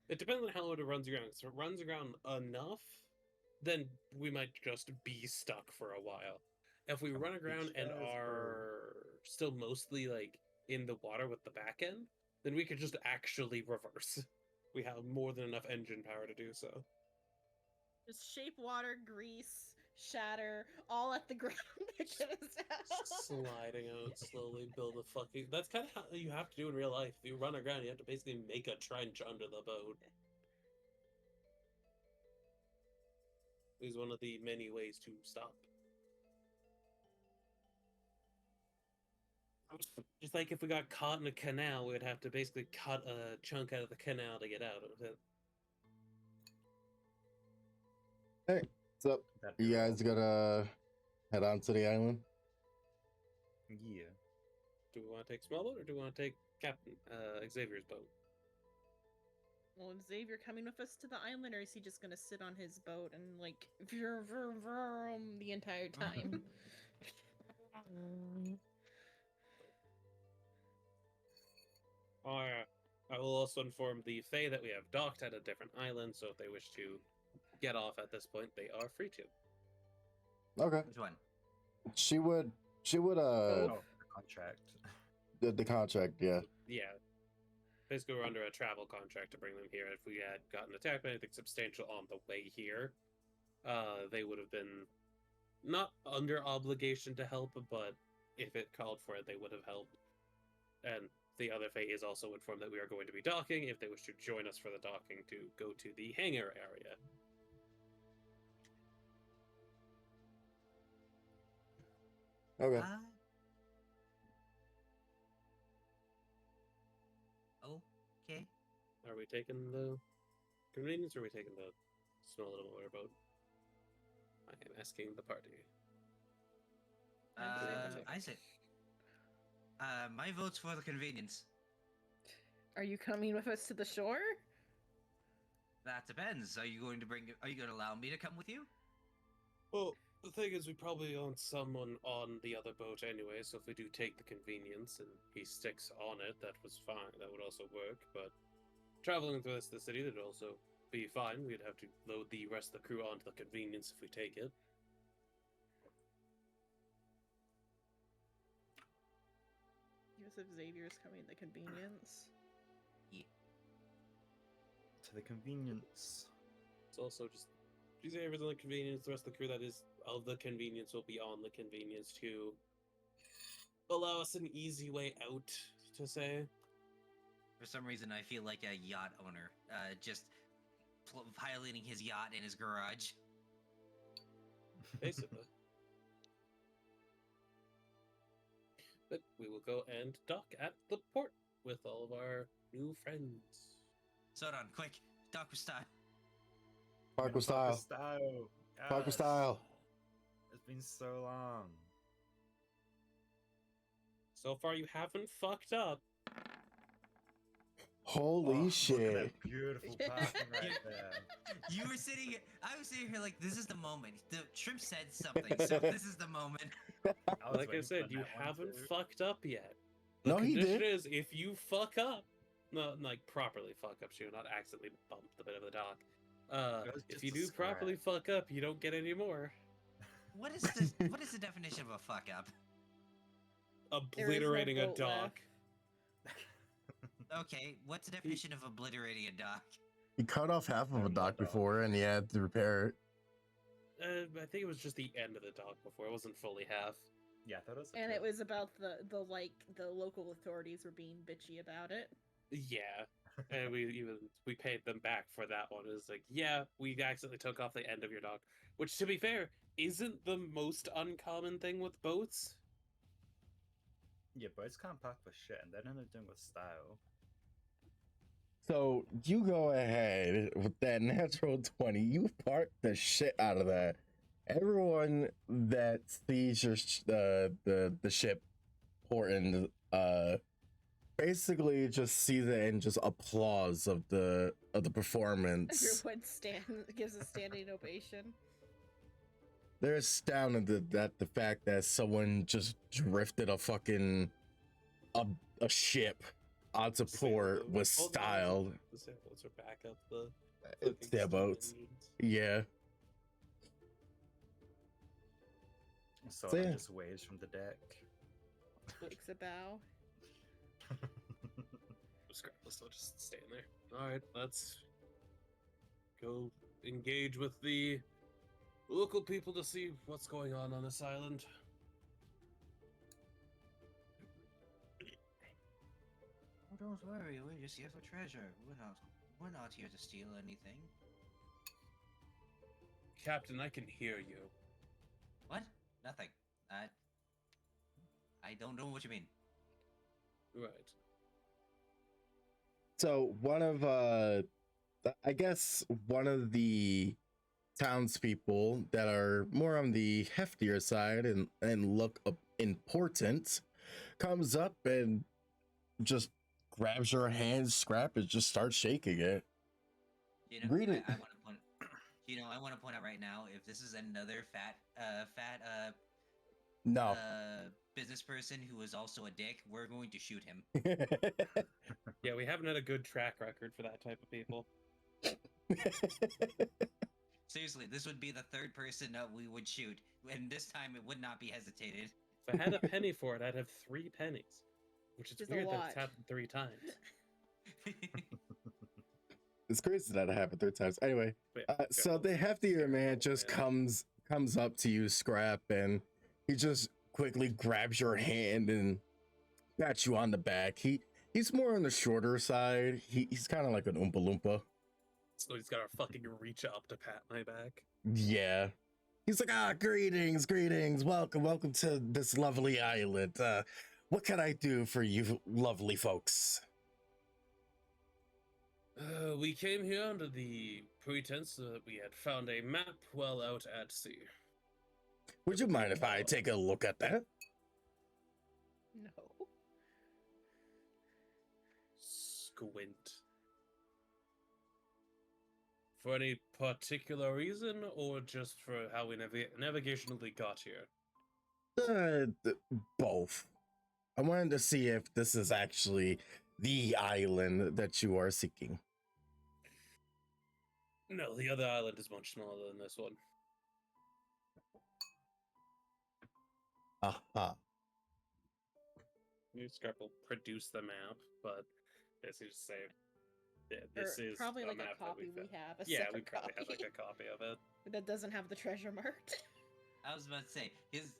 It depends on how it runs aground. If it runs aground enough, then we might just be stuck for a while. If we run aground and does, bro. are still mostly like in the water with the back end, then we could just actually reverse. We have more than enough engine power to do so. Just shape water, grease, shatter, all at the ground to get us out. Sliding out slowly, build a fucking. That's kind of how you have to do in real life. If you run aground, you have to basically make a trench under the boat. Is one of the many ways to stop. Just like if we got caught in a canal, we'd have to basically cut a chunk out of the canal to get out of it. So That'd be you guys gonna head on to the island? Yeah. Do we want to take small boat or do we want to take Captain Xavier's boat? Well, is Xavier coming with us to the island, or is he just gonna sit on his boat and like vroom the entire time? I will also inform the Fae that we have docked at a different island, so if they wish to get off at this point, they are free to. Okay. Which one? She would Oh, the contract. the contract, yeah. Yeah. Basically, we're under a travel contract to bring them here. If we had gotten attacked by anything substantial on the way here, they would have been not under obligation to help, but if it called for it, they would have helped. And the other Fae is also informed that we are going to be docking if they wish to join us for the docking to go to the hangar area. Okay. Okay. Are we taking the convenience or are we taking the small little motorboat? I am asking the party. Isaac. My vote's for the convenience. Are you coming with us to the shore? That depends. Are you going to allow me to come with you? Well, the thing is, we probably own someone on the other boat anyway, so if we do take the convenience and he sticks on it, that was fine. That would also work, but traveling through the city, that'd also be fine. We'd have to load the rest of the crew onto the convenience if we take it. Yes, if Xavier's coming, the convenience. To the convenience. It's also just Xavier's on the convenience, the rest of the crew that is of the convenience will be on the convenience to allow us an easy way out to say. For some reason, I feel like a yacht owner, just piloting his yacht in his garage. Basically. But we will go and dock at the port with all of our new friends. Sodon, quick, dock with style. Parkour style. Style. Parkour Yes. style. It's been so long. So far, you haven't fucked up. Holy Oh, Look at shit. that beautiful parking right there. You were sitting here, I was sitting here like, this is the moment. The shrimp said something, so this is the moment. I was Like I waiting said, for you that one haven't too. fucked up yet. The No, he condition did. is if you fuck up, no, like properly fuck up, Shu, not accidentally bump the bit of the dock. It was If just you a do properly fuck up, you don't get any more. What is the definition of a fuck up? Obliterating a boat dock. left. Okay, what's the definition of obliterating a dock? He cut off half of a Never dock mind, dog. before, and he had to repair it. I think it was just the end of the dock before. It wasn't fully half. Yeah, I thought it was. And it was about the local authorities were being bitchy about it. Yeah, and we paid them back for that one. It was like, yeah, we accidentally took off the end of your dock, which, to be fair, isn't the most uncommon thing with boats. Yeah, boats can't park for shit, and then they're doing with style. So you go ahead with that natural 20. You park the shit out of that. Everyone that sees your the ship porting basically just sees it and just applause of the performance. Everyone gives a standing ovation. They're astounded at the fact that someone just drifted a fucking a ship onto port with style. The sailboats are back up the It's their boats. Yeah. So So, it yeah. just waves from the deck. Makes a bow. Scrapple still just staying there. All right, let's go engage with the local people to see what's going on this island. Oh, don't worry, we're just here for treasure. We're not here to steal anything. Captain, I can hear you. What? Nothing. I don't know what you mean. Right. So one of I guess one of the townspeople that are more on the heftier side and look important comes up and just grabs your hand, Scrap, and just starts shaking it. You know, Greeting. I want to point. I want to point out right now, if this is another fat No. business person who is also a dick, we're going to shoot him. Yeah, we haven't had a good track record for that type of people. Seriously, this would be the third person that we would shoot, and this time it would not be hesitated. If I had a penny for it, I'd have 3 pennies. Which is Just a weird that lot. it's happened 3 times. It's crazy that it happened 3 times. Anyway, But yeah, so the heftier man just comes up to you, Scrap, and he just quickly grabs your hand and pats you on the back. He's more on the shorter side. He's kind of like an Oompa Loompa. So he's got to fucking reach up to pat my back. Yeah. He's like, greetings, welcome to this lovely island. What can I do for you lovely folks? We came here under the pretense that we had found a map well out at sea. Would you mind if I take a look at that? No. Squint. For any particular reason, or just for how we navigationally got here? Both. I wanted to see if this is actually the island that you are seeking. No, the other island is much smaller than this one. Aha. New Scrap will produce the map, but basically just say, yeah, this Or is probably a like map a copy that we have. A Yeah, we separate probably have copy like a copy of it. that doesn't have the treasure marked. I was about to say,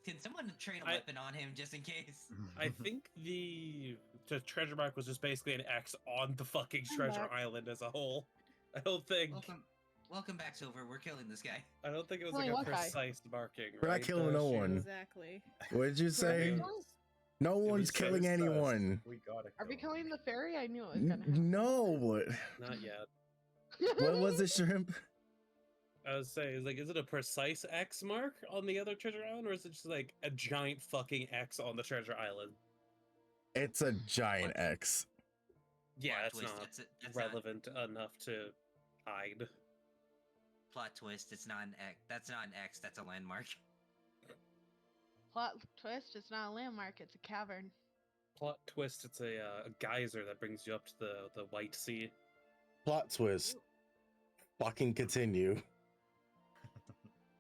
can someone train a I- weapon on him just in case? I think the the treasure mark was just basically an X on the fucking I'm treasure back. island as a whole. I don't think Welcome back, Silver. We're killing this guy. I don't think it was Killing like a what guy? precise marking. We're not right? killing The no shield. one. Exactly. What did you say? Means- No It one's means killing Says us. anyone. We gotta Are we kill him. killing the fairy? I knew it was gonna happen. No. Not yet. What was the shrimp? I was saying, like, is it a precise X mark on the other treasure island, or is it just like a giant fucking X on the treasure island? It's a giant X. Yeah, Plot it's twist, not that's relevant enough to hide. Plot twist. It's not an X. That's not an X. That's a landmark. Plot twist, it's not a landmark, it's a cavern. Plot twist: it's a geyser that brings you up to the White Sea. Plot twist. Fucking continue.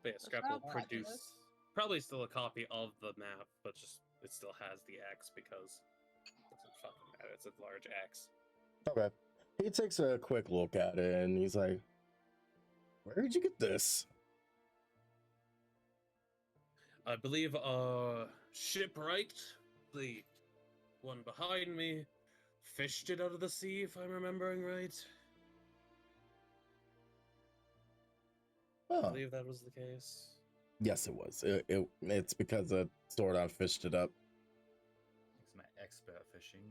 But yeah, That's Scrap not will a plot produce twist. probably still a copy of the map, but just it still has the X because it doesn't fucking matter. It's a large X. Okay. He takes a quick look at it and he's like, "Where did you get this?" I believe shipwright, the one behind me, fished it out of the sea, if I'm remembering right. I Oh, believe that was the case. yes, it was. It's because Sordon fished it up. It's my expert fishing.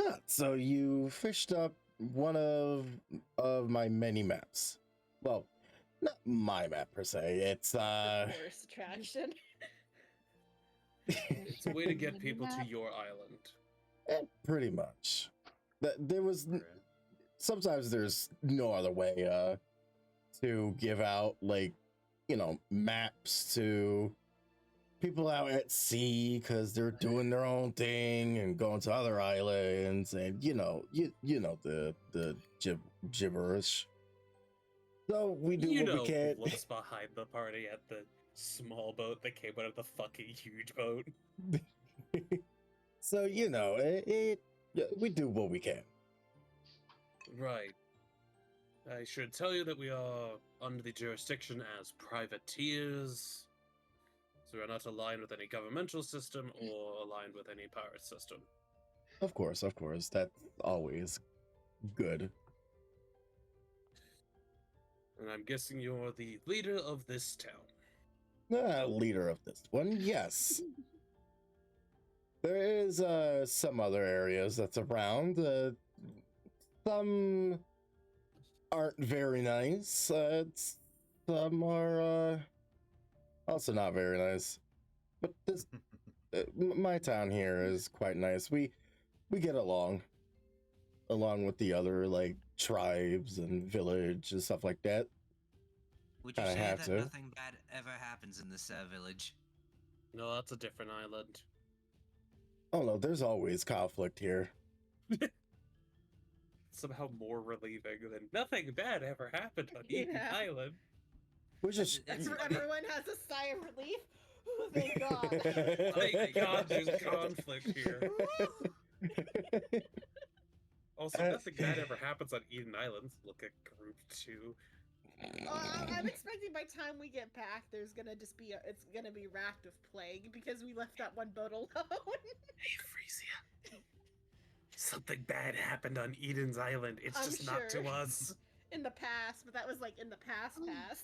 Ah, so you fished up one of my many maps. Well, not my map per se. It's Tourist attraction. It's a way to get Mini people to map? your island. pretty much. There was Okay. sometimes there's no other way to give out, like, you know, maps to people out at sea because they're doing their own thing and going to other islands, and you know the gibberish. So we do You what know we can. what's behind the party at the small boat that came out of the fucking huge boat. So you know we do what we can. Right. I should tell you that we are under the jurisdiction as privateers. So we're not aligned with any governmental system or aligned with any pirate system. Of course, that's always good. And I'm guessing you're the leader of this town. Leader of this one, yes. There is some other areas that's around. Some aren't very nice. Some are also not very nice. But this my town here is quite nice. We get along with the other like tribes and village and stuff like that. Would you I say have that to. nothing bad ever happens in this village? No, that's a different island. Oh no, there's always conflict here. Somehow more relieving than nothing bad ever happened on Eden Yeah. Island. We're just Everyone has a sigh of relief. Oh, thank God. Thank God there's conflict here. Also, nothing bad ever happens on Eden Island. Look at Group 2. I'm expecting by time we get back, there's gonna just be it's gonna be racked with plague because we left that one boat alone. Hey, Frisia. Something bad happened on Eden's Island. It's I'm just not to sure. us. In the past, but that was like in the past,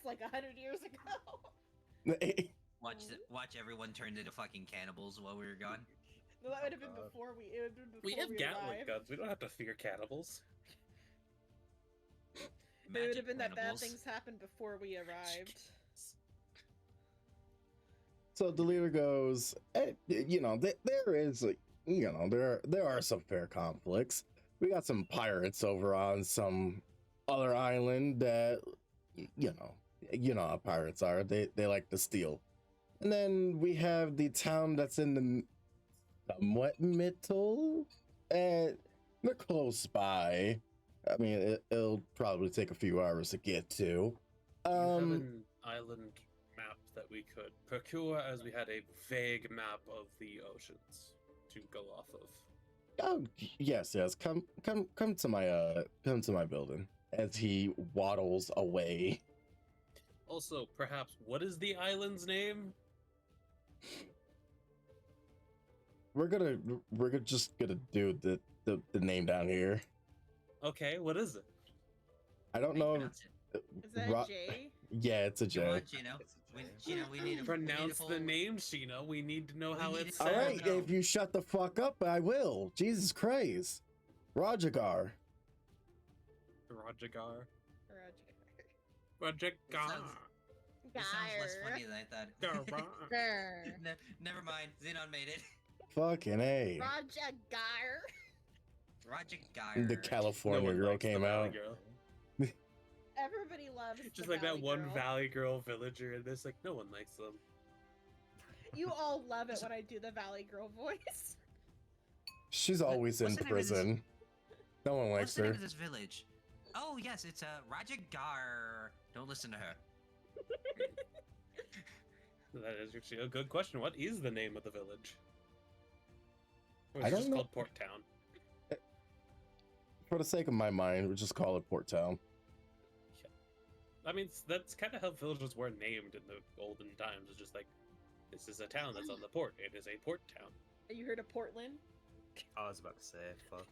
like 100 years ago. Watch everyone turn into fucking cannibals while we were gone. No, that would have been God. before we. It would have been We before have we Gatling arrived. guns. We don't have to fear cannibals. It would Magic have been that bad cannibals. things happened before we arrived. So the leader goes, you know, there is, like, you know, there are some fair conflicts. We got some pirates over on some other island that, you know how pirates are. They like to steal. And then we have the town that's in the somewhat middle, and they're close by. I mean, it'll probably take a few hours to get to. You have an island map that we could procure, as we had a vague map of the oceans to go off of. Oh yes. Come to my building. As he waddles away. Also, perhaps, what is the island's name? just gonna do the name down here. Okay, what is it? I don't How do you know. pronounce it? Is that Ro- a J? Yeah, it's a Come J. on, Chino. We need a Pronounce the full- name, Shino. We need to know We how need it's to All said. right, no. if you shut the fuck up, I will. Jesus Christ, Rajagar. Rajagar. Roger. It sounds less funny than I thought. Rajagar. Grr. Never mind. Xenon made it. Fucking A. Roger Gar. Roger Geyer. The No California one girl likes the came Valley out. Girl. Everybody loves Just the like that Valley one Girl. Valley Girl villager in this, like no one likes them. You all love it when I do the Valley Girl voice. She's always in what's the name of this- prison. No one What's likes the name her. of this village? Oh yes, it's Roger Gar. Don't listen to her. That is actually a good question. What is the name of the village? Or is I it don't just know. called Port Town? For the sake of my mind, we'll just call it Port Town. I mean, that's kind of how villages were named in the olden times. It's just like, this is a town that's on the port. It is a port town. You heard of Portland? I was about to say, fuck.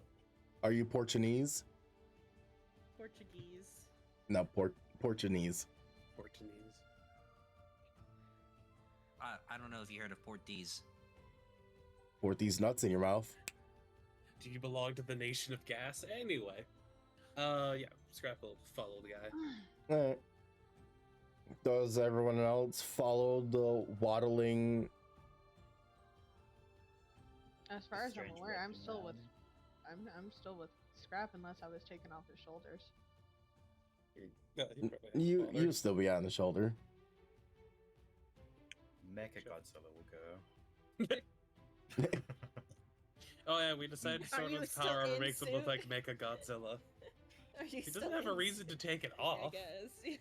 Are you Portuguese? Portuguese. No, Portuguese. Portuguese. I don't know if you heard of Port D's. Port these nuts in your mouth. Do you belong to the nation of gas? Anyway. Yeah, Scrap will follow the guy. Alright. Does everyone else follow the waddling? As far as I'm Strange aware, I'm looking still with man. I'm still with Scrap unless I was taken off his shoulders. No, he probably has You followed. still be on the shoulder. Mecha Godzilla will go. Oh yeah, we decided Are you Sordon's still power armor in makes him look suit? like Mecha Godzilla. Are you He doesn't still have a in reason to take it I off. guess. Yeah.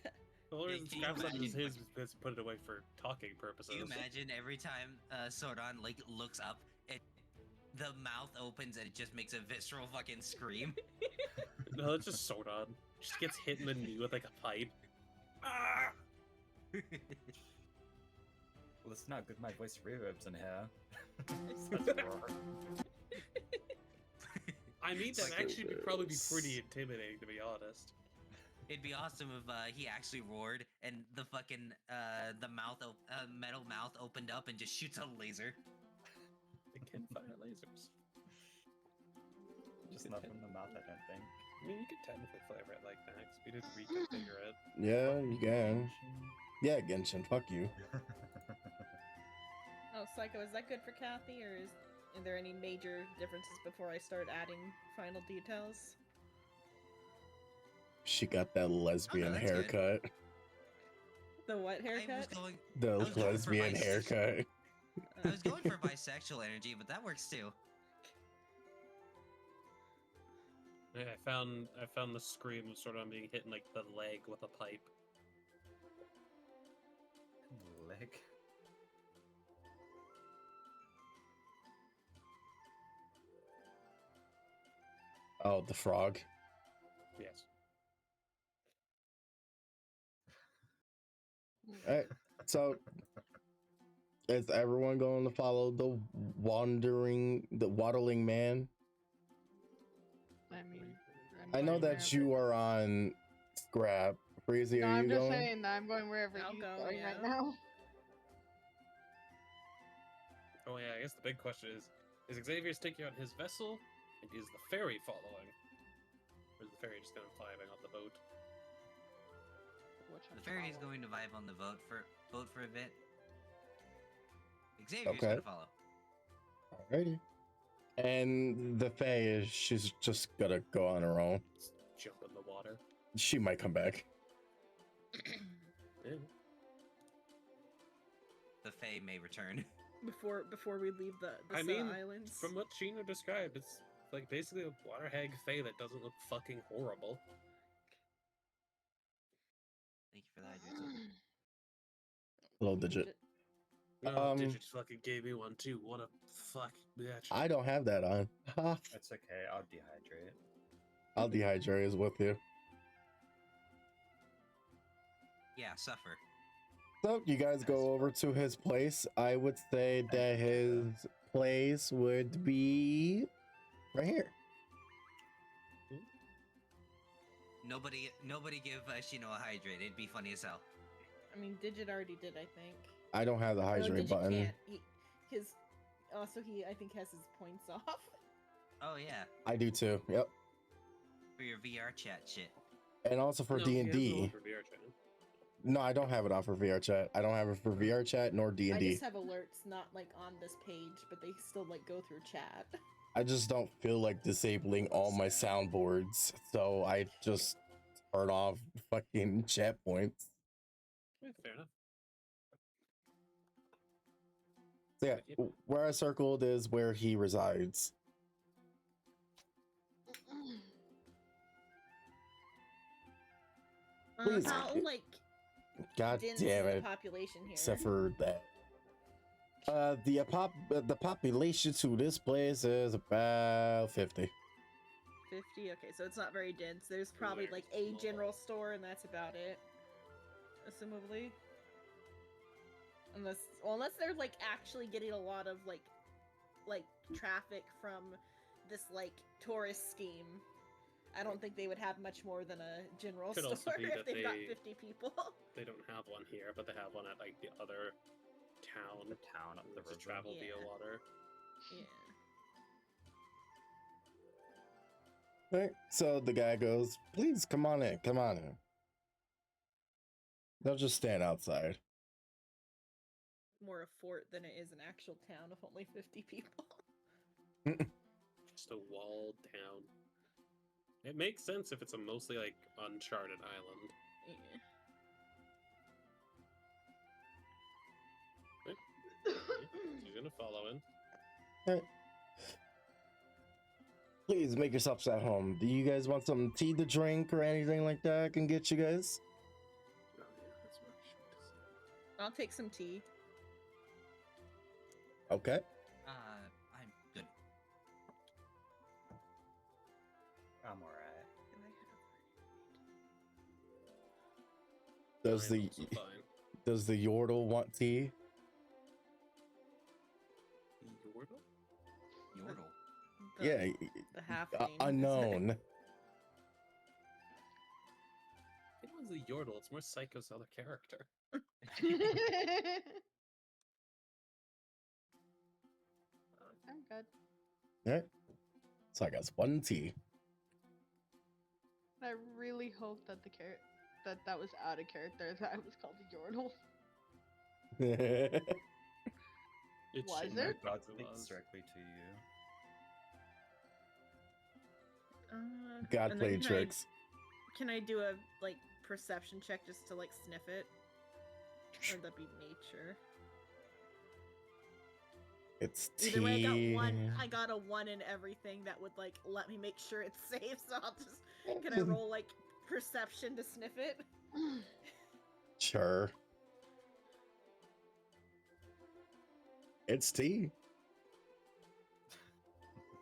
The only Yeah, reason can you Scrap's not is imagine- his because put it away for talking purposes. Can you imagine every time Sordon like looks up, the mouth opens and it just makes a visceral fucking scream. No, it's just Sordon. Just gets hit in the knee with like a pipe. Ah! Well, it's not good. My voice reverbs in here. Such I mean, that Like- actually would probably be pretty intimidating, to be honest. It'd be awesome if he actually roared and the fucking the metal mouth opened up and just shoots a laser. They can fire lasers. Just not from the mouth, I don't think. I mean, you could technically flavor it like Max. We didn't reconfigure it. Yeah, you can. Yeah, Genshin, fuck you. Oh, Psycho, is that good for Kathy, or are there any major differences before I start adding final details? She got that lesbian that's good. haircut. The what I was haircut? going, The I was going for lesbian bisexual. haircut. I was going for bisexual energy, but that works too. Yeah, I found the scream of Sordon being hit in like the leg with a pipe. Leg. Oh, the frog. Yes. Alright, so is everyone going to follow the waddling man? I mean, I know that you are on Scrap. Freezy, No, are I'm you just going? saying that I'm going wherever I'll he's go, going yeah. right now. Oh yeah, I guess the big question is Xavier sticking on his vessel, and is the ferry following? Or is the ferry just gonna fly on the boat? Which The I'm fairy is following. going to vibe on the boat for a bit. Xavier's Okay. gonna follow. Alrighty. And the Fae is she's just gonna go on her own. Just jump in the water. She might come back. Yeah. The Fae may return. Before we leave the I mean, islands. from what Chino described, it's like basically a water hag fae that doesn't look fucking horrible. Thank you for that, Drizzle. Low digit. Oh, Um, Digit fucking gave me one too. What a fuck bitch. I don't have that on. Ha, It's okay, I'll dehydrate. I'll dehydrate is with you. Yeah, suffer. So you guys go over to his place. I would say that his place would be right here. Nobody give Shino a hydrate. It'd be funny as hell. I mean, Digit already did, I think. I don't have the No, hydrate Digit button. can't. His also he I think has his points off. Oh yeah, I do too. Yep. for your VR chat shit. And also for No, D he and has no D. one for VR chat. No, I don't have it on for VR chat. I don't have it for VR chat nor D and I D. just have alerts not like on this page, but they still like go through chat. I just don't feel like disabling all my soundboards, so I just turn off fucking chat points. Yeah, fair enough. So yeah, where I circled is where he resides. Please. How like God dense damn is the it! population here? Except for that. The population to this place is about 50. 50. Okay, so it's not very dense. There's probably Very like a small. general store, and that's about it. Assumably. Unless they're like actually getting a lot of like traffic from this like tourist scheme. I don't think they would have much more than a general Could also store be if that they've got they- 50 people. They don't have one here, but they have one at like the other town. The town up the to river. travel via Yeah. water. Yeah. Right. So the guy goes, "Please come on in. Come on in." They'll just stand outside. More a fort than it is an actual town of only 50 people. Just a walled town. It makes sense if it's a mostly like uncharted island. Yeah. She's gonna follow in. Right. Please make yourselves at home. Do you guys want some tea to drink or anything like that I can get you guys? Oh, yeah, that's what she would say. I'll take some tea. Okay. I'm good. I'm alright. Does I'm the also fine. does the Yordle want tea? Yordle? Yordle. Yeah, The half unknown. It was a Yordle. It's more Psycho's other character. I'm good. Alright. So I got one tea. I really hope that that was out of character. That I was called a Yordle. It Was shouldn't it? have, God but it speaks was. directly to you. God and then played tricks. Can I do a like perception check just to like sniff it? Or would that be nature? It's Either way, tea. I got a 1 in everything that would like let me make sure it's safe. So I'll just can I roll like perception to sniff it? Sure. It's tea.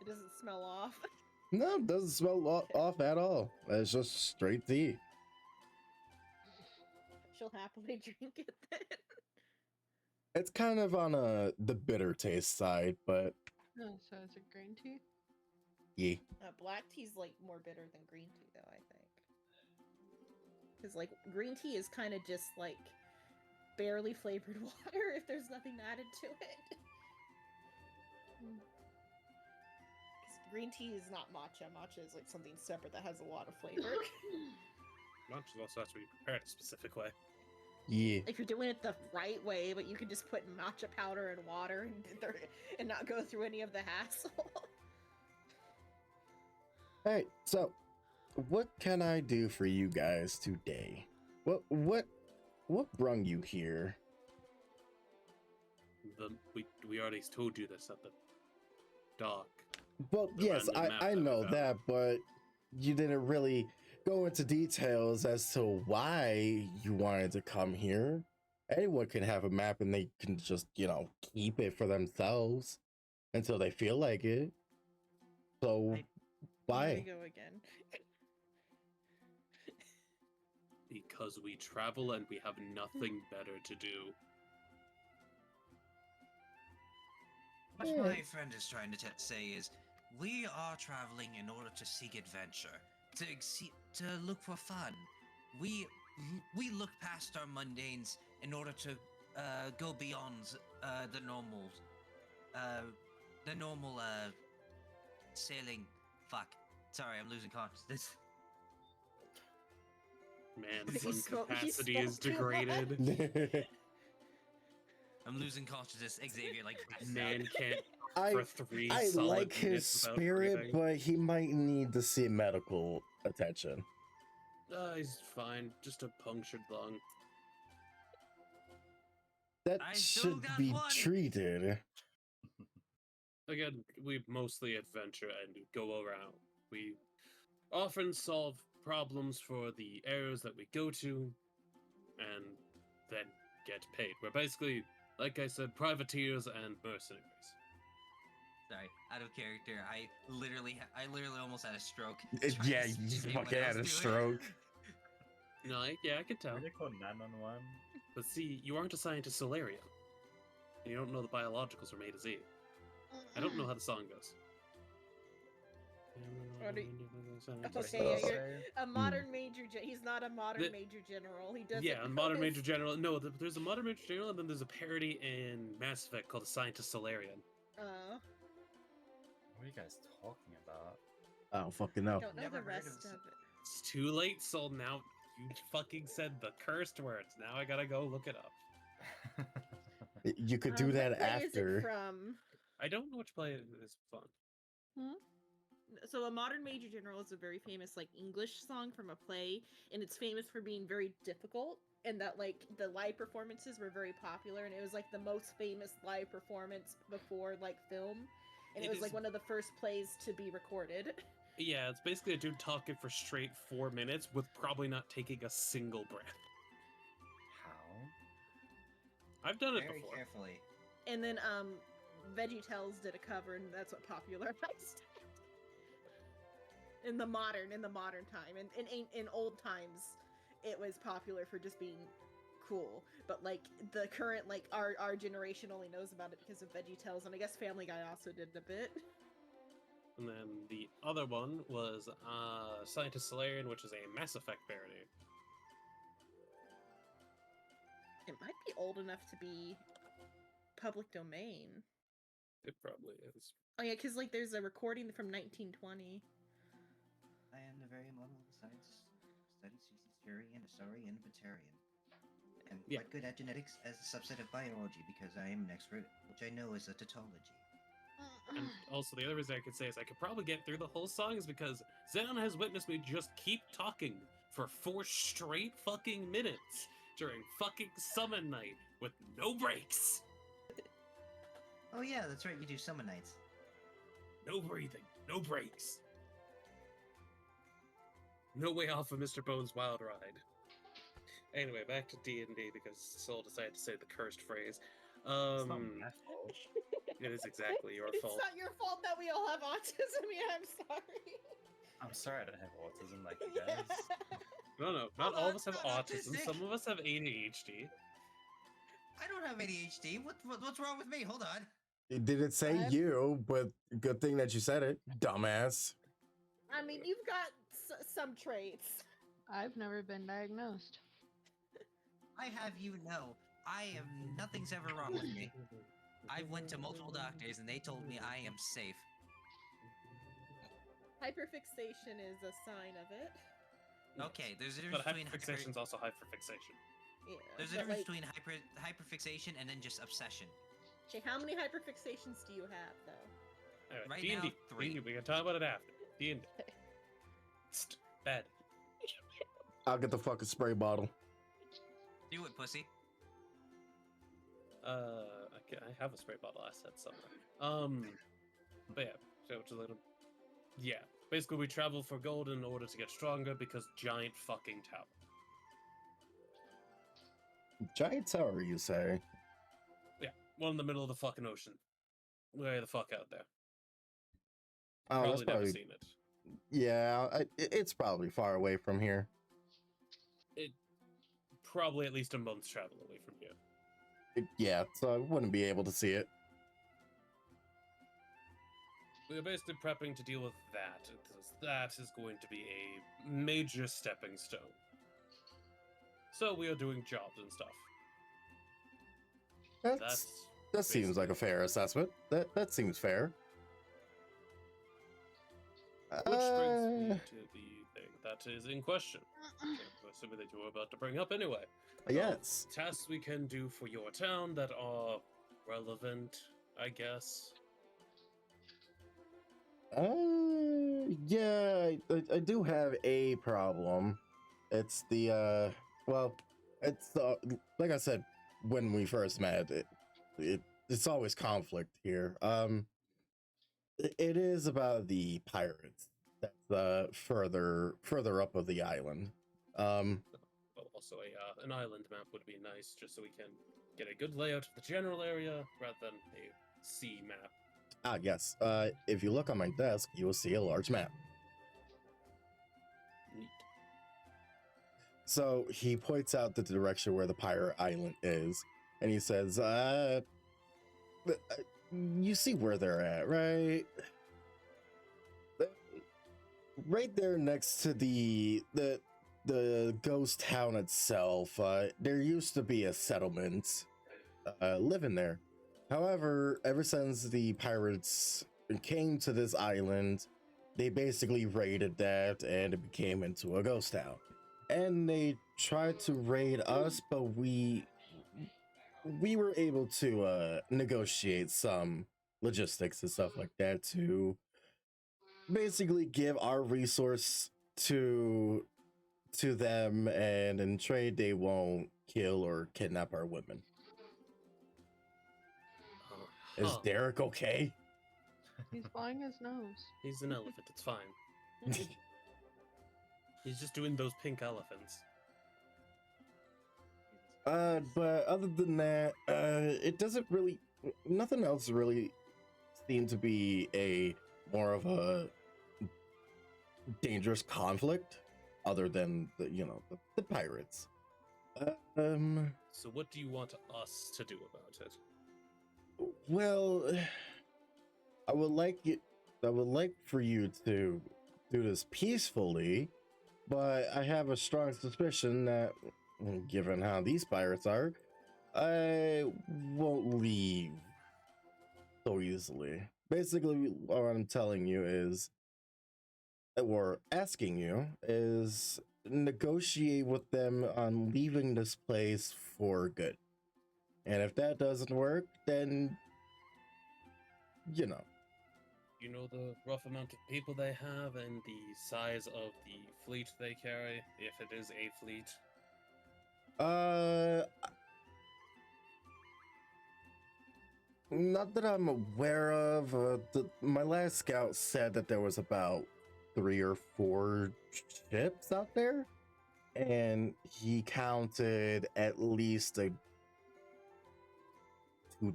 It doesn't smell off. No, it doesn't smell off at all. It's just straight tea. She'll happily drink it then. It's kind of on the bitter taste side, but Oh, so is it green tea? yeah. Black tea's like more bitter than green tea, though, I think. Because like green tea is kind of just like barely flavored water if there's nothing added to it. 'Cause green tea is not matcha. Matcha is like something separate that has a lot of flavor. Matcha also has to be prepared a specific way. Yeah. If you're doing it the right way, but you can just put matcha powder and water and not go through any of the hassle. Alright, so what can I do for you guys today? What brung you here? We already told you this at the dock. Well, The yes, random map I that we know found. that, but you didn't really go into details as to why you wanted to come here. Anyone can have a map and they can just, keep it for themselves until they feel like it. So, I- why? There you go again. Because we travel and we have nothing better to do. What Yeah. my friend is trying to say is, we are traveling in order to seek adventure, to look for fun. We look past our mundanes in order to go beyond the normal sailing. Fuck. Sorry, I'm losing consciousness. Man, He when spoke- he capacity spoke is too much. degraded, I'm losing consciousness. Xavier, like, passed out. man can't I for 3 I solid like his minutes without spirit, breathing. but he might need to see medical attention. He's fine. Just a punctured lung. That I still should got be one. treated. Again, we mostly adventure and go around. We often solve problems for the areas that we go to, and then get paid. We're basically, like I said, privateers and mercenaries. Sorry, out of character. I literally almost had a stroke. Yeah, trying to you say what fucking I had was a doing. stroke. No, I could tell. Are they called 911? But see, you aren't assigned to Solarium. And you don't know the biologicals from A to Z. I don't know how the song goes. Or do- What's Okay, the yeah, say? you're a modern major. He's not a modern The- major general. He doesn't. Yeah, a know modern his- major general. No, there's a modern major general, and then there's a parody in Mass Effect called Assigned to Solarian. Oh, What are you guys talking about? I don't fucking know. don't know Never the heard of rest s- of it. It's too late, Soul. Now you fucking said the cursed words. Now I gotta go look it up. You could do What that play is it after. from? I don't know which play is fun. So a modern major general is a very famous like English song from a play, and it's famous for being very difficult, and that like the live performances were very popular, and it was like the most famous live performance before like film, and it It was like is- one of the first plays to be recorded. Yeah, it's basically a dude talking for straight 4 minutes with probably not taking a single breath. How? I've done it Very before. carefully. And then VeggieTales did a cover, and that's what popularized it. In the modern time, and in old times, it was popular for just being cool. But like the current, like our generation only knows about it because of VeggieTales, and I guess Family Guy also did a bit. And then the other one was Scientist Solarian, which is a Mass Effect parody. It might be old enough to be public domain. It probably is. Oh yeah, because like there's a recording from 1920. I am the very model of science, studies Historian, Saurian, Batarian. And Yeah. quite good at genetics as a subset of biology because I am an expert, which I know is a tautology. And also, the other reason I could say is I could probably get through the whole song is because Xenon has witnessed me just keep talking for 4 straight fucking minutes during fucking summon night with no breaks. Oh yeah, that's right, you do summon nights. No breathing, no breaks. No way off of Mr. Bones' wild ride. Anyway, back to D&D because Soul decided to say the cursed phrase. It's not my fault. It is exactly your It's fault. not your fault that we all have autism. Yeah, I'm sorry. I'm sorry I don't have autism like you guys. No, not Hold all on, of us have it's not autism. autistic. Some of us have ADHD. I don't have ADHD. What's wrong with me? Hold on. It didn't say What? you, but good thing that you said it, dumbass. I mean, you've got some traits. I've never been diagnosed. I have you know, nothing's ever wrong with me. I went to multiple doctors and they told me I am safe. Hyperfixation is a sign of it. Okay, there's a difference But between hyperfixation is also hyperfixation. Yeah. there's a but, difference like, between hyperfixation and then just obsession. okay, how many hyperfixations do you have, though? Anyway, Right D&D. now, 3. D&D. We can talk about it after. D&D. Bad. I'll get the fucking spray bottle. Do it, pussy. I have a spray bottle asset somewhere. But yeah, so which is a little. Yeah, basically we travel for gold in order to get stronger because giant fucking tower. Giant tower, you say? One in the middle of the fucking ocean. Way the fuck out there. Oh, that's Probably never probably seen it. yeah. It's probably far away from here. Probably at least a month's travel away from here. Yeah, so I wouldn't be able to see it. we're basically prepping to deal with that. That is going to be a major stepping stone. So we are doing jobs and stuff. That seems like a fair assessment. That seems fair. Which brings me to the thing that is in question. Something that you were about to bring up anyway. Yes. Tasks we can do for your town that are relevant, I guess. Yeah, I do have a problem. It's the it's like I said when we first met. It's always conflict here. It is about the pirates. That's further up of the island. But also an island map would be nice, just so we can get a good layout of the general area rather than a sea map. Ah, yes. If you look on my desk, you will see a large map. Neat. So he points out the direction where the pirate island is, and he says, you see where they're at, right? Right there next to the ghost town itself, there used to be a settlement living there. However, ever since the pirates came to this island, they basically raided that and it became into a ghost town. And they tried to raid us, but we were able to negotiate some logistics and stuff like that to basically give our resource to them, and in trade they won't kill or kidnap our women. Is Derek okay? He's blowing his nose. He's an elephant, it's fine. He's just doing those pink elephants. But other than that, it doesn't really, nothing else really seemed to be a more of a dangerous conflict other than the pirates. So what do you want us to do about it? Well, I would like for you to do this peacefully, but I have a strong suspicion that, given how these pirates are, I won't leave so easily. Basically, what I'm telling you is, or asking you, is negotiate with them on leaving this place for good. And if that doesn't work, then, You know the rough amount of people they have and the size of the fleet they carry, if it is a fleet? Not that I'm aware of. My last scout said that there was about 3 or 4 ships out there, and he counted at least 2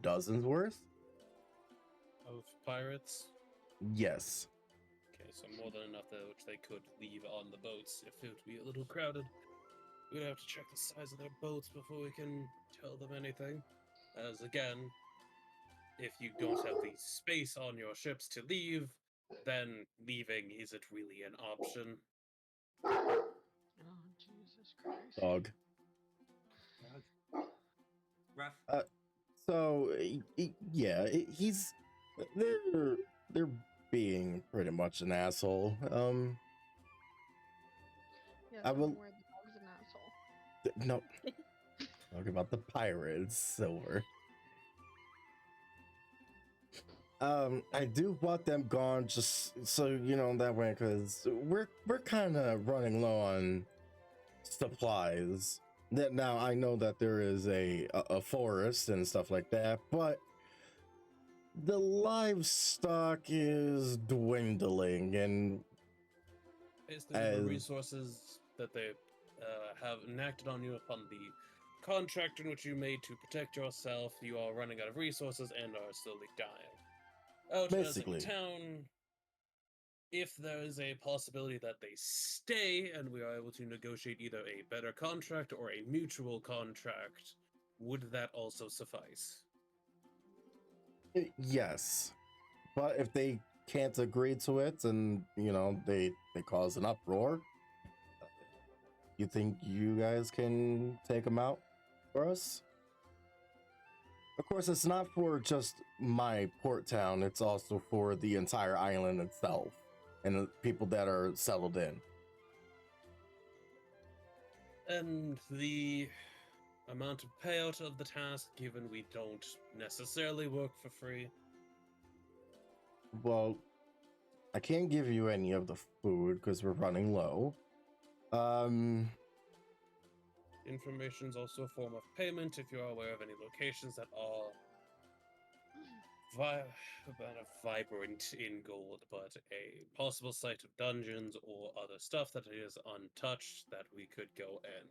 dozens worth. Of pirates? Yes. Okay, so more than enough which they could leave on the boats. If it would be a little crowded, we'd have to check the size of their boats before we can tell them anything. As again, if you don't have the space on your ships to leave, then leaving isn't really an option. Oh, Jesus Christ. Dog. Rough. So yeah, they're being pretty much an asshole. Yeah, I will- where the dog's an asshole. No, talking about the pirates, Silver. I do want them gone, just so that way, because we're kind of running low on supplies. That now I know that there is a forest and stuff like that, but the livestock is dwindling, and Basically, the resources that they have enacted on you upon the contract in which you made to protect yourself, you are running out of resources and are slowly dying. Out Basically. as a town, if there is a possibility that they stay and we are able to negotiate either a better contract or a mutual contract, would that also suffice? yes, but if they can't agree to it, and they cause an uproar, you think you guys can take them out for us? Of course, it's not for just my port town, it's also for the entire island itself and the people that are settled in. And the amount of payout of the task, given we don't necessarily work for free. Well, I can't give you any of the food because we're running low. Information is also a form of payment if you are aware of any locations that are vibrant in gold, but a possible site of dungeons or other stuff that is untouched that we could go and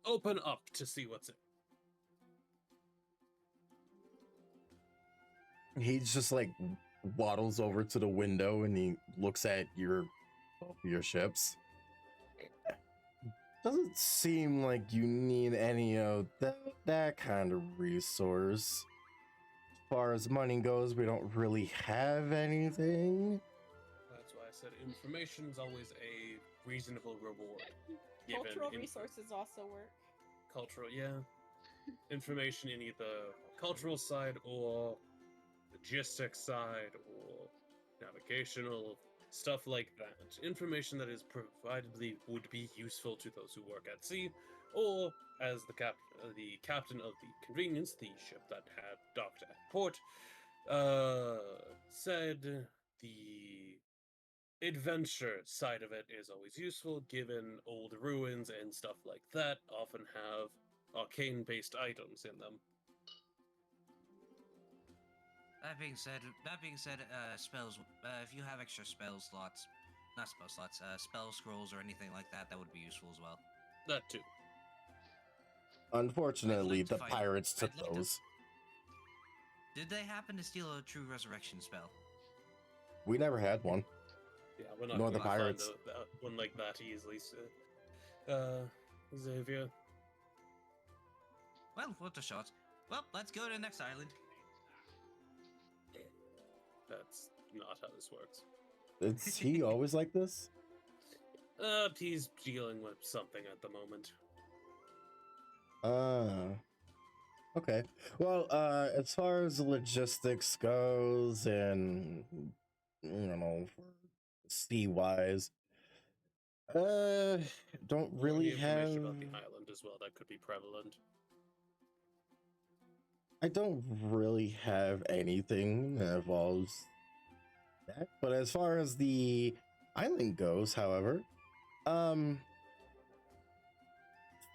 open up to see what's in. He just like waddles over to the window and he looks at your ships. Doesn't seem like you need any of that kind of resource. As far as money goes, we don't really have anything. That's why I said information is always a reasonable reward. Cultural resources also work. Cultural, yeah. Information in either cultural side or logistics side or navigational stuff like that. Information that is providedly would be useful to those who work at sea, or as the captain of the Convenience, the ship that had docked at port, said, the adventure side of it is always useful, given old ruins and stuff like that often have arcane-based items in them. That being said, spells. If you have extra spell slots, not spell slots, spell scrolls or anything like that, that would be useful as well. That too. Unfortunately, the pirates took I'd like to- those. Did they happen to steal a true resurrection spell? We never had one. Yeah, we're not Nor the gonna find pirates. one like that easily. Xavier. Well, what a shot. Well, let's go to the next island. That's not how this works. Is he always like this? He's dealing with something at the moment. Okay. Well, as far as logistics goes and sea wise, don't really Any have information about the island as well that could be prevalent. I don't really have anything that involves that. But as far as the island goes, however,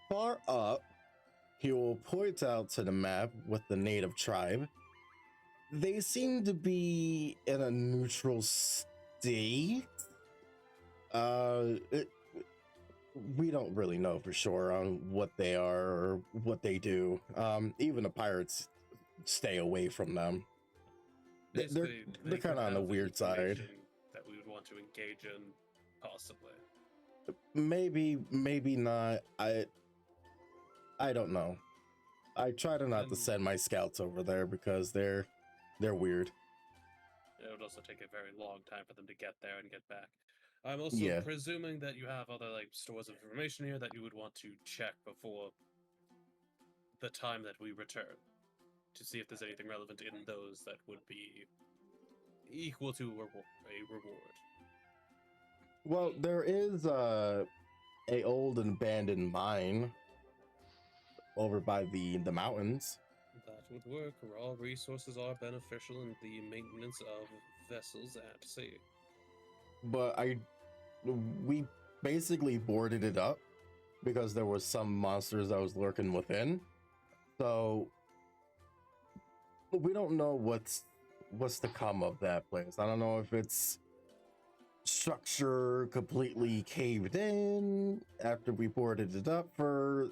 far up, he will point out to the map with the native tribe. They seem to be in a neutral state. We don't really know for sure on what they are or what they do. Even the pirates stay away from them. They're Basically, they kind of could on the have weird side. information that we would want to engage in, possibly. Maybe not. I don't know. I try to not to send my scouts over there because they're weird. It would also take a very long time for them to get there and get back. I'm also Yeah. presuming that you have other stores of information here that you would want to check before the time that we return to see if there's anything relevant in those that would be equal to a reward. Well, there is a old and abandoned mine over by the mountains. That would work. Raw resources are beneficial in the maintenance of vessels at sea. But we basically boarded it up because there was some monsters that was lurking within. So we don't know what's to come of that place. I don't know if it's structure completely caved in after we boarded it up for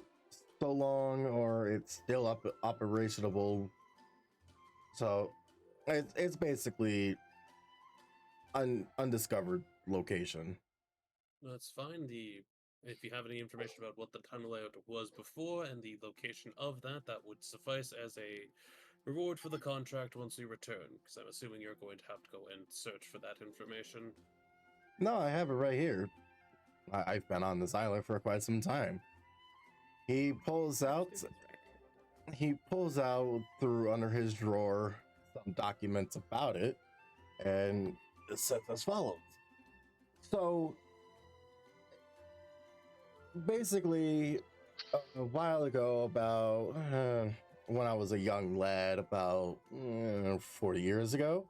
so long, or it's still operational. So it's basically undiscovered location. That's fine. If you have any information about what the tunnel layout was before and the location of that, that would suffice as a reward for the contract once we return, because I'm assuming you're going to have to go and search for that information. No, I have it right here. I've been on this island for quite some time. He pulls out through under his drawer some documents about it, and it says as follows. So basically, a while ago, about when I was a young lad, about 40 years ago,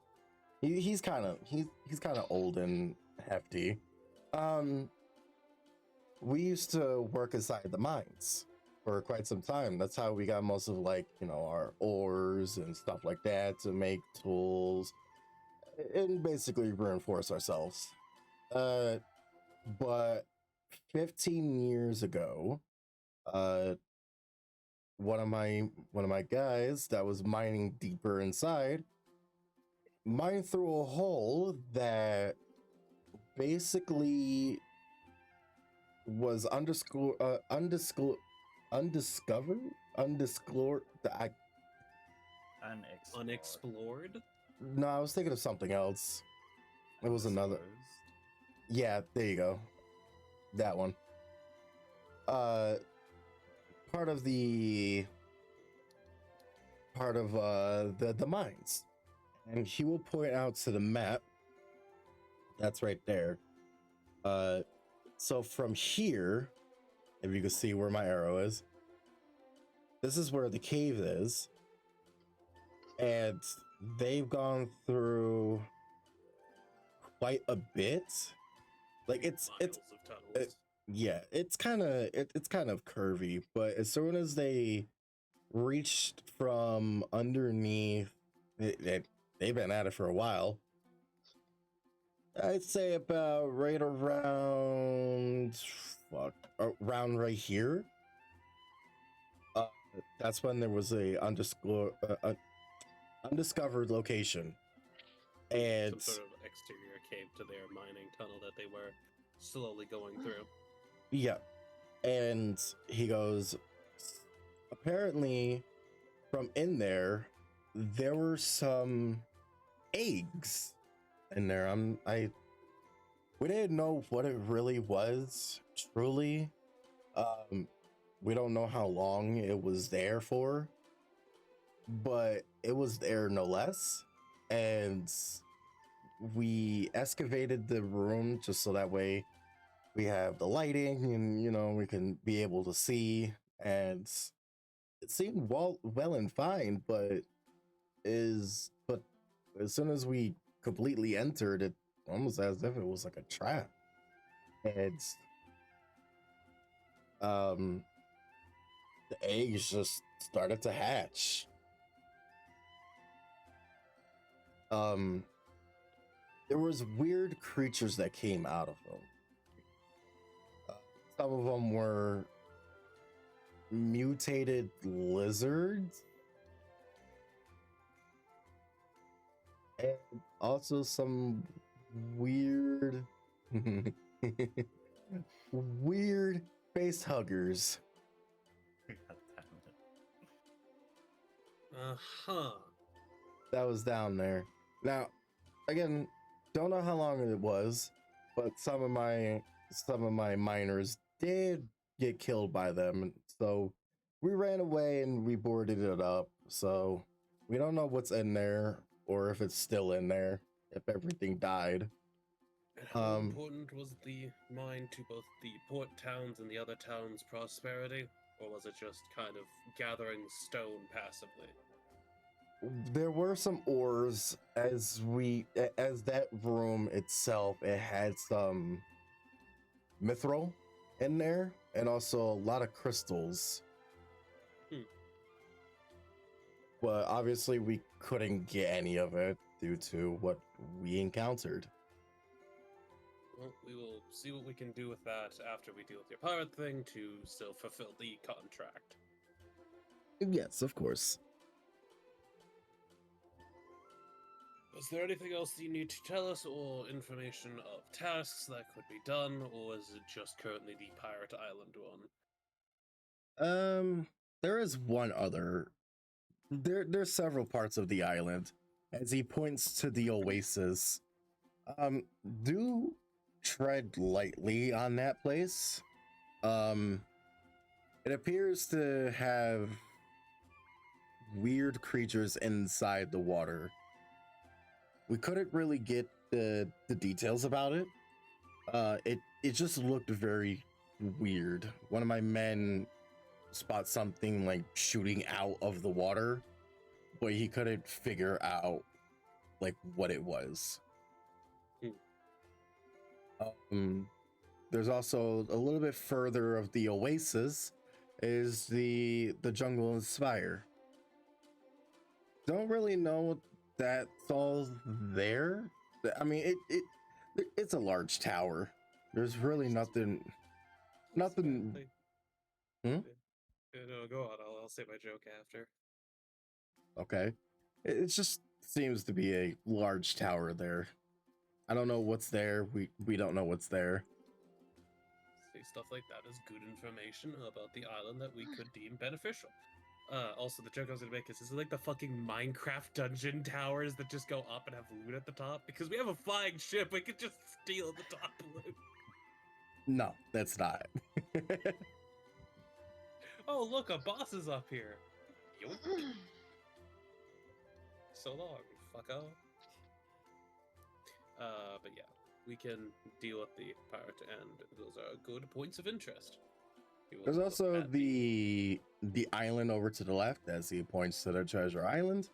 he's kind of old and hefty. We used to work inside the mines for quite some time. That's how we got most of, like, our ores and stuff like that to make tools and basically reinforce ourselves. But 15 years ago, one of my guys that was mining deeper inside mined through a hole that basically was undiscovered. Unexplored? No, I was thinking of something else. It was another. Yeah, there you go. That one. Part of the mines, and he will point out to the map. That's right there. So from here, if you can see where my arrow is, this is where the cave is, and they've gone through quite a bit. Like it's Miles of tunnels. yeah, it's kind of curvy, but as soon as they reached from underneath, they've been at it for a while. I'd say about right around right here. That's when there was a undiscovered location, and some sort of exterior cave to their mining tunnel that they were slowly going through. yeah, and he goes, apparently from in there were some eggs in there. We didn't know what it really was, truly. We don't know how long it was there for, but it was there no less. And we excavated the room just so that way we have the lighting and we can be able to see. And it seemed well and fine, but as soon as we completely entered, it almost as if it was like a trap. And the eggs just started to hatch. There was weird creatures that came out of them. Some of them were mutated lizards, and also some weird face huggers. Uh-huh. That was down there. Now, again, don't know how long it was, but some of my miners did get killed by them. So we ran away and we boarded it up. So we don't know what's in there or if it's still in there, if everything died. And how important was the mine to both the port towns and the other towns' prosperity? Or was it just kind of gathering stone passively? There were some ores as that room itself, it had some mithril in there and also a lot of crystals. But obviously we couldn't get any of it due to what we encountered. Well, we will see what we can do with that after we deal with your pirate thing to still fulfill the contract. Yes, of course. Is there anything else you need to tell us, or information of tasks that could be done, or is it just currently the Pirate Island one? There is one other There's several parts of the island. As he points to the oasis, do tread lightly on that place. It appears to have weird creatures inside the water. We couldn't really get the details about it. It just looked very weird. One of my men spots something like shooting out of the water, but he couldn't figure out like what it was. There's also a little bit further of the oasis is the jungle and spire. Don't really know what that's all there. I mean, it's a large tower. There's really nothing. Hmm? No, go on. I'll say my joke after. Okay. It just seems to be a large tower there. I don't know what's there. We don't know what's there. See, stuff like that is good information about the island that we could deem beneficial. Also, the joke I was gonna make is it like the fucking Minecraft dungeon towers that just go up and have loot at the top? Because we have a flying ship, we could just steal the top loot. No, that's not. Oh, look, a boss is up here. Yoink. So long, fucko. But yeah, we can deal with the pirate, and those are good points of interest. There's also the island over to the left as he points to the treasure island.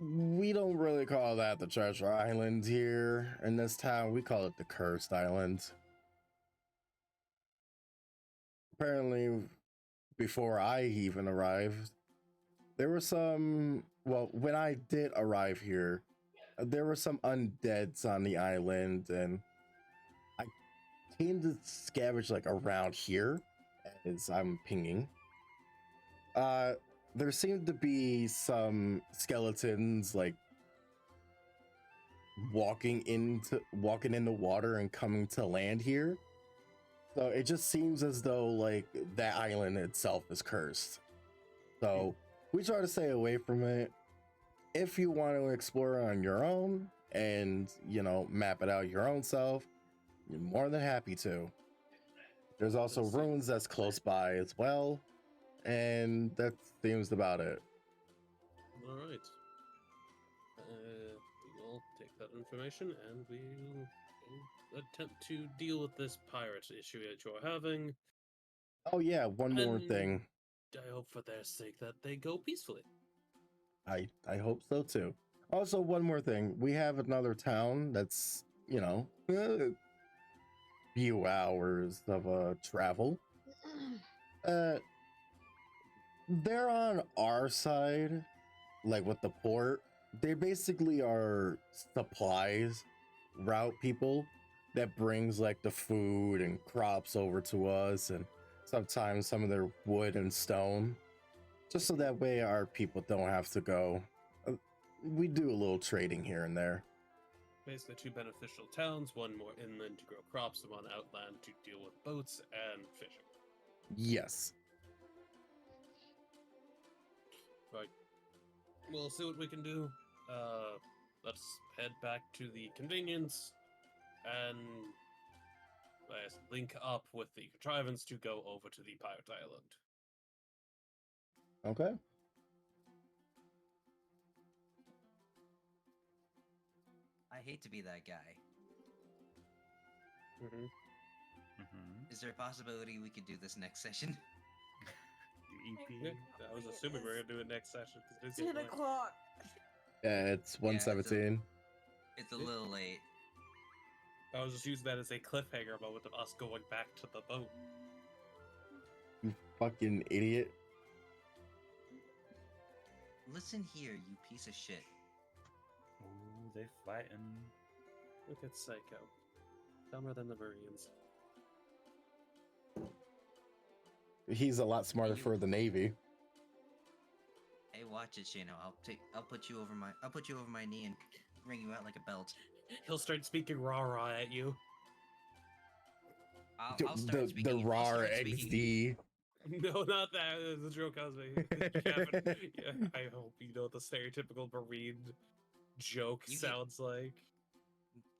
We don't really call that the treasure island here in this town. We call it the cursed island. Apparently, before I even arrived, there were some, well, when I did arrive here, there were some undeads on the island, and I came to scavenge like around here as I'm pinging. There seemed to be some skeletons like walking in the water and coming to land here. So it just seems as though like that island itself is cursed. So we try to stay away from it. If you want to explore on your own and, you know, map it out your own self, you're more than happy to. There's also ruins that's close by as well. And that seems about it. All right. We will take that information and we'll attempt to deal with this pirate issue that you're having. Oh yeah, one more And thing. I hope for their sake that they go peacefully. I hope so too. Also, one more thing. We have another town that's, you know, few hours of travel. They're on our side, like with the port. They basically are supplies route people that brings like the food and crops over to us, and sometimes some of their wood and stone, just so that way our people don't have to go. We do a little trading here and there. Basically, two beneficial towns, one more inland to grow crops, and one outland to deal with boats and fishing. Yes. Right. We'll see what we can do. Let's head back to the convenience and link up with the contrivance to go over to the pirate island. Okay. I hate to be that guy. Mm-hmm. Is there a possibility we could do this next session? Yeah, I was assuming we were gonna do it next session because 10 o'clock. Yeah, it's 1:17. It's a little late. I was just using that as a cliffhanger moment of us going back to the boat. You fucking idiot. Listen here, you piece of shit. Oh, they fighting. Look at Psycho. Dumber than the Marines. He's a lot smarter for the Navy. Hey, watch it, Shano. I'll put you over my knee and ring you out like a belt. He'll start speaking rah-rah at you. I'll start speaking. The I'll RAR start speaking- XD. No, not that. It's a joke I was making. Yeah, I hope you know what the stereotypical marine joke You get- sounds like.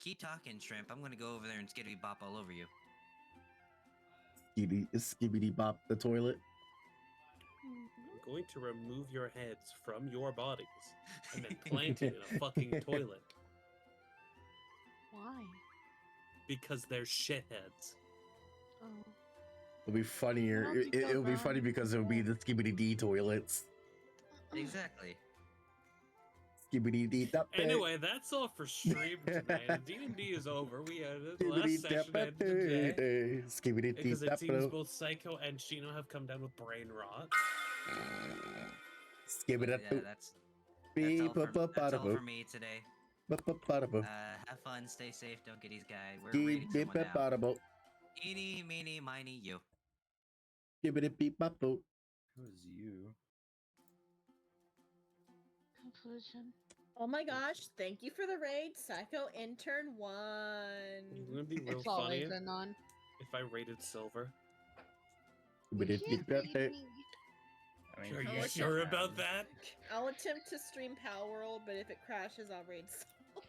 Keep talking, shrimp. I'm gonna go over there and skibbity bop all over you. Skibbity bop the toilet. I'm going to remove your heads from your bodies and then plant it in a fucking toilet Why? because they're shitheads. Oh. It'll be funnier. Well, because, It'll be funny because it'll be the Skibbity D toilets. Exactly. Skibbity D. Anyway, that's all for stream tonight. D&D is over. We had the last session ended today Skibbity because it seems D. both Psycho and Shino have come down with brain rot. Skibbity Yeah, that's all for me today. Have fun, stay safe, don't get these guys. We're raiding someone now. Eeny, meeny, miny, you. Skibbity beep bop boop. Who's you? Conclusion. Oh my gosh, thank you for the raid, Psycho Intern 1. It's gonna be real It's funny always a non. if I rated silver. Skibbity beep bop boop. I mean, Are Oh, you it's sure not about that? I'll attempt to stream Power World, but if it crashes, I'll raid Soul.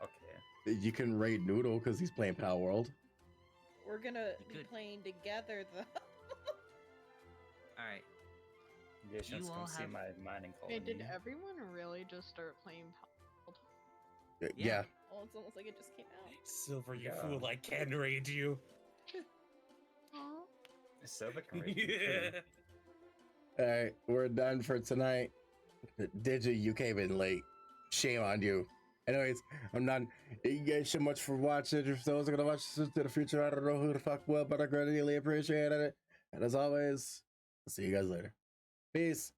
Okay. You can raid Noodle because he's playing Power World. We're gonna You be could. playing together, though. Alright. You should You come all see have- my mining Hey, colony. did everyone really just start playing Power? Yeah. Yeah. Oh, it's almost like it just came out. Silver, you Yeah. fool, I can raid you. Silver can raid you Yeah. too. All right, we're done for tonight. Digi, you came in late. Shame on you. Anyways, I'm done. Thank you guys so much for watching. If those are gonna watch this into the future, I don't know who the fuck will, but I greatly appreciate it. And as always, I'll see you guys later. Peace.